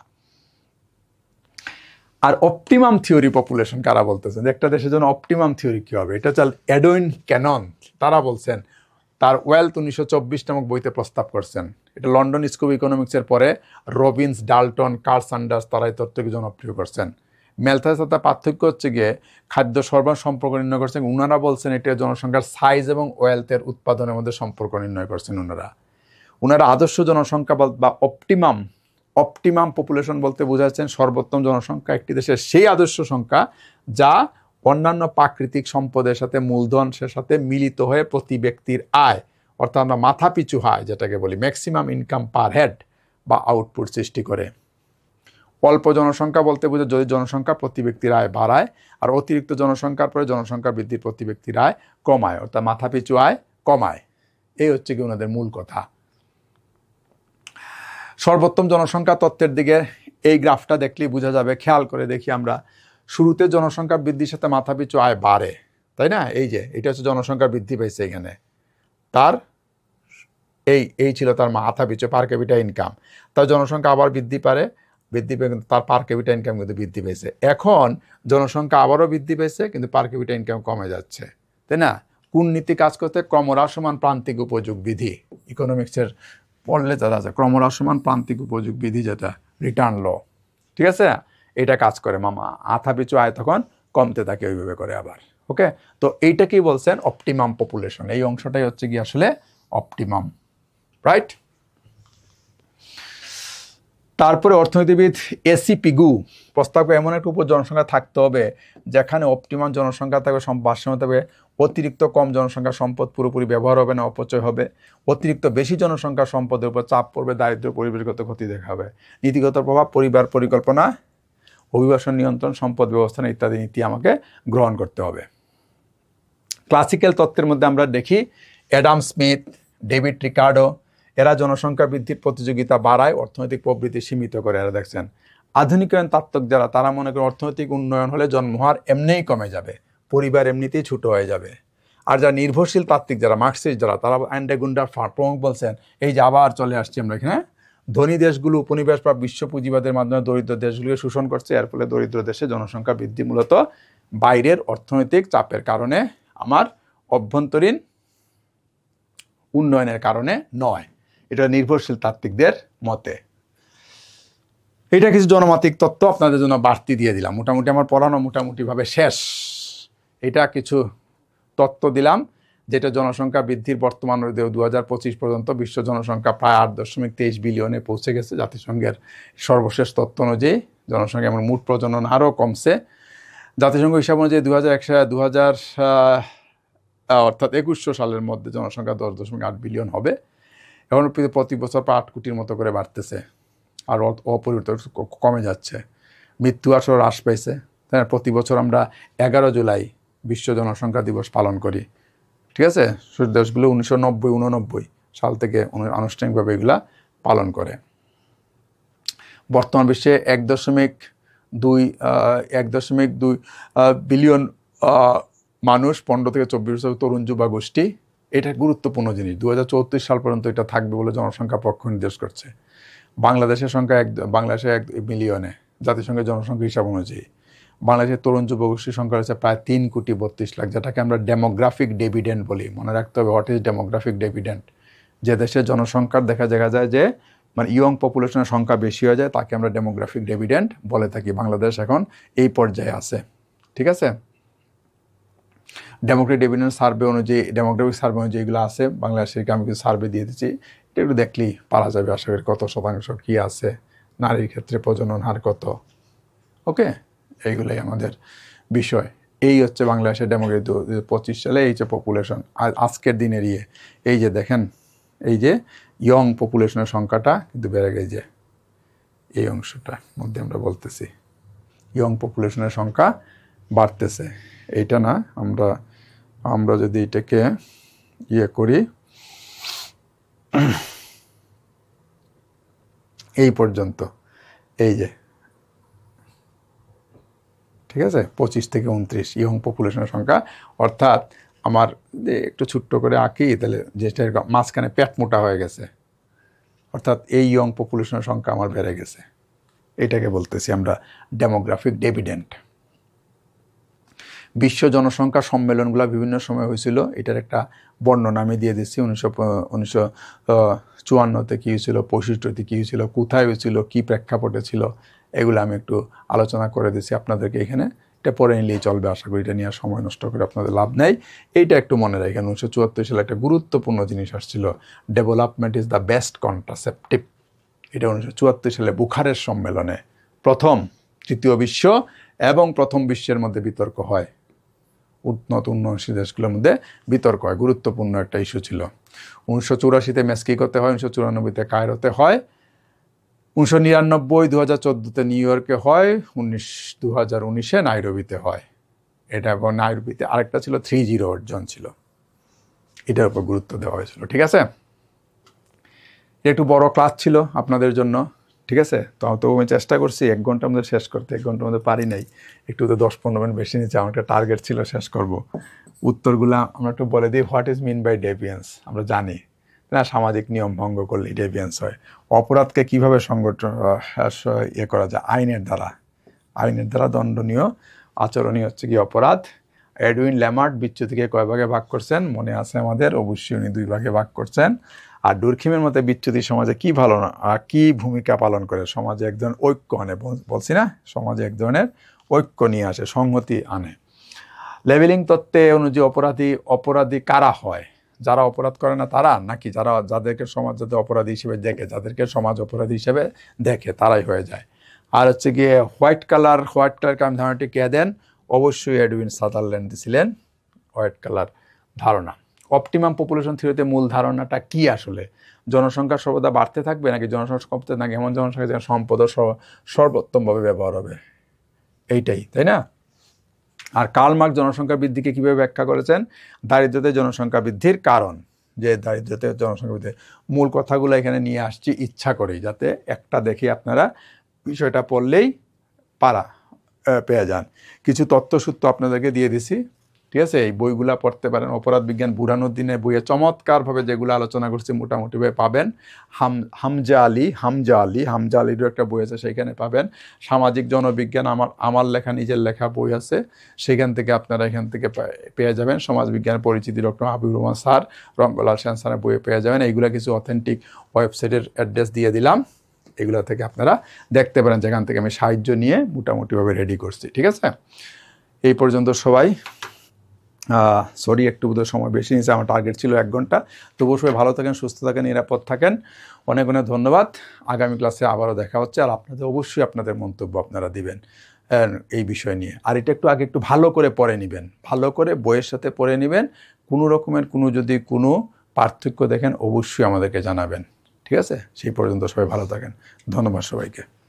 আর অপটিমাম থিওরি পপুলেশন কারা বলতেছেন? একটা দেশের জন্য অপটিমাম থিওরি কি হবে? এটা হচ্ছে এডউইন ক্যানন, তারা বলছেন। তার ওয়েলথ 1924 নামক বইতে প্রস্তাব করছেন। এটা লন্ডন স্কুল অফ ইকোনমিক্সের পরে রবিন্স, ডাল্টন, কার্ল সান্ডার্স তারা এই তত্ত্বকে জনপ্রিয় করছেন। ম্যালথাসের সাথে পার্থক্য হচ্ছে গিয়ে খাদ্য সরবরাহ সম্পর্ক নির্ণয় করছেন। ওনারা বলছেন এটা জনসংখ্যার সাইজ এবং ওয়েলথের উৎপাদনের মধ্যে সম্পর্ক নির্ণয় করছেন ওনারা আদর্শ জনসংখ্যা বা অপটিমাম পপুলেশন বলতে বোঝাচ্ছেন সর্বোত্তম জনসংখ্যা একটি দেশের সেই আদর্শ সংখ্যা যা অন্যান্য প্রাকৃতিক সম্পদের সাথে মূলধনের সাথে মিলিত হয়ে প্রতি ব্যক্তির আয়, অর্থাৎ আমরা মাথা পিছু আয় যেটাকে বলি, ম্যাক্সিমাম ইনকাম পার হেড বা আউটপুট সৃষ্টি করে। অল্প জনসংখ্যা বলতে বোঝায় যদি জনসংখ্যা প্রতি ব্যক্তির আয় বাড়ায়, আর অতিরিক্ত জনসংখ্যার পরে জনসংখ্যা বৃদ্ধির প্রতি ব্যক্তির আয় কমায়, অর্থাৎ মাথা পিছু আয় কমায়। এই হচ্ছে কি ওনাদের মূল কথা। সর্বোত্তম জনসংখ্যা তত্ত্বের দিকে এই গ্রাফটা দেখলেই বোঝা যাবে। খেয়াল করে দেখি আমরা, শুরুতে জনসংখ্যা বৃদ্ধির সাথে মাথাপিছু আয় বাড়ে, তাই না? এই যে এটা হচ্ছে জনসংখ্যা বৃদ্ধি পেয়েছে, এখানে তার এই ছিল তার মাথাপিছু পার ক্যাপিটা ইনকাম। তার জনসংখ্যা আবার বৃদ্ধি পেয়ে কিন্তু তার পার ক্যাপিটা ইনকাম কিন্তু বৃদ্ধি পেয়েছে। এখন জনসংখ্যা আবারও বৃদ্ধি পেয়েছে কিন্তু পার ক্যাপিটা ইনকাম কমে যাচ্ছে, তাই না? কোন নীতি কাজ করতে? ক্রমহ্রাসমান প্রান্তিক উপযোগ বিধি, ইকোনমিক্সের পড়লে যারা আছে, ক্রমহ্রাসমান প্রান্তিক উপযোগ বিধি, যেটা রিটার্ন ল, ঠিক আছে, এটা কাজ করে। মাথা পিছু আয় তখন কমতে থাকে, ওইভাবে করে আবার। ওকে, তো এইটাকেই বলছেন অপটিমাম পপুলেশন। এই অংশটাই হচ্ছে কি আসলে অপটিমাম, রাইট? তারপরে অর্থনীতিবিদ এসি পিগু প্রস্তাব করে এমন একটা উপর জনসংখ্যা থাকতে হবে যেখানে অপটিমাম জনসংখ্যা থাকবে, ভারসাম্য থাকবে। অতিরিক্ত কম জনসংখ্যার সম্পদ পুরোপুরি ব্যবহার হবে না, অপচয় হবে। অতিরিক্ত বেশি জনসংখ্যার সম্পদের উপর চাপ পড়বে, দারিদ্র্য, পরিবেশগত ক্ষতি দেখা হবে। নীতিগত প্রভাব, পরিবার পরিকল্পনা, অভিবাসন নিয়ন্ত্রণ, সম্পদ ব্যবস্থাপনা ইত্যাদি নীতি আমাকে গ্রহণ করতে হবে। ক্লাসিক্যাল তত্ত্বের মধ্যে আমরা দেখি অ্যাডাম স্মিথ, ডেভিড রিকার্ডো, এরা জনসংখ্যা বৃদ্ধির প্রতিযোগিতা বাড়ায়, অর্থনৈতিক প্রবৃদ্ধি সীমিত করে। এরা দেখছেন আধুনিকায়ন তাত্ত্বিক যারা, তারা মনে করেন অর্থনৈতিক উন্নয়ন হলে জন্মহার এমনিই কমে যাবে, পরিবার এমনিতেই ছোট হয়ে যাবে। আর যারা নির্ভরশীল তাত্ত্বিক যারা, মার্ক্সিস্ট যারা, তারা অ্যান্ডেগুন্ডার প্রমুখ বলছেন, এই যে আবার চলে আসছি আমরা এখানে, ধনী দেশগুলো উপনিবেশ বা বিশ্ব পুঁজিবাদের মাধ্যমে দরিদ্র দেশগুলোকে শোষণ করছে। এর ফলে দরিদ্র দেশে জনসংখ্যা বৃদ্ধি মূলত বাইরের অর্থনৈতিক চাপের কারণে, আমার অভ্যন্তরীণ উন্নয়নের কারণে নয়। এটা নির্ভরশীল তাত্ত্বিকদের মতে। এটা কিছু জনমাত্রিক তত্ত্ব আপনাদের জন্য বাড়তি দিয়ে দিলাম। মোটামুটি আমার পড়ানো মোটামুটিভাবে শেষ। এটা কিছু তত্ত্ব দিলাম যেটা জনসংখ্যা বৃদ্ধির বর্তমান 2025 পর্যন্ত বিশ্ব জনসংখ্যা প্রায় 8.23 বিলিয়নে পৌঁছে গেছে। জাতিসংঘের সর্বশেষ তথ্য অনুযায়ী জনসংখ্যা এবং মোট প্রজনন আরও কমছে। জাতিসংঘ হিসাব অনুযায়ী অর্থাৎ 2100 সালের মধ্যে জনসংখ্যা 10.8 বিলিয়ন হবে। এখন প্রতি বছর প্রায় 8 কোটির মতো করে বাড়তেছে, আর অপরিবর্তিত কমে যাচ্ছে। মৃত্যু আসলে হ্রাস পাইছে। তাই না? প্রতি বছর আমরা 11 জুলাই বিশ্ব জনসংখ্যা দিবস পালন করি, ঠিক আছে? দেশগুলো 1990-89 সাল থেকে আনুষ্ঠানিকভাবে এগুলা পালন করে। বর্তমান বিশ্বে 1.2 বিলিয়ন মানুষ, 15 থেকে 24 বছর তরুণ যুবা গোষ্ঠী। এটা গুরুত্বপূর্ণ জিনিস। 2034 সাল পর্যন্ত এটা থাকবে বলে জনসংখ্যা পক্ষ নির্দেশ করছে। বাংলাদেশের সংখ্যা বাংলাদেশে 1 মিলিয়নে, জাতিসংঘের জনসংখ্যা হিসাব অনুযায়ী বাংলাদেশের তরুণ যুবগোষ্ঠীর সংখ্যা রয়েছে প্রায় 3,32,00,000, যেটাকে আমরা ডেমোগ্রাফিক ডিভিডেন্ড বলি। মনে রাখতে হবে, হোয়াট ইজ ডেমোগ্রাফিক ডিভিডেন্ড। যে দেশের জনসংখ্যার দেখা যায় যে মানে ইয়ং পপুলেশনের সংখ্যা বেশি হয়ে যায়, তাকে আমরা ডেমোগ্রাফিক ডিভিডেন্ড বলে থাকি। বাংলাদেশ এখন এই পর্যায়ে আছে, ঠিক আছে? ডেমোগ্রাফিক ডিভিডেন্ড সার্ভে অনুযায়ী, ডেমোগ্রাফিক সার্ভে অনুযায়ী এগুলো আছে। বাংলাদেশের আমি কিছু সার্ভে দিয়ে দিচ্ছি, এটা একটু দেখলেই পারা যাবে আশা করি কত শতাংশ কী আছে, নারীর ক্ষেত্রে প্রজনন হার কত। ওকে, এইগুলোই আমাদের বিষয়। এই হচ্ছে বাংলাদেশের ডেমোগ্রাফি 2025 সালে এই যে পপুলেশন। আর আজকের দিনের এই যে দেখেন, এই যে ইয়ং পপুলেশনের সংখ্যাটা কিন্তু বেড়ে গেছে। এই অংশটার মধ্যে আমরা বলতেছি ইয়ং পপুলেশনের সংখ্যা বাড়তেছে। এইটা না, আমরা যদি এটাকে করি, এই পর্যন্ত, এই যে, ঠিক আছে, 25 থেকে 29 ইয়ং পপুলেশনের সংখ্যা। অর্থাৎ আমার একটু ছোট্ট করে আঁকি, তাহলে যেটা মাঝখানে পেট মোটা হয়ে গেছে, অর্থাৎ এই ইয়ং পপুলেশনের সংখ্যা আমার বেড়ে গেছে। এটাকে বলতেছি আমরা ডেমোগ্রাফিক ডিভিডেন্ড। বিশ্ব জনসংখ্যা সম্মেলনগুলো বিভিন্ন সময় হয়েছিল, এটার একটা বর্ণনা আমি দিয়ে দিচ্ছি। 1954-তে কী হয়েছিল, 65-তে কী হয়েছিল, কোথায় হয়েছিল, কী প্রেক্ষাপটে ছিল, এগুলো আমি একটু আলোচনা করে দিচ্ছি আপনাদেরকে এখানে। এটা পরে নিলেই চলবে, আশা করি এটা নিয়ে সময় নষ্ট করে আপনাদের লাভ নেই। এইটা একটু মনে রাখেন, 1974 সালে একটা গুরুত্বপূর্ণ জিনিস আসছিল, development is the best contraceptive. এটা 1974 সালে বুখারের সম্মেলনে প্রথম, তৃতীয় বিশ্ব এবং প্রথম বিশ্বের মধ্যে বিতর্ক হয়, উন্নত উন্নয়নশীল দেশগুলোর মধ্যে বিতর্ক হয়। গুরুত্বপূর্ণ একটা ইস্যু ছিল। 1984-তে মেক্সিকোতে হয়, 1994-তে কায়রোতে হয়, 1999, 2014-তে নিউ ইয়র্কে হয়, 2019-এ নাইরোবিতে হয়। এটা এবং নাইরোবিতে আরেকটা ছিল 3-0 অর্জন ছিল, এটার উপর গুরুত্ব দেওয়া হয়েছিল, ঠিক আছে? একটু বড় ক্লাস ছিল আপনাদের জন্য, ঠিক আছে? তো আমি চেষ্টা করছি 1 ঘন্টার মধ্যে শেষ করতে, 1 ঘন্টার মধ্যে পারি নাই, একটু তো 10-15 মিনিট বেশি নিচ্ছে। আমার একটা টার্গেট ছিল শেষ করব। উত্তরগুলা আমরা একটু বলে দিই। What is mean by deviance? আমরা জানি না, সামাজিক নিয়ম ভঙ্গ করলে ডেভিয়েন্স হয়। অপরাধকে কীভাবে সংগঠন করা যায়? আইনের দ্বারা দণ্ডনীয় আচরণই হচ্ছে কি অপরাধ। এডউইন ল্যামার্ট বিচ্যুতিকে কয় ভাগে ভাগ করছেন মনে আছে আমাদের? অবশ্যই উনি 2 ভাগে ভাগ করছেন। আর ডুরখিমের মতে বিচ্যুতি সমাজে কি ভূমিকা পালন করে? সমাজে এক ধরনের ঐক্য আনে, বলছি না, সমাজে এক ধরনের ঐক্য নিয়ে আসে, সংহতি আনে। লেভেলিং তত্ত্বে অনুযায়ী অপরাধী কারা হয়? যারা অপরাধ করে না তারা, নাকি যাদেরকে সমাজ অপরাধী হিসেবে দেখে, যাদেরকে সমাজ অপরাধী হিসেবে দেখে তারাই হয়ে যায়। আর হচ্ছে গিয়ে হোয়াইট কালার কাম ধারণাটি কে দেন? অবশ্যই এডউইন সাদারল্যান্ড দিছিলেন হোয়াইট কালার ধারণা। অপটিমাম পপুলেশন থিওরিতে মূল ধারণাটা কি আসলে? জনসংখ্যা সর্বদা বাড়তে থাকবে, নাকি জনসংখ্যা কমতে থাকবে? এমন জনসংখ্যা যেন সম্পদ সর্বোত্তমভাবে ব্যবহার হবে, এইটাই, তাই না? আর কার্ল মার্কস জনসংখ্যা বৃদ্ধিকে কীভাবে ব্যাখ্যা করেছেন? দারিদ্রতে জনসংখ্যা বৃদ্ধির কারণ। যে দারিদ্রতে জনসংখ্যা বৃদ্ধি, মূল কথাগুলো এখানে নিয়ে আসছি ইচ্ছা করেই, যাতে একটা দেখি আপনারা বিষয়টা পড়লেই পেয়ে যান। কিছু তথ্যসূত্র আপনাদেরকে দিয়ে দিছি, ঠিক আছে? এই বইগুলা পড়তে পারেন। অপরাধ বিজ্ঞান বুরহানুদ্দিনের বইয়ে চমৎকারভাবে যেগুলো আলোচনা করছি মোটামুটিভাবে পাবেন। হামজা আলীরও একটা বই আছে, সেইখানে পাবেন। সামাজিক জনবিজ্ঞান আমার লেখা, নিজের লেখা বই আছে, সেখান থেকে আপনারা এখান থেকে পেয়ে যাবেন। সমাজবিজ্ঞানের পরিচিতি ডক্টর হাবিবুর রহমান স্যার, রঙ্গলাল সেন স্যারের বইয়ে পেয়ে যাবেন। এইগুলো কিছু অথেন্টিক ওয়েবসাইটের অ্যাড্রেস দিয়ে দিলাম, এগুলো থেকে আপনারা দেখতে পারেন, যেখান থেকে আমি সাহায্য নিয়ে মোটামুটিভাবে রেডি করছি, ঠিক আছে? এই পর্যন্ত সবাই। সরি, একটু বোধহয় সময় বেশি নিয়েছে, আমার টার্গেট ছিল 1 ঘন্টা। তবুও সবাই ভালো থাকেন, সুস্থ থাকেন, নিরাপদ থাকেন। অনেক অনেক ধন্যবাদ। আগামী ক্লাসে আবারও দেখা হচ্ছে। আর অবশ্যই আপনাদের মন্তব্য আপনারা দিবেন। এই বিষয় নিয়ে। আর এটা একটু আগে একটু ভালো করে পড়ে নেবেন, ভালো করে বইয়ের সাথে পড়ে নেবেন। কোনো রকমের যদি কোনো পার্থক্য দেখেন অবশ্যই আমাদেরকে জানাবেন। ঠিক আছে, সেই পর্যন্ত সবাই ভালো থাকেন। ধন্যবাদ সবাইকে।